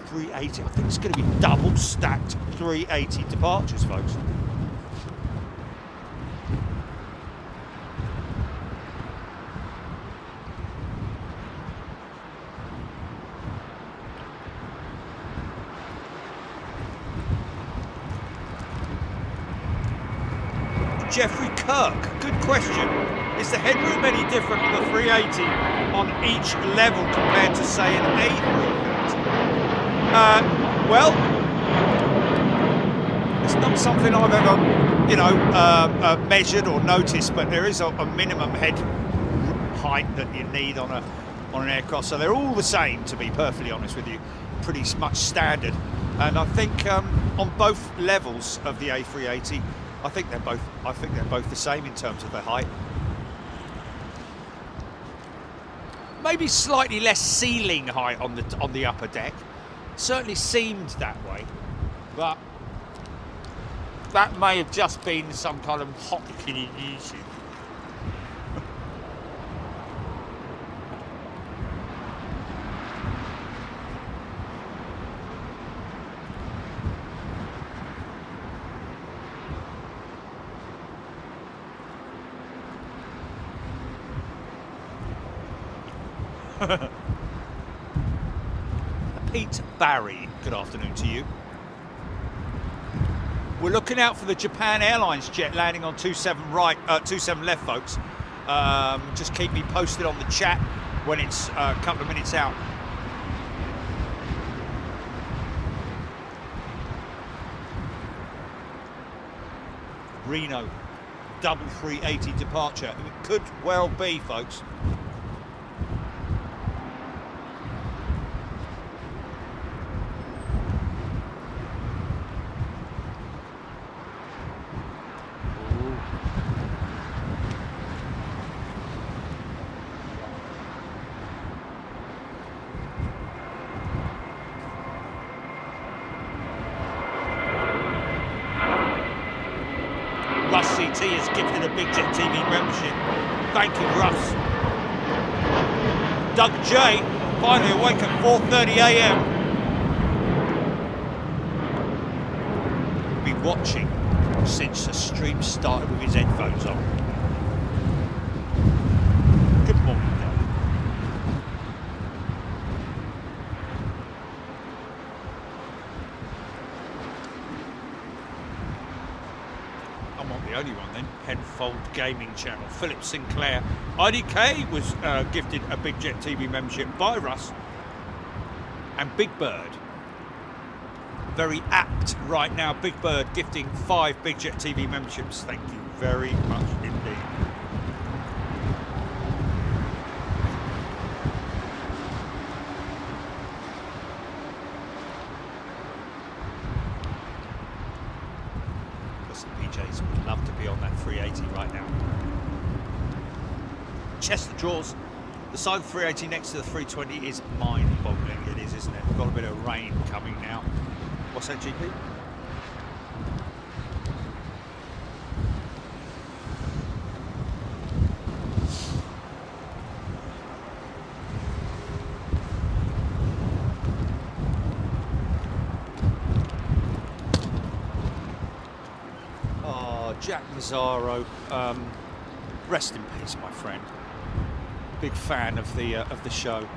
380. I think it's going to be double stacked 380 departures, folks. Jeffrey Kirk, good question. Is the headroom any different on the 380 on each level compared to, say, an A330? Well, it's not something I've ever, you know, measured or noticed, but there is a minimum head height that you need on an aircraft. So they're all the same, to be perfectly honest with you, pretty much standard. And I think on both levels of the A380. I think they're both the same in terms of their height. Maybe slightly less ceiling height on the upper deck. Certainly seemed that way, but that may have just been some kind of Hopkins issue. Pete Barry, good afternoon to you. We're looking out for the Japan Airlines jet landing on 27 right, 27 left, folks. Just keep me posted on the chat when it's a couple of minutes out. Reno, double 380 departure. It could well be, folks. Has gifted a Big Jet TV membership. Thank you, Russ. Doug J, finally awake at 4:30 a.m. Been watching since the stream started with his headphones on. Good morning, Doug. I'm not the only one then. Penfold Gaming Channel. Philip Sinclair. IDK was gifted a Big Jet TV membership by Russ. And Big Bird. Very apt right now. Big Bird gifting 5 Big Jet TV memberships. Thank you very much indeed. That's the PJs. love to be on that 380 right now. Chest of drawers. The side of the 380 next to the 320 is mind-boggling. It is, isn't it? We've got a bit of rain coming now. What's that, GP? Oh, Jack Mazzaro. Rest in peace, my friend. Big fan of the show.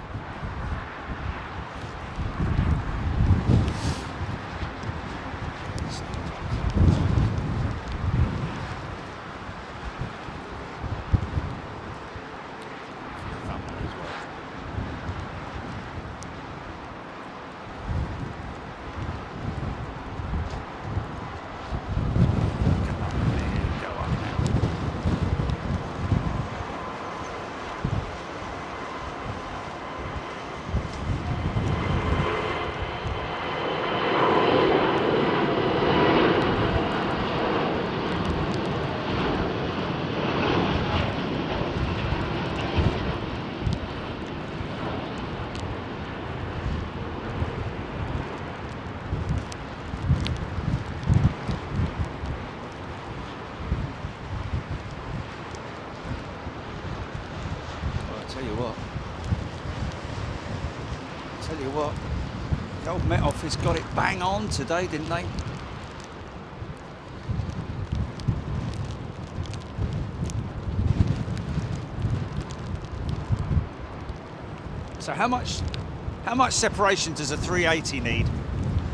Tell you what, the old Met Office got it bang on today, didn't they? So how much separation does a 380 need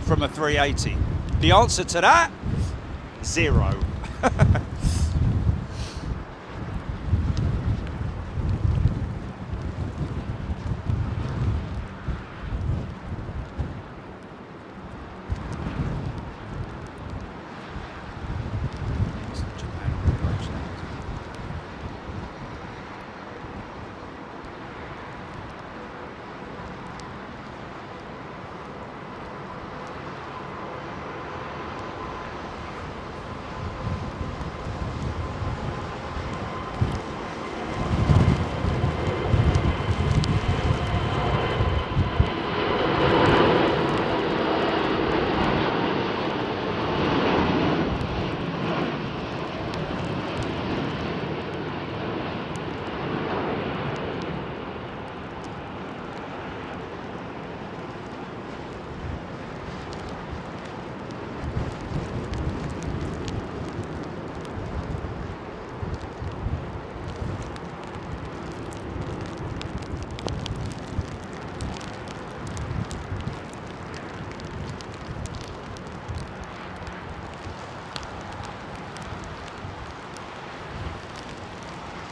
from a 380? The answer to that, 0.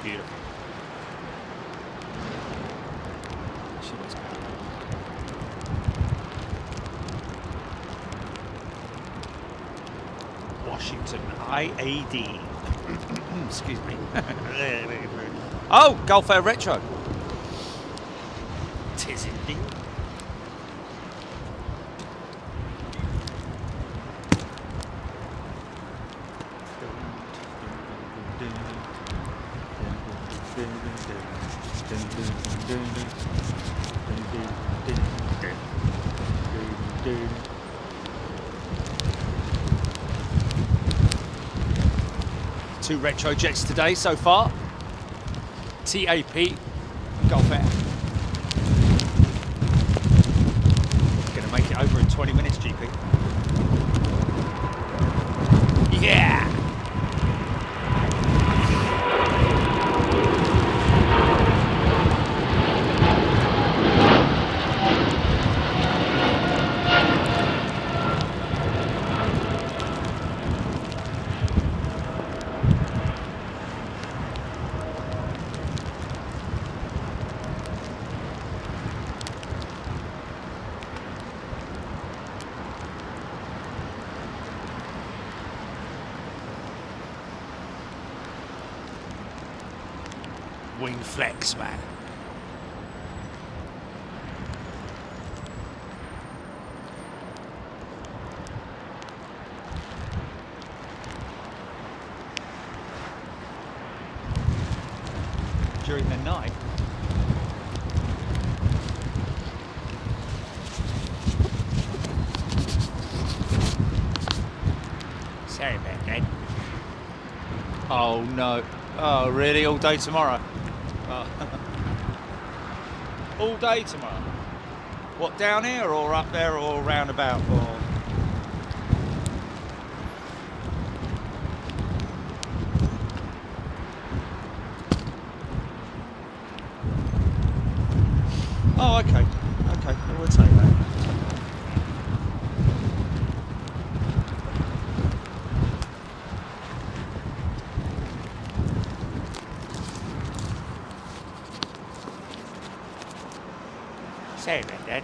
Beautiful. Washington IAD. Excuse me. Oh, Gulf Air Retro. Tis indeed. Two retro jets today so far. TAP, Gulf Air. Gonna make it over in 20 minutes, GP. Yeah! Wing flex, man. Oh no. Oh really? All day tomorrow? Oh. All day tomorrow? What, down here or up there or roundabout? Or... Oh, okay. Okay, we'll take that. Sorry about that.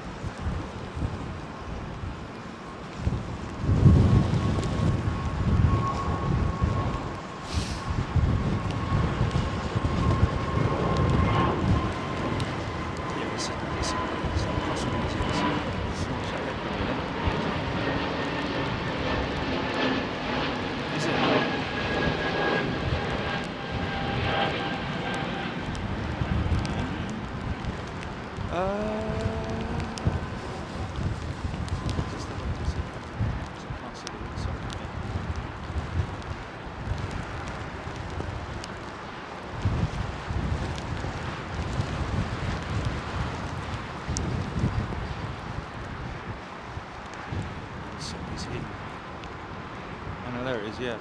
Yeah,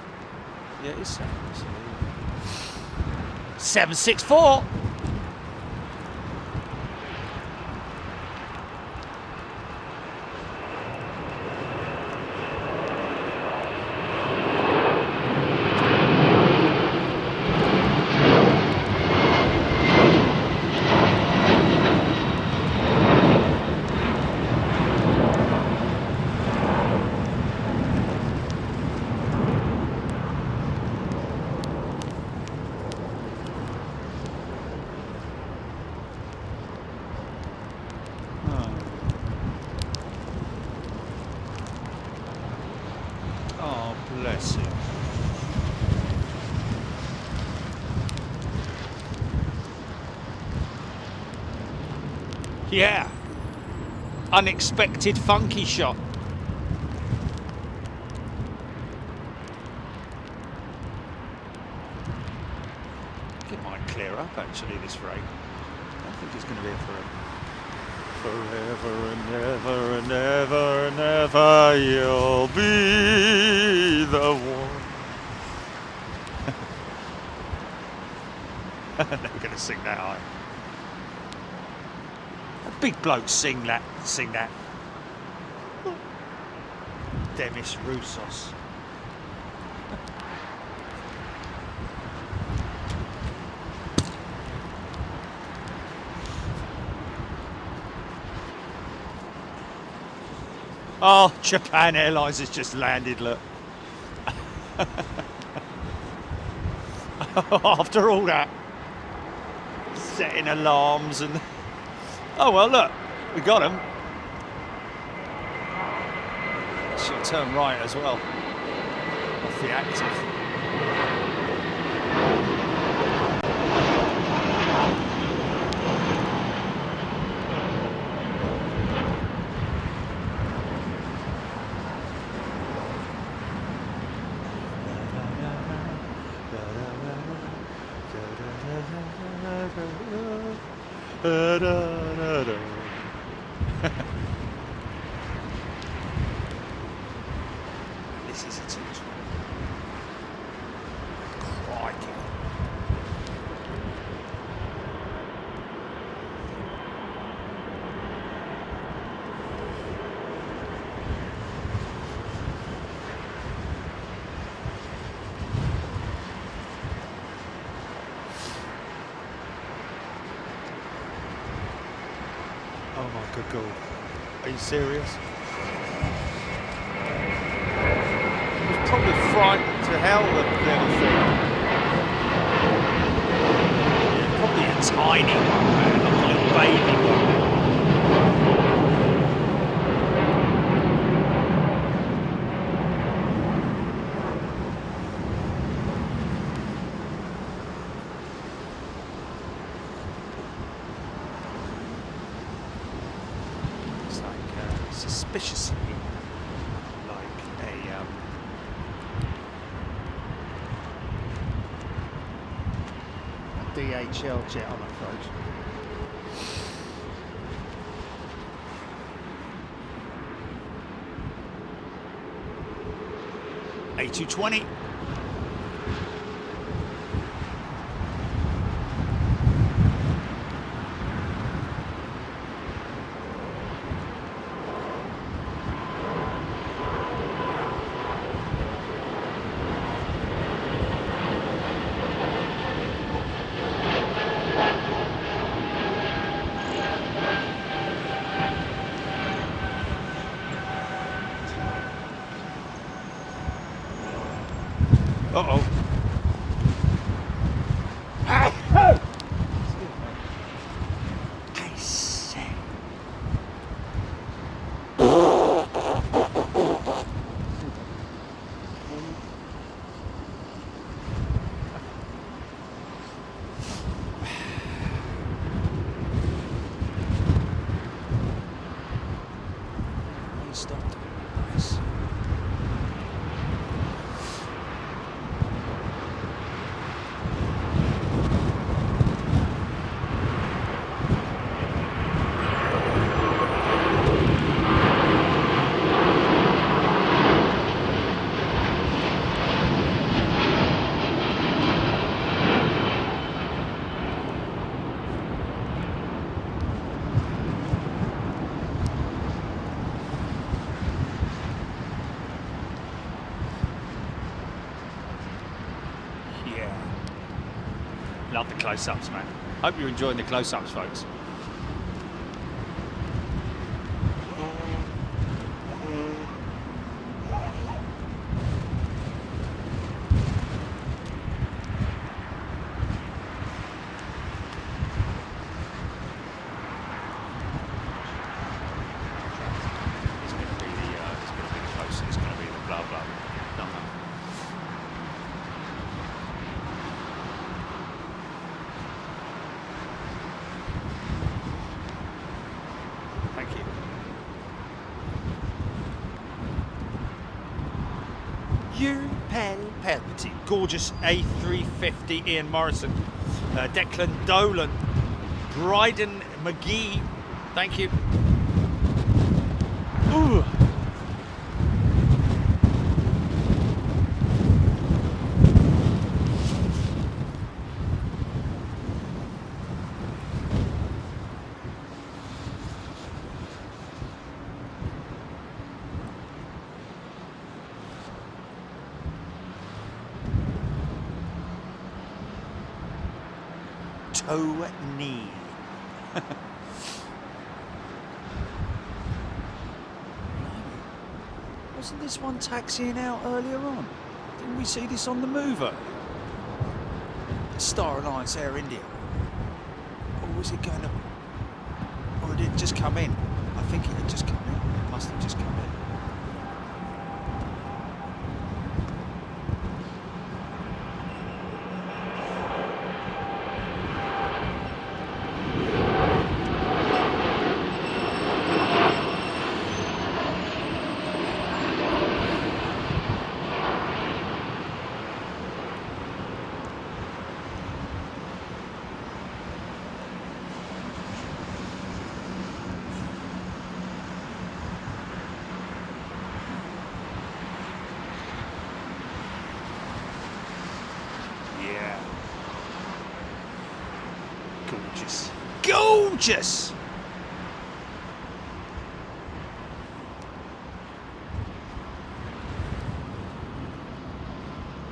yeah, it's 764. Bless him. Yeah. Unexpected funky shot. It might clear up actually this rate. I don't think it's going to be here forever and ever and ever and ever you'll be the one. They're going to sing that, are they? Big blokes sing that. Demis Roussos. Oh, Japan Airlines has just landed, look. After all that, setting alarms and... Oh, well, look, we got them. She'll turn right as well, off the active. This is a teacher. Crikey. Oh my good God. Are you serious? Probably frightened to hell, the little thing. Yeah, probably a tiny one, man, like a little baby one. It's like suspiciously like a DHL jet on approach. A220. Uh-oh. I say. He stopped. Nice. Love the close-ups, man. Hope you're enjoying the close-ups, folks. It's going to be the close, it's going to be the blah blah. No. Thank you. Palpatine, gorgeous A350 Ian Morrison, Declan Dolan, Bryden McGee, thank you. Ooh. Toe knee. Wasn't this one taxiing out earlier on? Didn't we see this on the mover? Star Alliance Air India. Or was it going to... Or did it just come in? I think it had just come in. It must have just come in. Gorgeous. Gorgeous!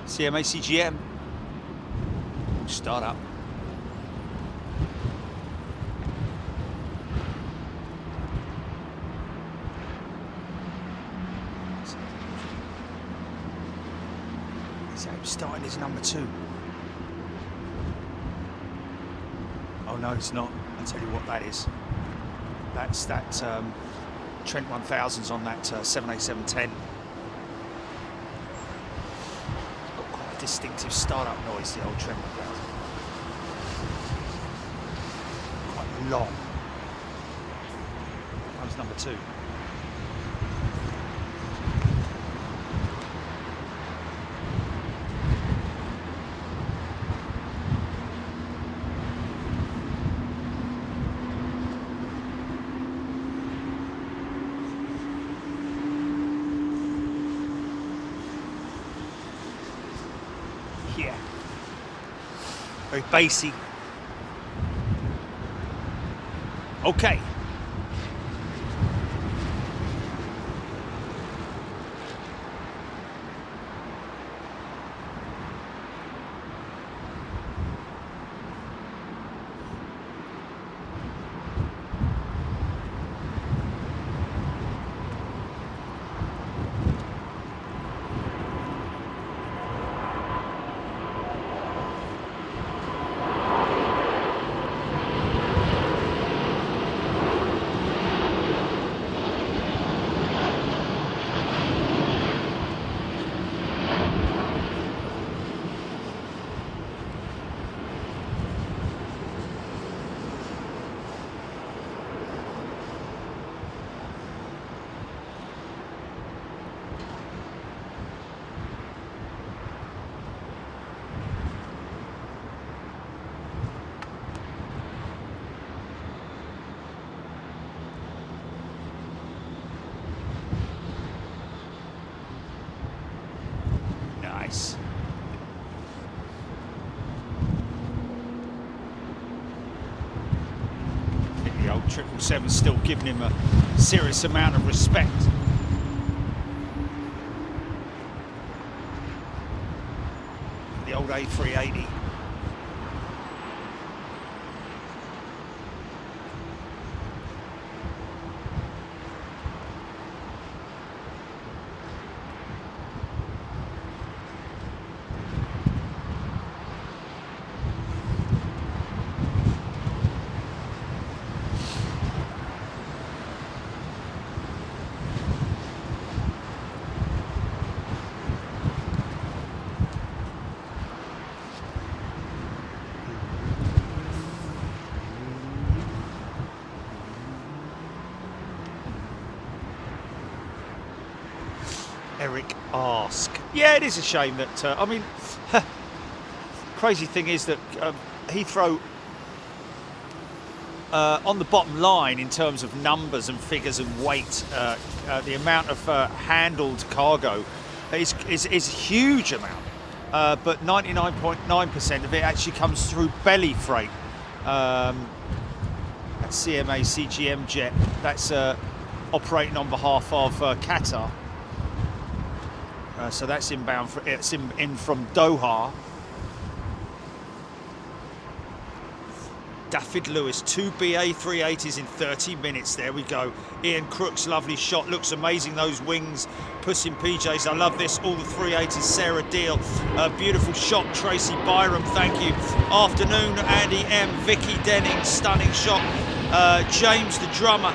CMA CGM. Start up. So starting his number 2. Oh no, it's not. I'll tell you what that is. That's that Trent 1000s on that 787-10. It's got quite a distinctive startup noise, the old Trent 1000. Quite long. That was number 2. very bassy. Okay. Nice. I think the old 777's still giving him a serious amount of respect. The old A380. Eric Ask. Yeah, it is a shame that, I mean, crazy thing is that Heathrow, on the bottom line in terms of numbers and figures and weight, the amount of handled cargo is a huge amount, but 99.9% of it actually comes through belly freight. That CMA CGM jet, that's operating on behalf of Qatar. So that's inbound. It's in from Doha. Daffyd Lewis, 2 BA380s in 30 minutes. There we go. Ian Crook's lovely shot. Looks amazing, those wings. Puss in PJs. I love this. All the 380s. Sarah Deal. Beautiful shot. Tracy Byram, thank you. Afternoon, Andy M. Vicky Denning. Stunning shot. James the drummer.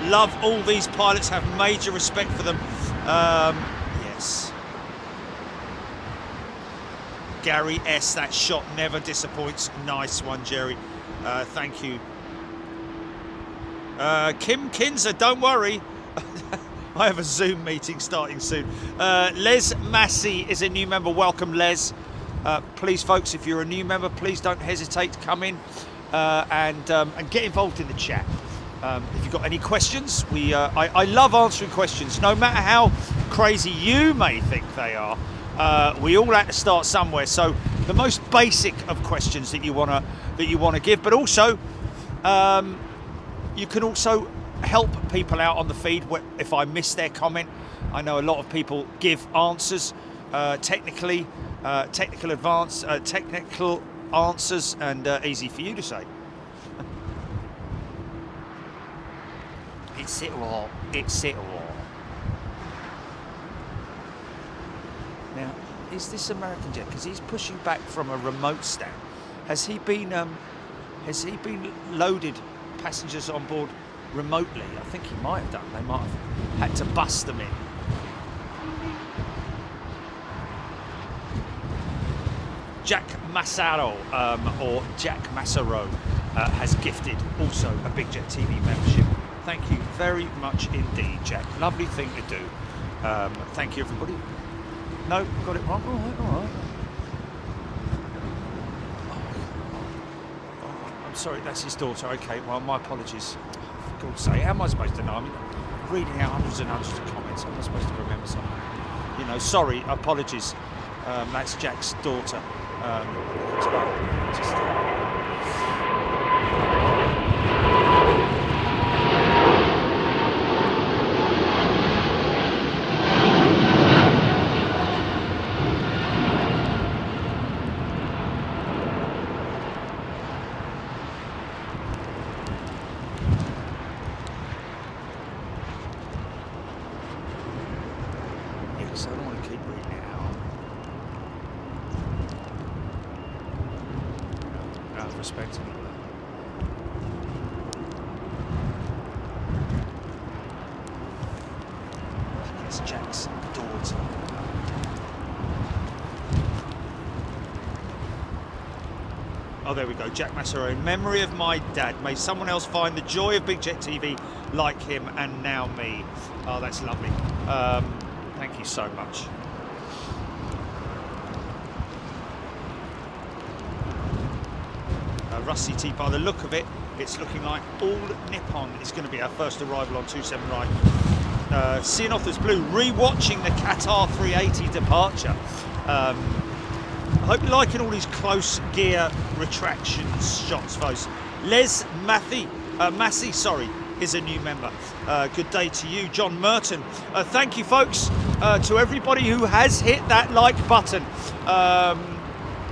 Love all these pilots. Have major respect for them. Yes. Gary S, that shot never disappoints. Nice one, Jerry. Thank you. Kim Kinzer, don't worry. I have a Zoom meeting starting soon. Les Massey is a new member. Welcome, Les. Please, folks, if you're a new member, please don't hesitate to come in and get involved in the chat. If you've got any questions, I love answering questions, no matter how crazy you may think they are. We all have to start somewhere. So the most basic of questions that you wanna give, but also you can also help people out on the feed if I miss their comment. I know a lot of people give answers, technical answers, and easy for you to say. It's it all. It's it all. Now, is this American jet? Because he's pushing back from a remote stand. Has he been loaded passengers on board remotely? I think he might have done. They might have had to bust them in. Jack Massaro, or Jack Massaro, has gifted also a Big Jet TV membership. Thank you very much indeed, Jack. Lovely thing to do. Thank you, everybody. No, got it wrong. All right. Oh, I'm sorry, that's his daughter. Okay, well, my apologies. For God's sake, how am I supposed to know? I mean, reading out hundreds and hundreds of comments. How am I supposed to remember something? You know, sorry, apologies. That's Jack's daughter. As well. Just, so I don't want to keep reading it out of respect. It's Jack's daughter. Oh, there we go. Jack Massaro. In memory of my dad, may someone else find the joy of Big Jet TV like him, and now me. Oh, that's lovely. Thank you so much. Rusty T, by the look of it, it's looking like all Nippon is going to be our first arrival on 27 right. Seeing Authors Blue, re-watching the Qatar 380 departure. I hope you're liking all these close gear retraction shots, folks. Les Massey, sorry, is a new member. Good day to you, John Merton. Thank you, folks, to everybody who has hit that like button.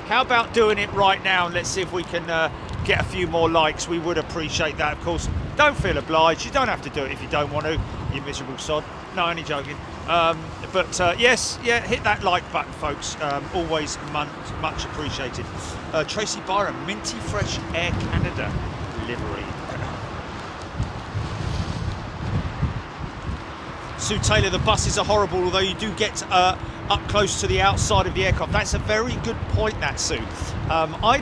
How about doing it right now? Let's see if we can get a few more likes. We would appreciate that, of course. Don't feel obliged. You don't have to do it if you don't want to, you miserable sod. No, only joking. Yes, yeah, hit that like button, folks. Always much appreciated. Tracy Byron, Minty Fresh Air Canada livery. Sue Taylor, the buses are horrible, although you do get up close to the outside of the aircraft. That's a very good point, that, Sue. I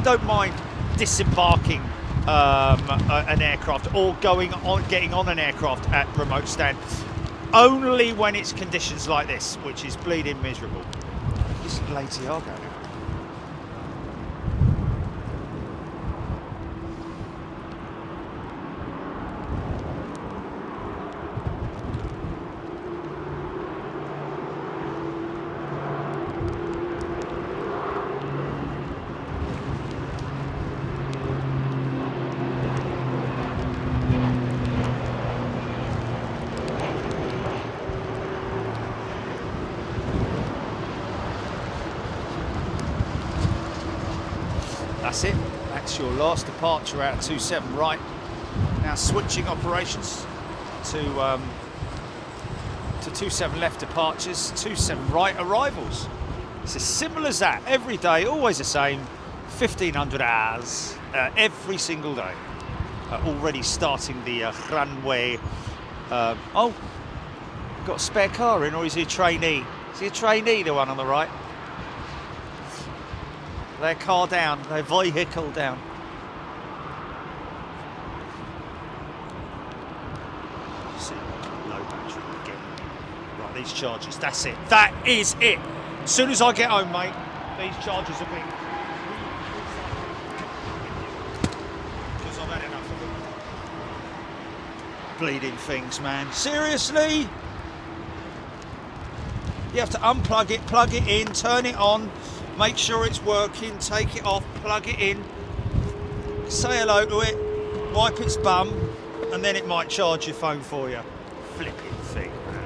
don't mind disembarking an aircraft or getting on an aircraft at remote stand, only when it's conditions like this, which is bleeding miserable. This is Lady Argo now. That's it. That's your last departure out of 27 right. Now switching operations to 27 left departures, 27 right arrivals. It's as simple as that. Every day, always the same. 1,500 hours every single day. Already starting the runway. Oh, got a spare car in, or is he a trainee? Is he a trainee, the one on the right? Their car down, their vehicle down. See, low battery again. Right, these chargers, that's it. That is it. As soon as I get home, mate, these chargers are being... because I've had enough of them. Bleeding things, man. Seriously? You have to unplug it, plug it in, turn it on, make sure it's working, take it off, plug it in, say hello to it, wipe its bum, and then it might charge your phone for you. Flipping thing, man.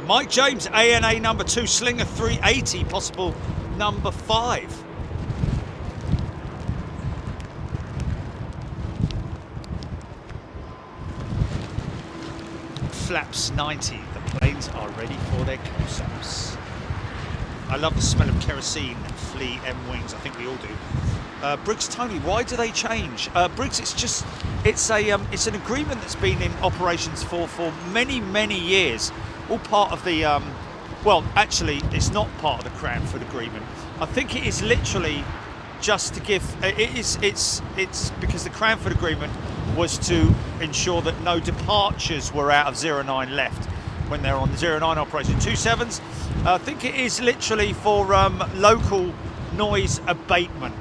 Mike James, ANA number 2, Slinger 380, possible number 5. Flaps 90, the planes are ready for their close-ups. I love the smell of kerosene and flea M-wings, I think we all do. Briggs Tony, why do they change? Briggs, it's an agreement that's been in operations for many years, all part of the, well, actually, it's not part of the Cranford Agreement. I think it is literally just to give, it's because the Cranford Agreement was to ensure that no departures were out of 09 left when they're on the 09 operation. 27s, I think it is literally for local noise abatement.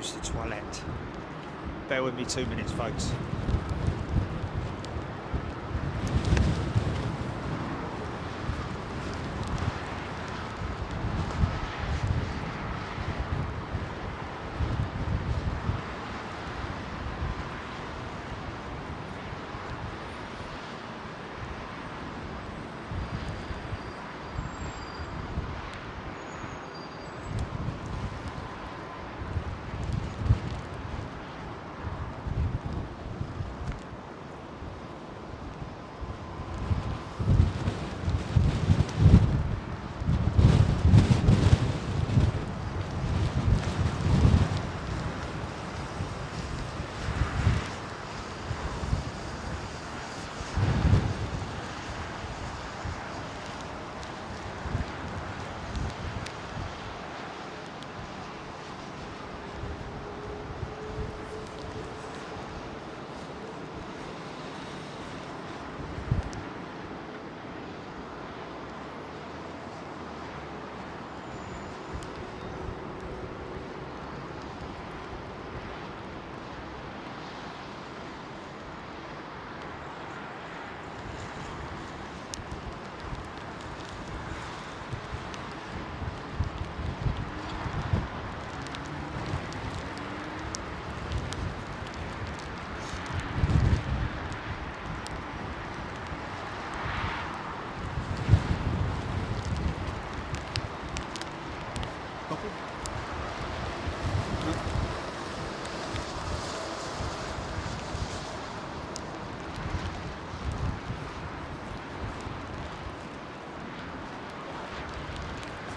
use the toilet. Bear with me 2 minutes, folks.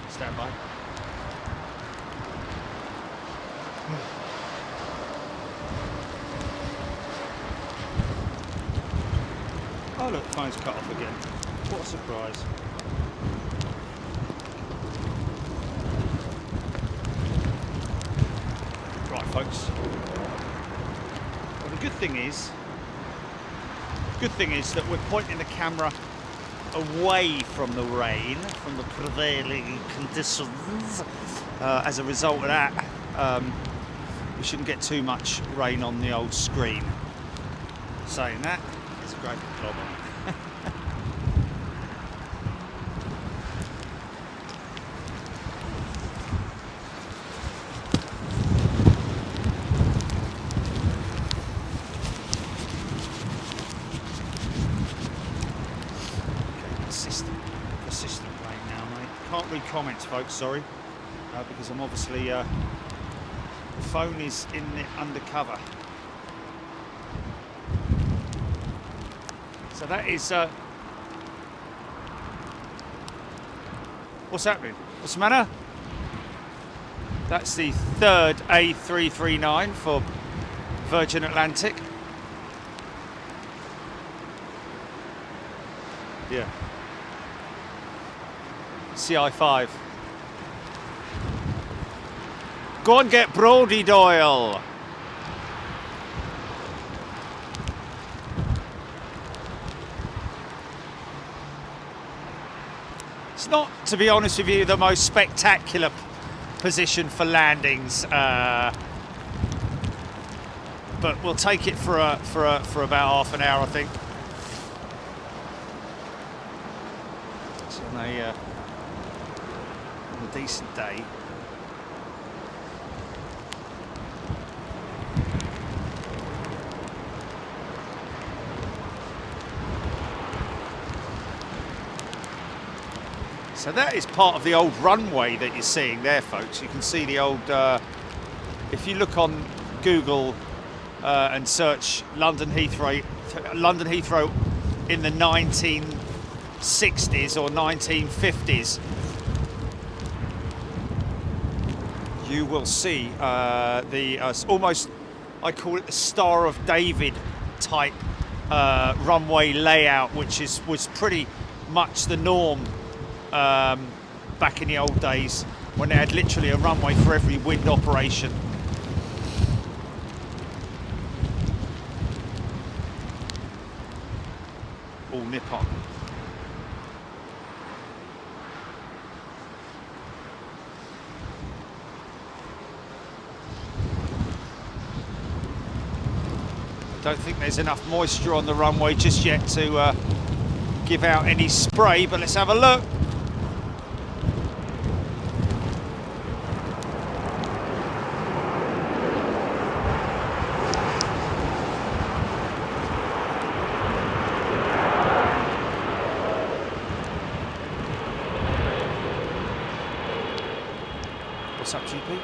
Stand by. Oh look, phone's cut off again. What a surprise. Right, folks. Well, the good thing is that we're pointing the camera away from the rain, from the prevailing conditions. As a result of that, we shouldn't get too much rain on the old screen. Saying that, it's a great problem. Persistent rain now, mate. Can't read comments, folks, sorry. Because I'm obviously, the phone is in the undercover. So that is, what's happening? What's the matter? That's the third A339 for Virgin Atlantic. Yeah. CI5. Go and get Brody Doyle. It's not, to be honest with you, the most spectacular position for landings, but we'll take it for about half an hour, I think. It's on a decent day. So that is part of the old runway that you're seeing there, folks. You can see the old, if you look on Google and search London Heathrow in the 1960s or 1950s, you will see the almost, I call it the Star of David type runway layout, which was pretty much the norm back in the old days when they had literally a runway for every wind operation. All Nippon. Don't think there's enough moisture on the runway just yet to give out any spray, but let's have a look. What's up, GP?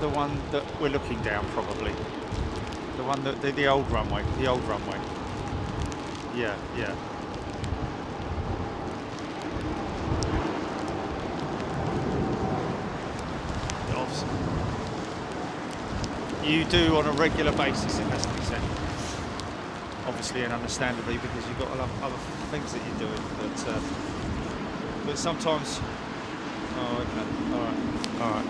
The one that we're looking down, probably. The one that the old runway. The old runway. Yeah, yeah. Awesome. You do on a regular basis, it has to be said. Obviously and understandably, because you've got a lot of other things that you're doing. But sometimes. Oh, okay. All right. All right.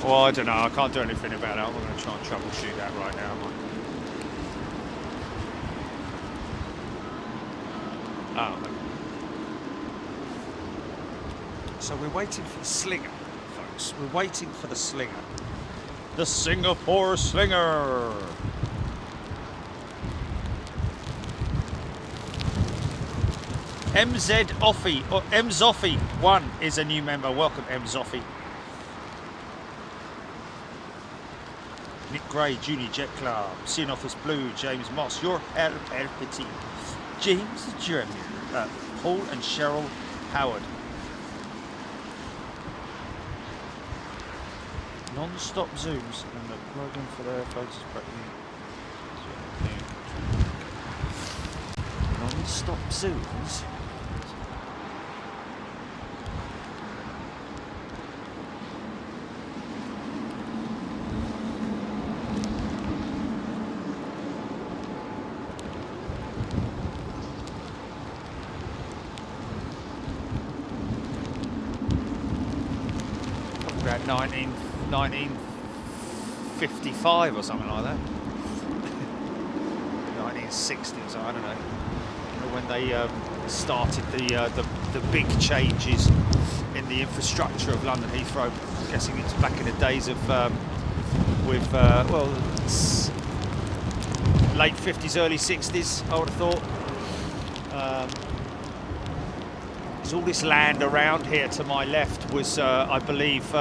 Well, I don't know. I can't do anything about it. I'm not going to try and troubleshoot that right now, am I? Oh, okay. So we're waiting for the slinger, folks. We're waiting for the slinger. The Singapore Slinger. MZ Offie, or M Zoffie 1 is a new member. Welcome, M Zoffie. Nick Gray, Junior Jet Club, Seeing Office Blue, James Moss, Your Petit, James Jeremy, Paul and Cheryl Howard. Non-stop zooms and the program for their photos is non-stop zooms. About 1955 or something like that. 1960 or something, I don't know. When they started the big changes in the infrastructure of London Heathrow. I'm guessing it's back in the days of late 50s, early 60s, I would have thought. All this land around here to my left was, I believe,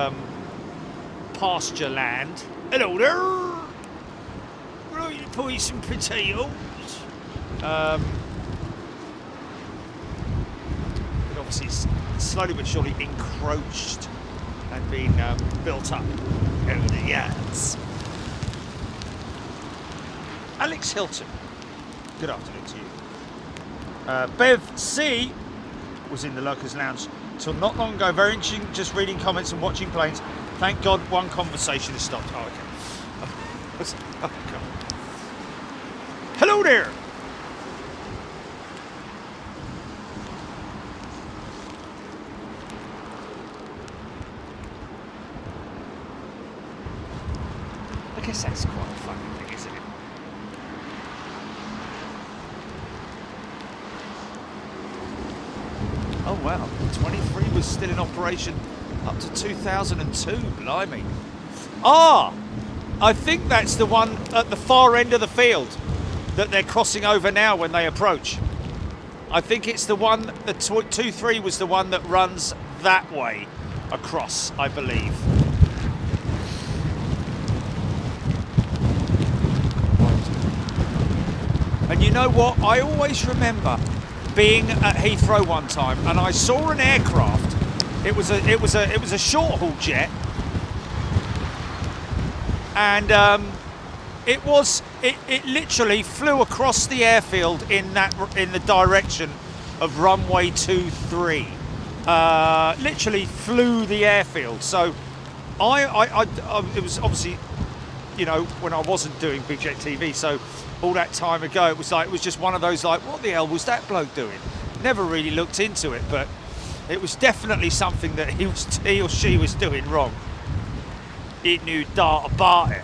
pasture land. Hello there! Right, you put some potatoes. But obviously it's slowly but surely encroached and been built up over the years. Alex Hilton, good afternoon to you. Bev C was in the Lurkers Lounge till not long ago. Very interesting, just reading comments and watching planes. Thank God one conversation has stopped. Oh, okay. Oh, God. Hello there. I guess that's quite a funny thing, isn't it? Oh wow, 23 was still in operation up to 2002, blimey. Ah, I think that's the one at the far end of the field that they're crossing over now when they approach. I think it's the one, the 23 was the one that runs that way across, I believe. And you know what, I always remember being at Heathrow one time, and I saw an aircraft. It was a short haul jet, and it literally flew across the airfield in the direction of runway 23. Literally flew the airfield. So it was obviously, you know, when I wasn't doing Big Jet TV. So all that time ago, it was just one of those like, what the hell was that bloke doing? Never really looked into it, but it was definitely something that he or she was doing wrong. He knew dart about it.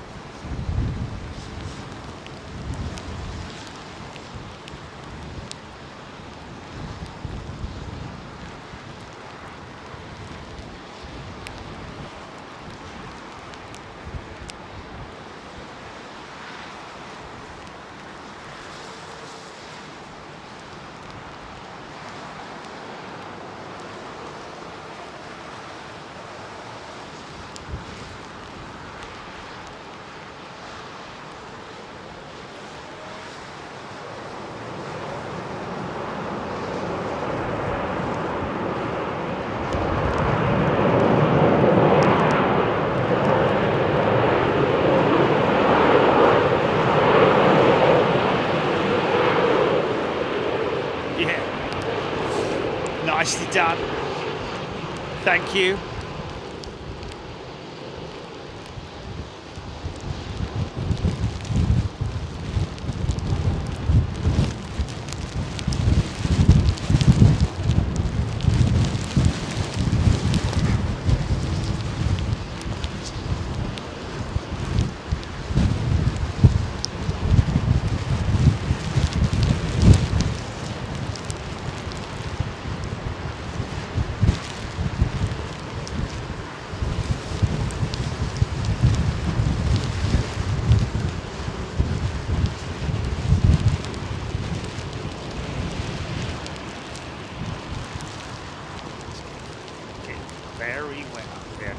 Nicely done. Thank you. Very well, yeah.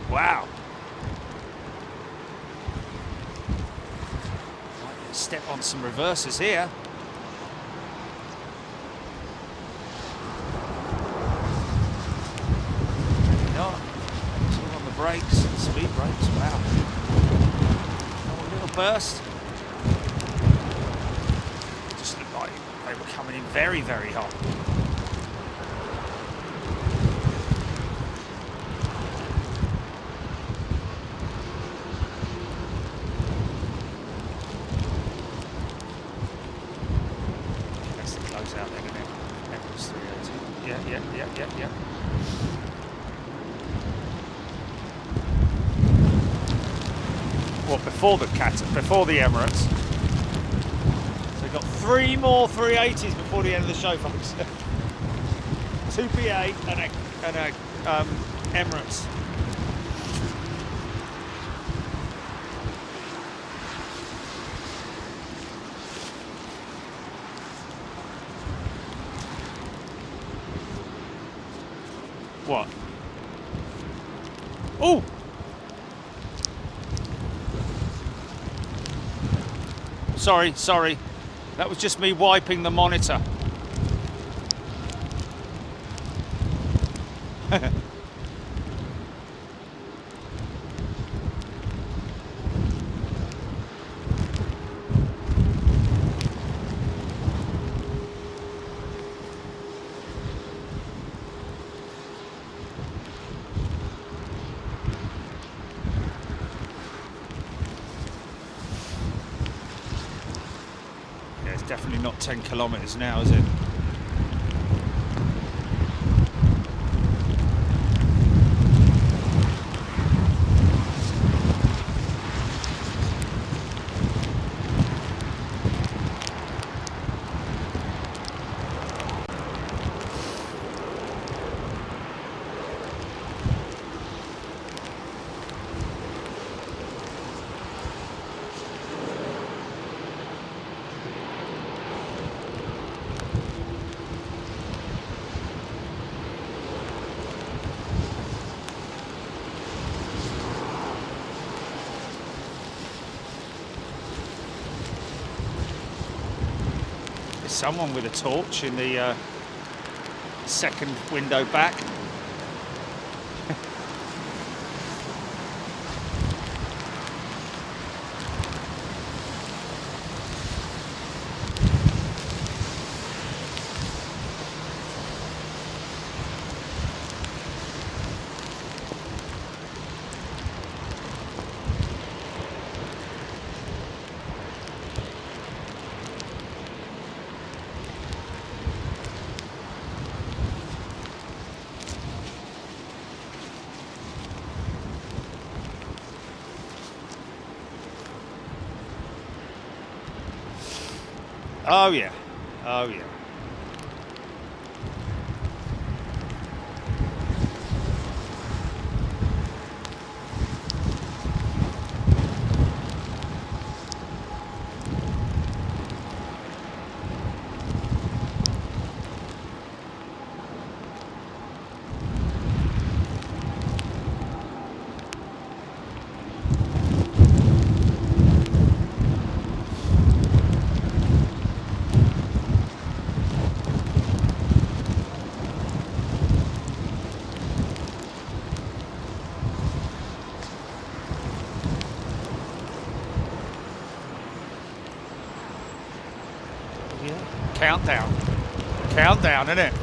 Wow. Might step on some reversers here. Brakes, speed brakes, wow. Oh, a little burst. Just looked like they were coming in very, very hot. That's the close out there, isn't it? Emirates 380. Yeah. Well, before the Emirates. So we've got 3 more 380s before the end of the show, folks. 2 BA and a Emirates. What? Oh! Sorry. That was just me wiping the monitor. Definitely not 10 kilometers now, is it? Someone with a torch in the second window back. Oh yeah, oh yeah. countdown. Countdown, isn't it?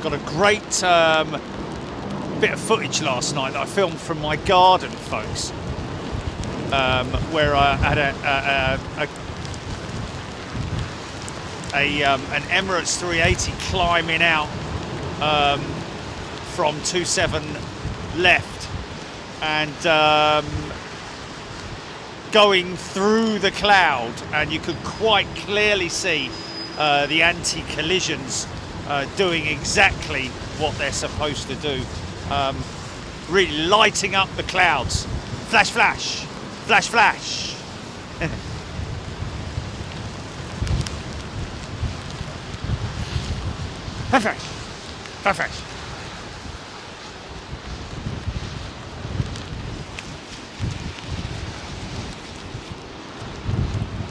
Got a great bit of footage last night that I filmed from my garden, folks, where I had an Emirates 380 climbing out from 27 left and going through the cloud, and you could quite clearly see the anti-collisions doing exactly what they're supposed to do, really lighting up the clouds. Flash, flash, flash, flash. Flash, flash, flash, flash.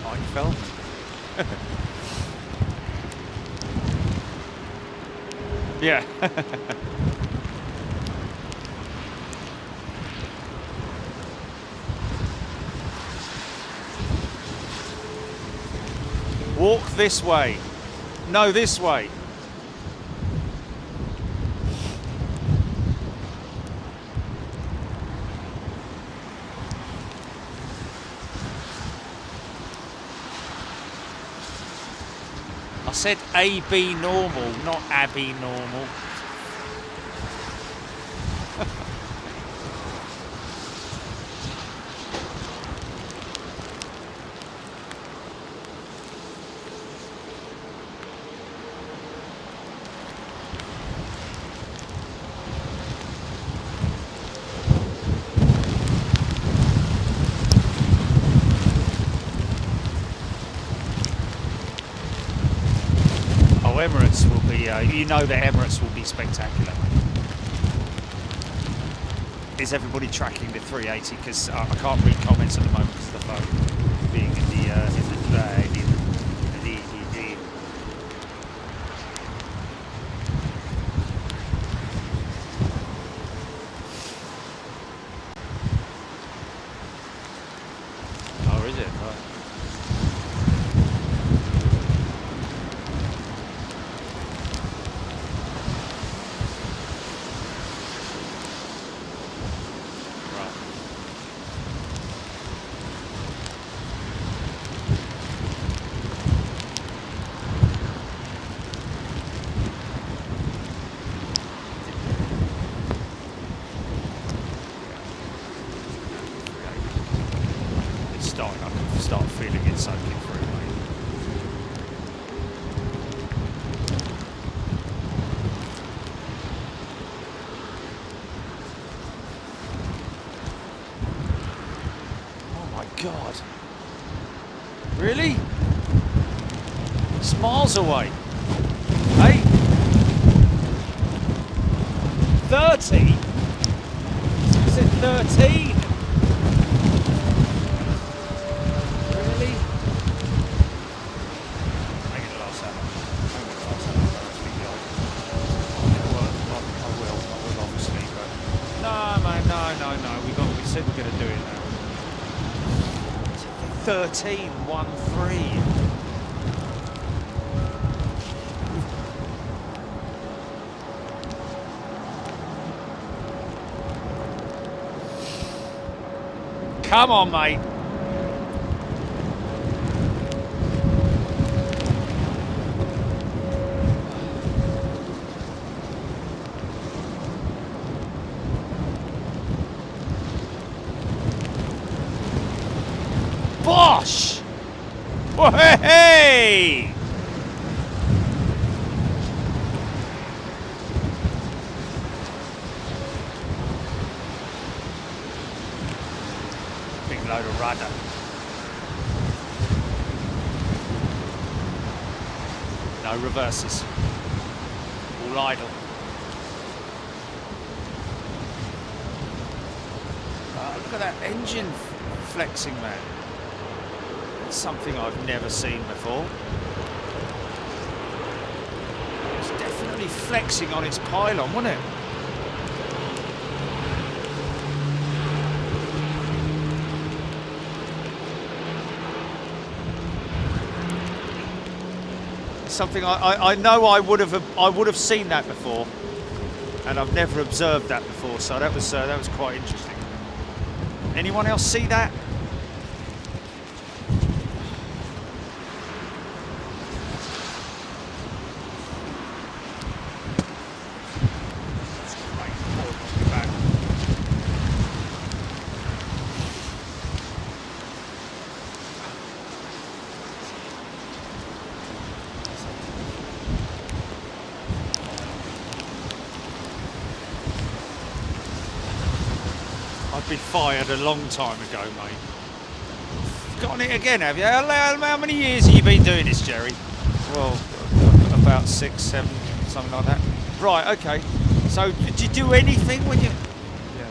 Oh, you fell? Yeah. Walk this way. No, this way. I said AB normal, not Abby normal. Emirates will be, you know that Emirates will be spectacular. Is everybody tracking the 380? Because I can't read comments at the moment because of the phone being in the drive. Oh, is it? Right. I can start feeling it soaking through, mate. Oh my God. Really? It's miles away. Hey? 30? Is it 13? No, we said we're going to do it now. 13, 1-3. Come on, mate. Bosh! Oh, hey! No reverses. All idle. Look at that engine flexing, man. It's something I've never seen before. It's definitely flexing on its pylon, wasn't it? Something I know I would have seen that before, and I've never observed that before. So that was quite interesting. Anyone else see that? That's great. Oh, back. I'd be fired a long time ago, mate. Got on it again, have you? How many years have you been doing this, Jerry? Well, about 6, 7, something like that. Right, okay. So, did you do anything when you... Yeah.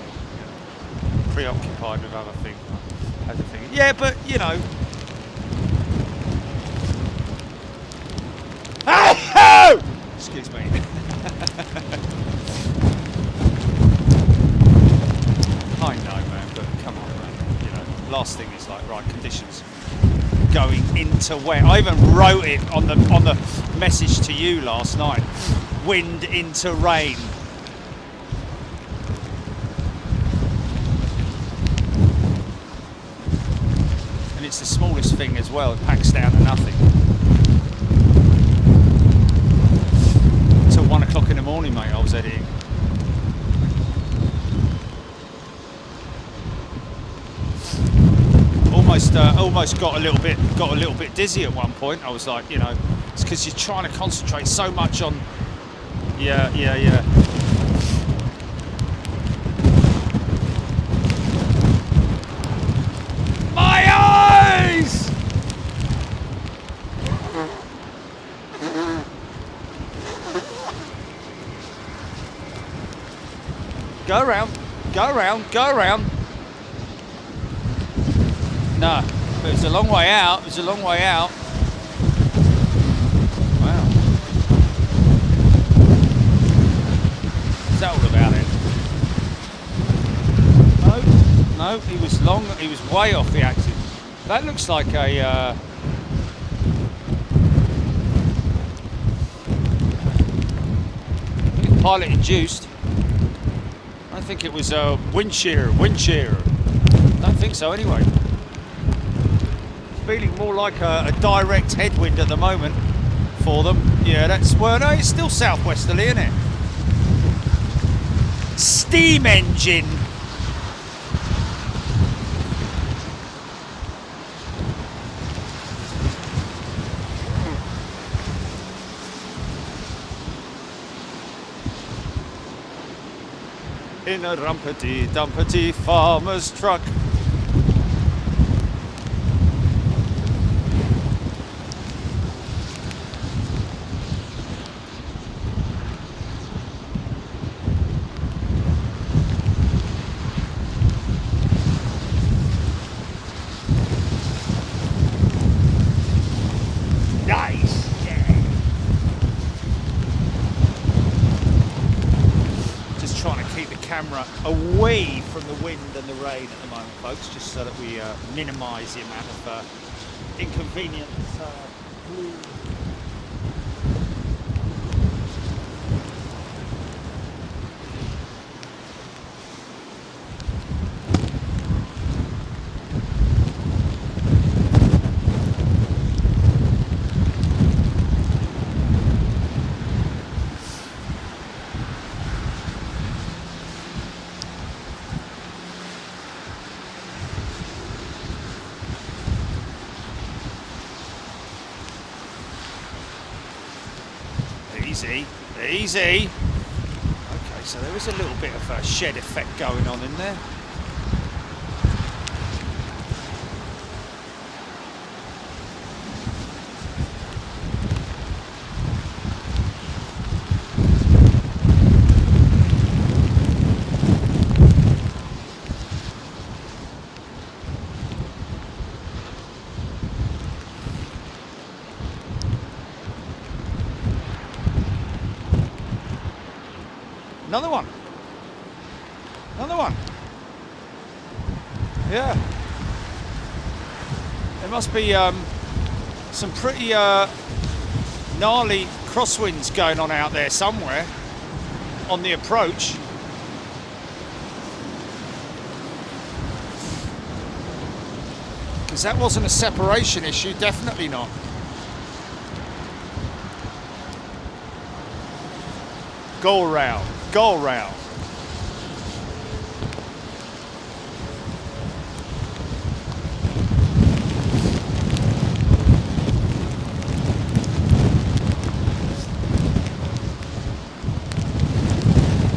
Preoccupied with other things. Yeah, but, you know... Excuse me. I know, man, but come on, man. You know, last thing is like, right, conditions going into where? I even wrote it on the message to you last night. Wind into rain. And it's the smallest thing as well. It packs down to nothing. Till 1 o'clock in the morning, mate. I was editing. Almost got a little bit dizzy at one point. I was like, you know, it's because you're trying to concentrate so much on. Yeah. My eyes! Go around. No, but it's a long way out. Wow. Is that all about it? No, he was way off the axis. That looks like a... pilot induced. I don't think it was a wind shear. Don't think so anyway. Feeling more like a direct headwind at the moment for them. Yeah, well, no, it's still southwesterly, isn't it? Steam engine. In a rumpety-dumpety farmer's truck. Camera away from the wind and the rain at the moment, folks, just so that we minimise the amount of inconvenience. Easy. Okay, so there is a little bit of a shed effect going on in there. Another one. Another one. Yeah. There must be some pretty gnarly crosswinds going on out there somewhere on the approach. Because that wasn't a separation issue, definitely not. Go around, go around.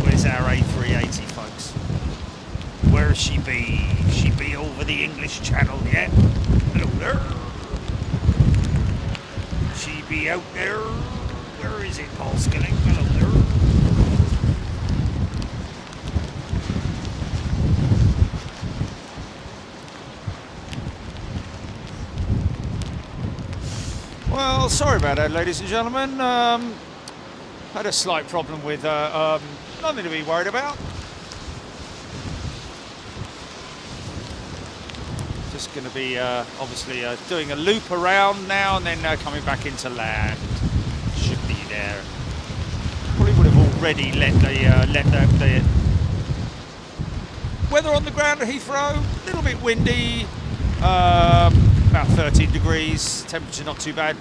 Where's our A380, folks? Where has she be? She be over the English Channel yet? Hello there. She be out there. Where is it, Paul Skilling? Hello there. Well, sorry about that, ladies and gentlemen. Had a slight problem with nothing to be worried about. Just going to be obviously doing a loop around now and then coming back into land. Should be there. Probably would have already let the weather on the ground at Heathrow. A little bit windy. About 13 degrees. Temperature not too bad.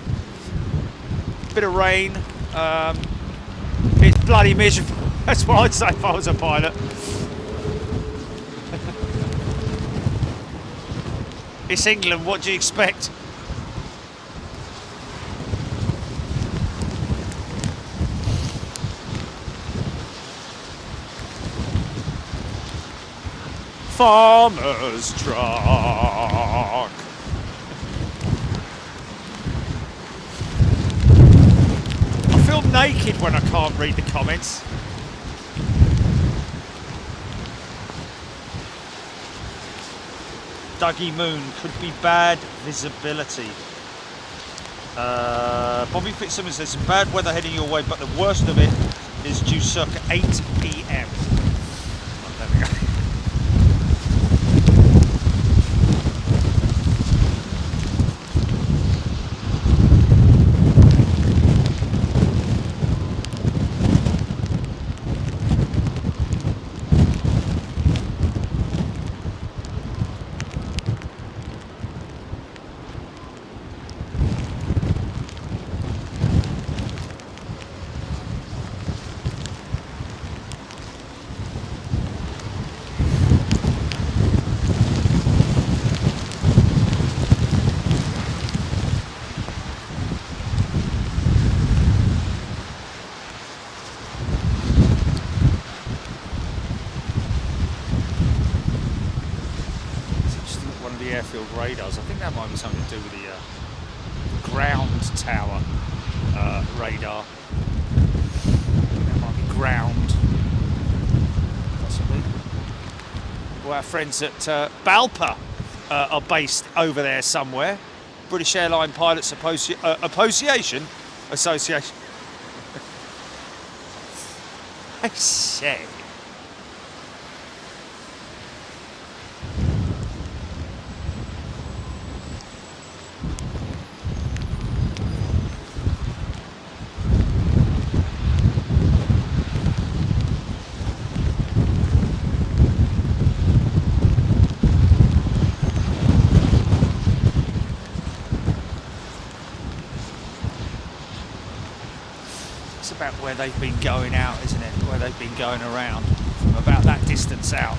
Bit of rain. It's bloody miserable. That's what I'd say if I was a pilot. It's England, what do you expect? Farmer's truck. I feel naked when I can't read the comments. Dougie Moon, could be bad visibility. Bobby Fitzsimmons says some bad weather heading your way, but the worst of it is due circa 8 p.m. Oh, there we go. Radars. I think that might be something to do with the ground tower radar. That might be ground, possibly. Well, our friends at Balpa are based over there somewhere. British Airline Pilots Association. I say. About where they've been going out, isn't it? Where they've been going around from about that distance out.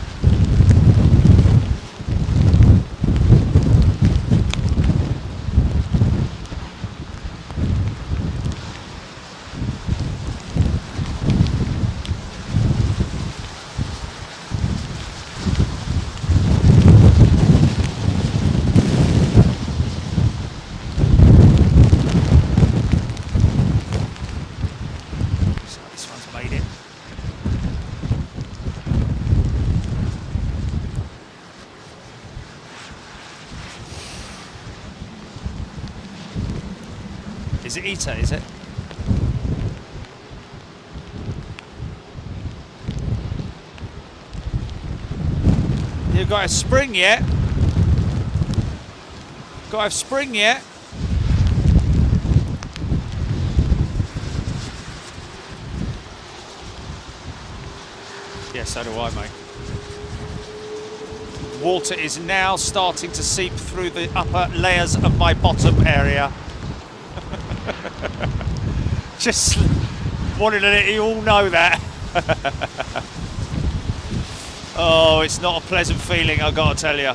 Is it Ita, is it? we've got a spring yet. Got to have spring yet. Yeah, so do I, mate. Water is now starting to seep through the upper layers of my bottom area. Just wanted to let you all know that. Oh, it's not a pleasant feeling, I've got to tell you.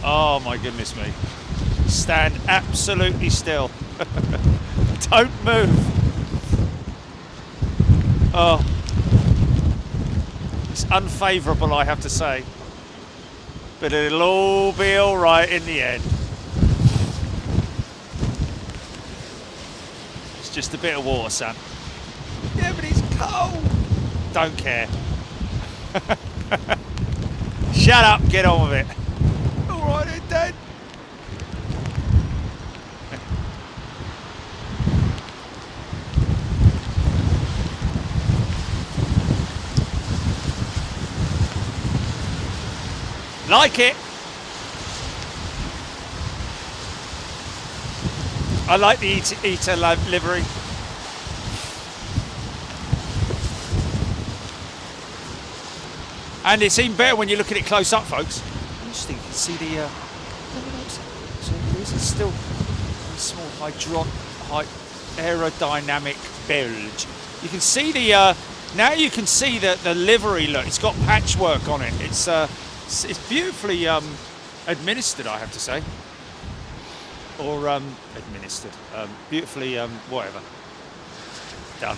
Oh my goodness me. Stand absolutely still. Don't move. Oh. It's unfavourable, I have to say. But it'll all be alright in the end. It's just a bit of water, son. Yeah, but it's cold. Don't care. Shut up, get on with it. Alright then, Dad. Like it. I like the Eater livery. And it's even better when you look at it close up, folks. Interesting, you can see the so there's a still a small aerodynamic bilge. You can see the now you can see the livery. Look, it's got patchwork on it. It's beautifully administered, I have to say, or administered, beautifully whatever done.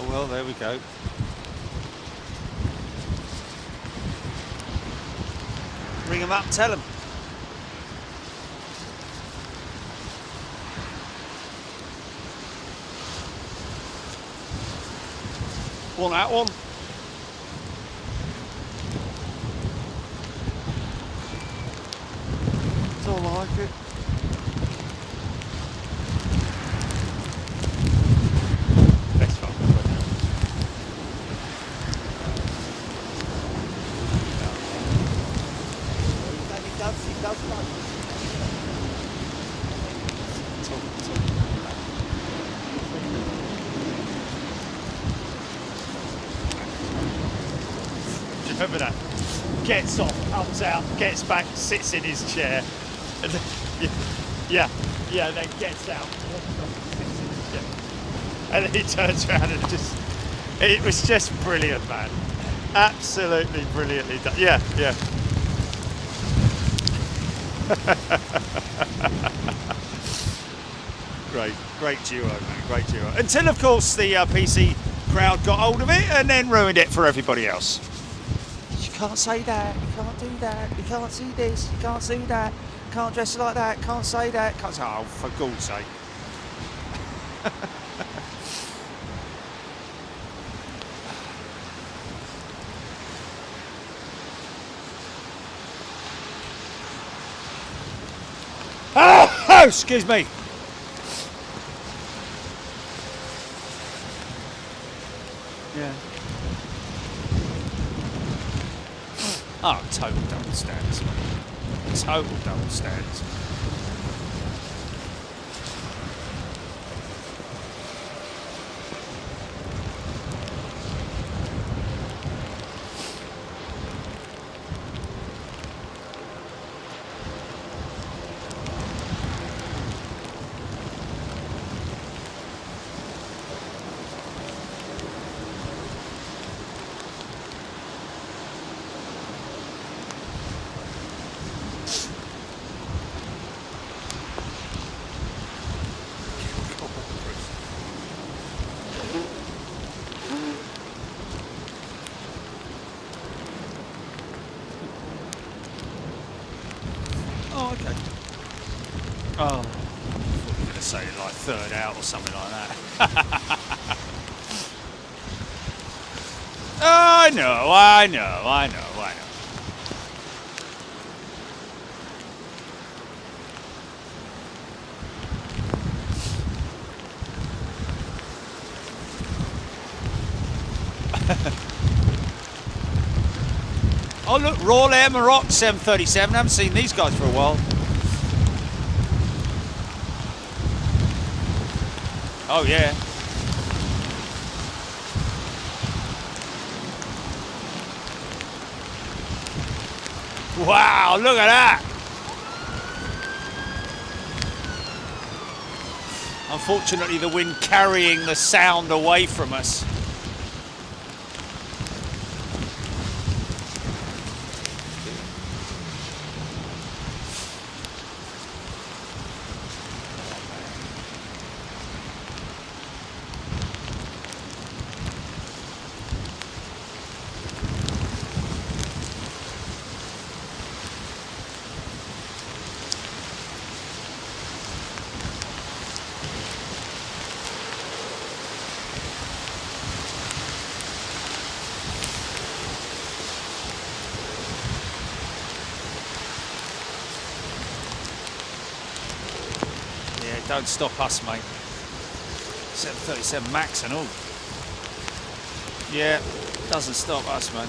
Well, there we go. Ring them up, tell them. Want that one? It's all I like it. Remember that? Gets off, comes out, gets back, sits in his chair, and then, yeah, then gets out, sits in his chair, and then he turns around and it was just brilliant, man. Absolutely brilliantly done. Yeah. Great duo, man, great duo. Until, of course, the PC crowd got hold of it and then ruined it for everybody else. You can't say that, you can't do that, you can't see this, you can't see that, can't dress like that, can't say that, can't say, oh, for God's sake. Oh, excuse me. Yeah. Oh, total double standards. Total double standards. third out or something like that. I know. Oh look, Royal Air Maroc 737. I haven't seen these guys for a while. Oh yeah. Wow, look at that. Unfortunately, the wind carrying the sound away from us. Don't stop us, mate. 737 Max and all. Yeah, doesn't stop us, man.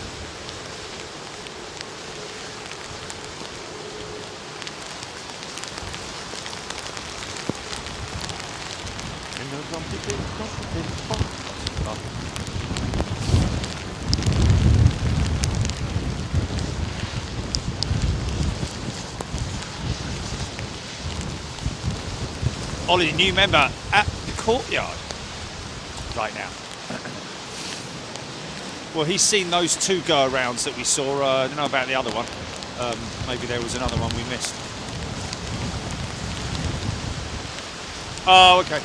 Ollie, new member at the courtyard right now. Well, he's seen those two go-arounds that we saw. I don't know about the other one. Maybe there was another one we missed. Oh, okay.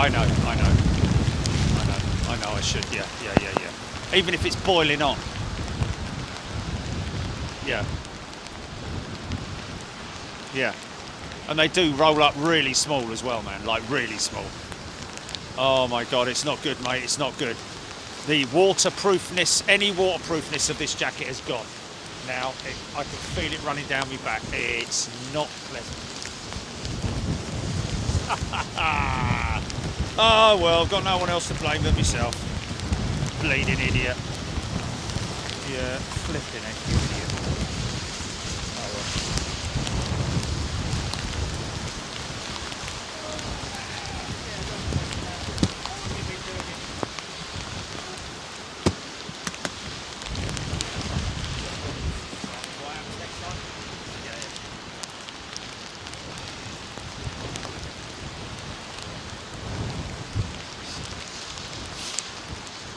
I know I should, yeah. Even if it's boiling on. Yeah. And they do roll up really small as well, man, like really small. Oh my God, it's not good, mate, it's not good. The waterproofness, any waterproofness of this jacket has gone. Now, I can feel it running down my back. It's not pleasant. Oh well, I've got no one else to blame than myself. Bleeding idiot. Yeah, flipping idiot. Oh well.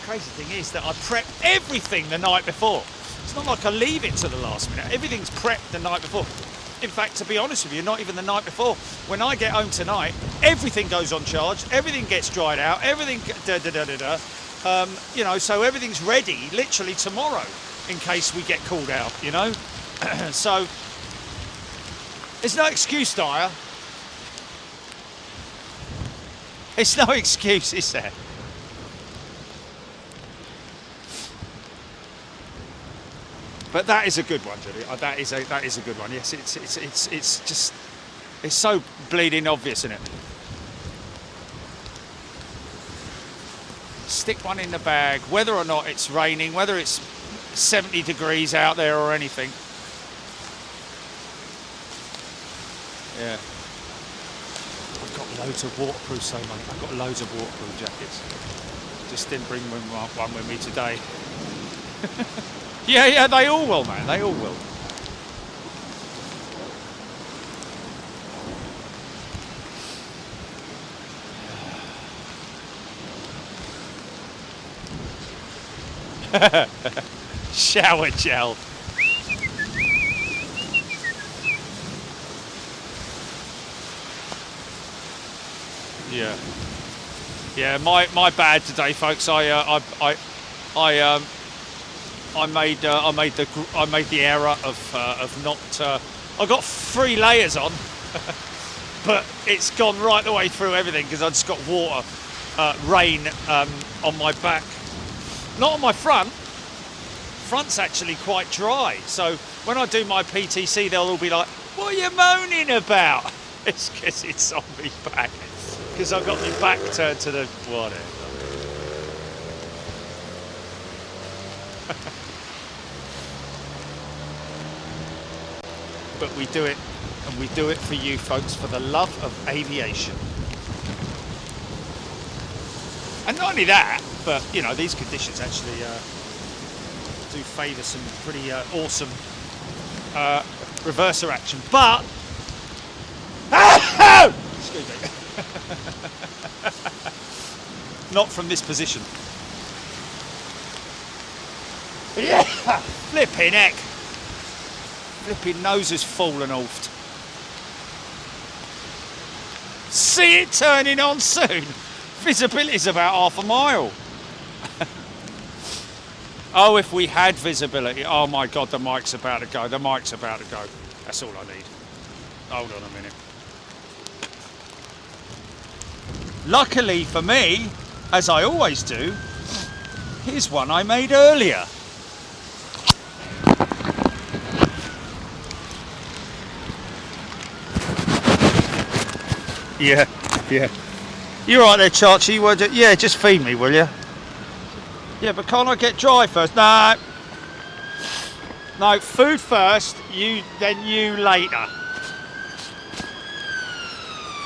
Crazy thing is that I prep everything the night before. It's not like I leave it to the last minute. Everything's prepped the night before. In fact, to be honest with you, not even the night before. When I get home tonight, everything goes on charge, everything gets dried out, everything you know, so everything's ready literally tomorrow in case we get called out, you know. So there's no excuse, Dyer. It's no excuse, is there? But that is a good one, Julie. That is a good one. Yes, it's so bleeding obvious, isn't it? Stick one in the bag, whether or not it's raining, whether it's 70 degrees out there or anything. Yeah. I've got loads of waterproof, so mate. I've got loads of waterproof jackets. Just didn't bring one with me today. Yeah, they all will, man. They all will. Shower gel. Yeah. My bad today, folks. I made the error of not. I got 3 layers on, but it's gone right the way through everything because I just got water, rain on my back. Not on my front. Front's actually quite dry. So when I do my PTC, they'll all be like, "What are you moaning about?" It's because it's on me back. Because I've got my back turned to the water. But we do it, and we do it for you folks, for the love of aviation. And not only that, but you know, these conditions actually do favour some pretty awesome reverser action. But excuse me. Not from this position. Yeah, flipping heck. Flipping nose has fallen off. See it turning on soon. Visibility's about half a mile. Oh, if we had visibility. Oh my God, the mic's about to go. The mic's about to go. That's all I need. Hold on a minute. Luckily for me, as I always do, here's one I made earlier. Yeah. You're right there, Chachi. Yeah, just feed me, will you? Yeah, but can't I get dry first? No, food first, then you later.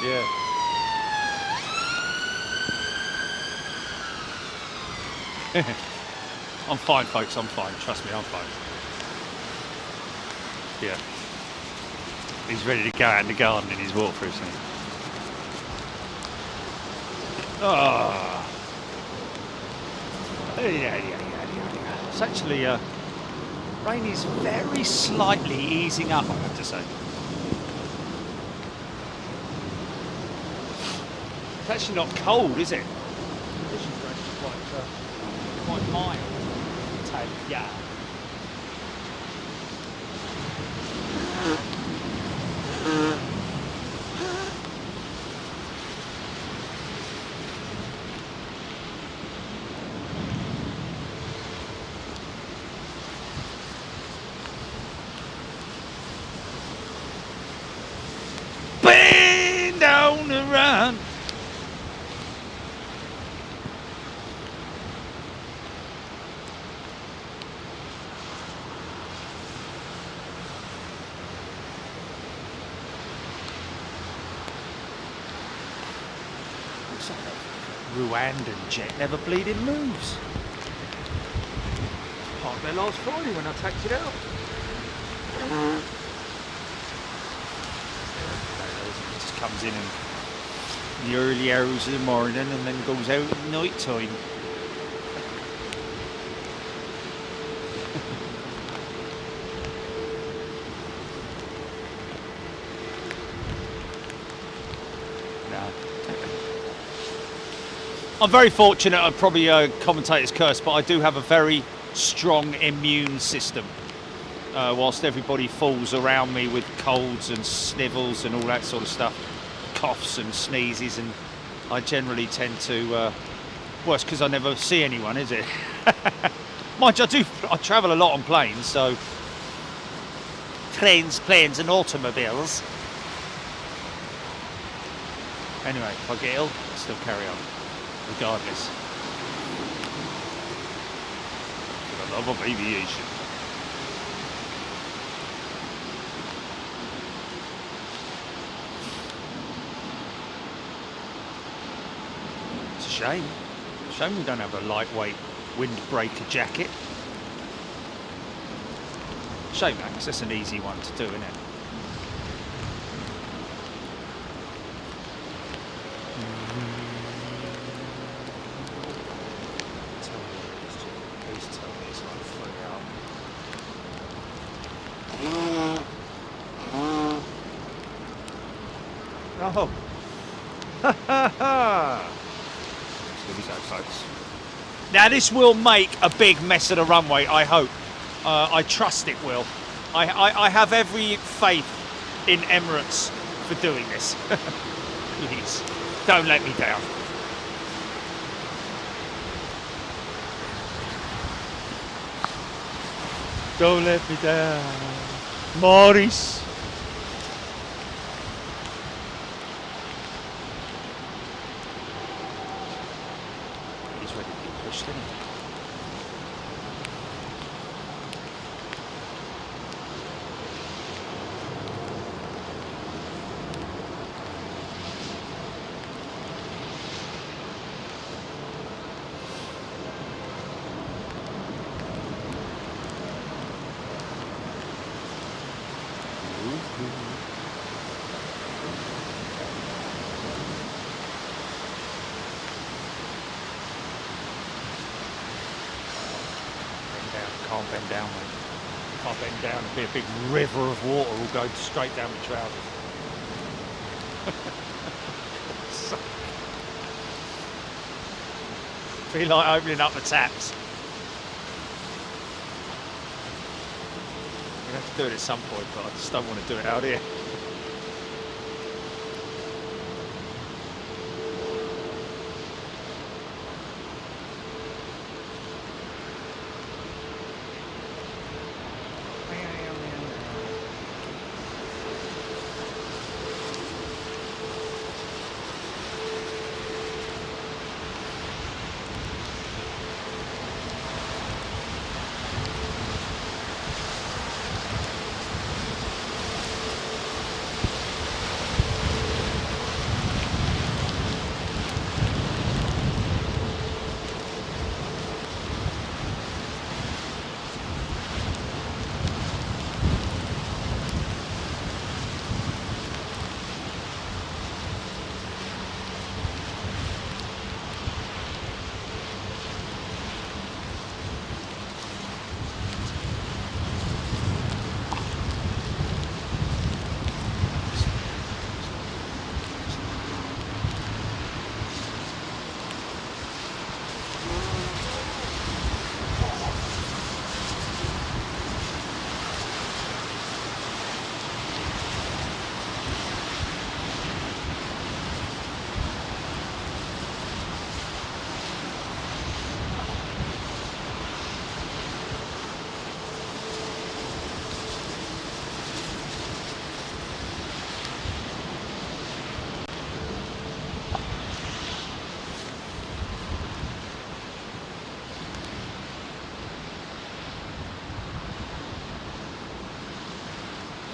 Yeah. I'm fine, folks, I'm fine. Trust me, I'm fine. Yeah. He's ready to go out in the garden in his waterproof suit. Oh. Yeah. It's actually, rain is very slightly easing up, I have to say. It's actually not cold, is it? The conditions are actually quite mild. Yeah. Bend down around. Rwandan jet never bleeding moves. Parked there last Friday when I taxied out. It just comes in the early hours of the morning and then goes out at night time. I'm very fortunate. I'm probably a commentator's curse, but I do have a very strong immune system. Whilst everybody falls around me with colds and snivels and all that sort of stuff, coughs and sneezes, and I generally tend to, well, it's because I never see anyone, is it? Mind you, I travel a lot on planes, so planes and automobiles. Anyway, if I get ill, I'll still carry on. Regardless. For the love of aviation. Shame. Shame we don't have a lightweight windbreaker jacket. Shame that, 'cause that's an easy one to do, isn't it? Please tell me it's like 3 up. Oh. Ha ha ha! Here we go, folks. Now this will make a big mess of the runway, I hope. I trust it will. I have every faith in Emirates for doing this. Please, don't let me down. Don't let me down, Maurice. He's ready to be pushed, isn't he? Can't bend down, mate. Can't bend down. It'll be a big river of water will go straight down my trousers. Feel like opening up the taps. I'm gonna have to do it at some point, but I just don't want to do it out here.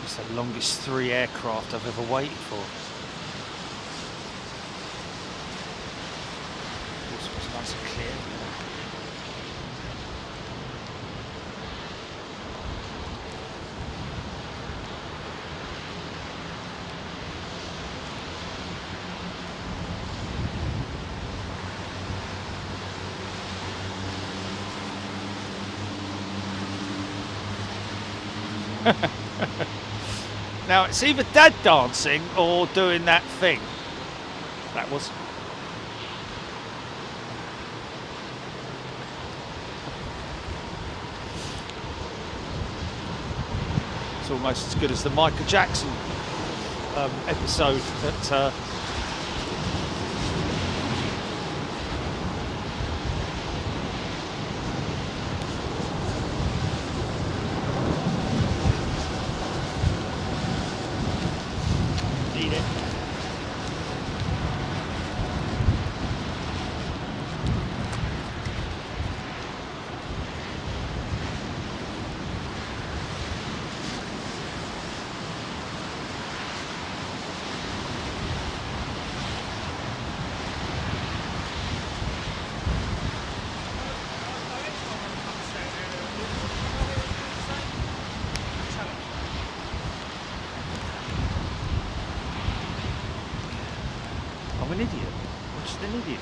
It's the longest 3 aircraft I've ever waited for. This was nice and clear. Now it's either dad dancing or doing that thing. That was. It's almost as good as the Michael Jackson episode that I'm an idiot. I'm just an idiot.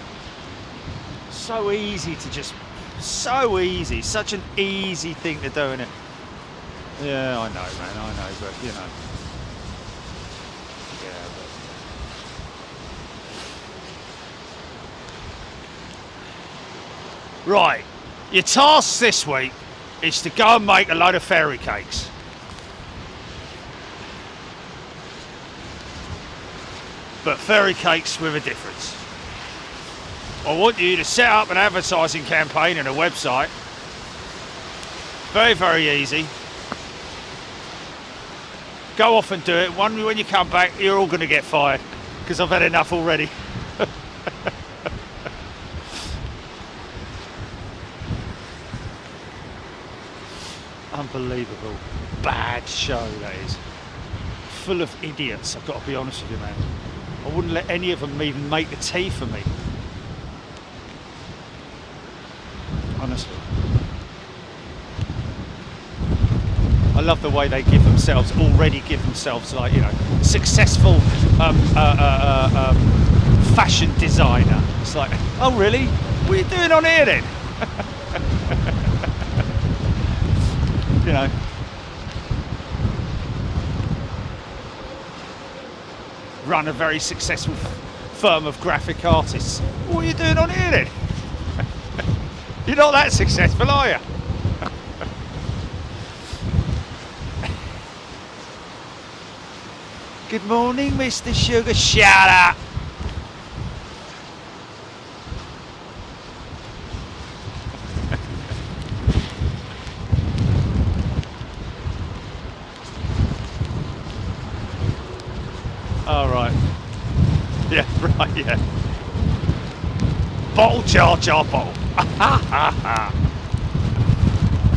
So easy to just, so easy, such an easy thing to do, innit? Yeah, I know, man, I know, but you know. Yeah, but... Right, your task this week is to go and make a load of fairy cakes. But fairy cakes with a difference. I want you to set up an advertising campaign and a website. Very, very easy. Go off and do it. When you come back, you're all going to get fired because I've had enough already. Unbelievable. Bad show, that is. Full of idiots, I've got to be honest with you, man. I wouldn't let any of them even make the tea for me. Honestly. I love the way they already give themselves like, you know, successful fashion designer. It's like, oh really? What are you doing on here then? You know. Run a very successful firm of graphic artists. What are you doing on here then? You're not that successful, are you? Good morning, Mr. Sugar. Shut up! All right. Yeah, right, yeah. Bottle, jar, bottle.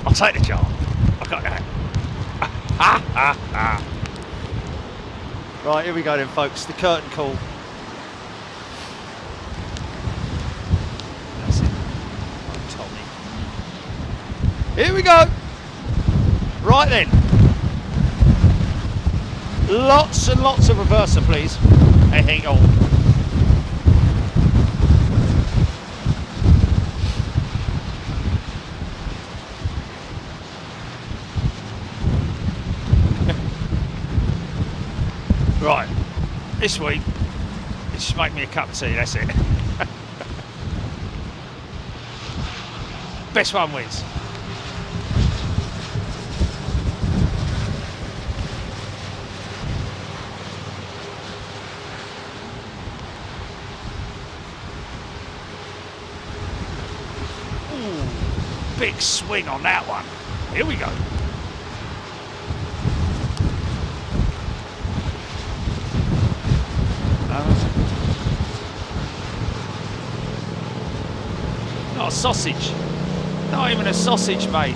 I'll take the jar. I got that. Right, here we go then, folks. The curtain call. That's it. Oh, Tommy. Here we go. Right then. Lots and lots of reverser, please. Hey, hang on. Right, this week, just make me a cup of tea, that's it. Best one wins. Ooh, big swing on that one. Here we go. Not a sausage. Not even a sausage, mate.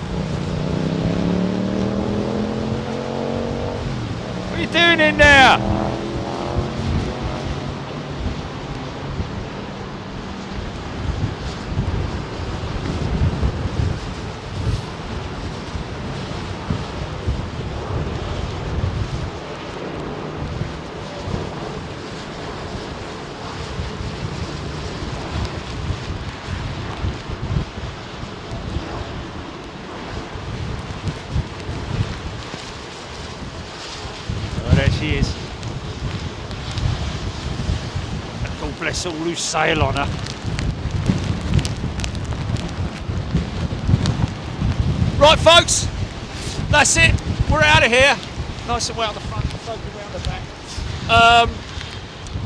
What are you doing in there? She is. God bless all who sail on her. Right, folks, that's it. We're out of here. Nice and well at the front, soaking around the back.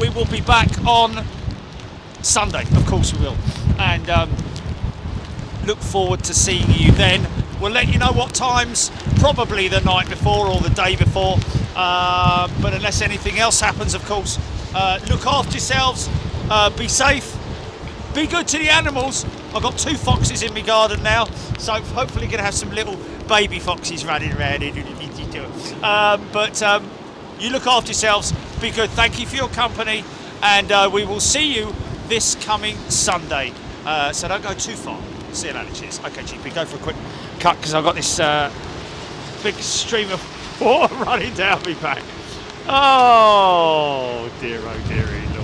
We will be back on Sunday, of course we will, and look forward to seeing you then. We'll let you know what times, probably the night before or the day before. But unless anything else happens, of course, look after yourselves, be safe, be good to the animals. I've got 2 foxes in my garden now, so hopefully going to have some little baby foxes running around. But you look after yourselves, be good. Thank you for your company, and we will see you this coming Sunday. So don't go too far. See you later. Cheers. Okay, GP, go for a quick cut because I've got this big stream of water running down me back. Oh dearie Lord.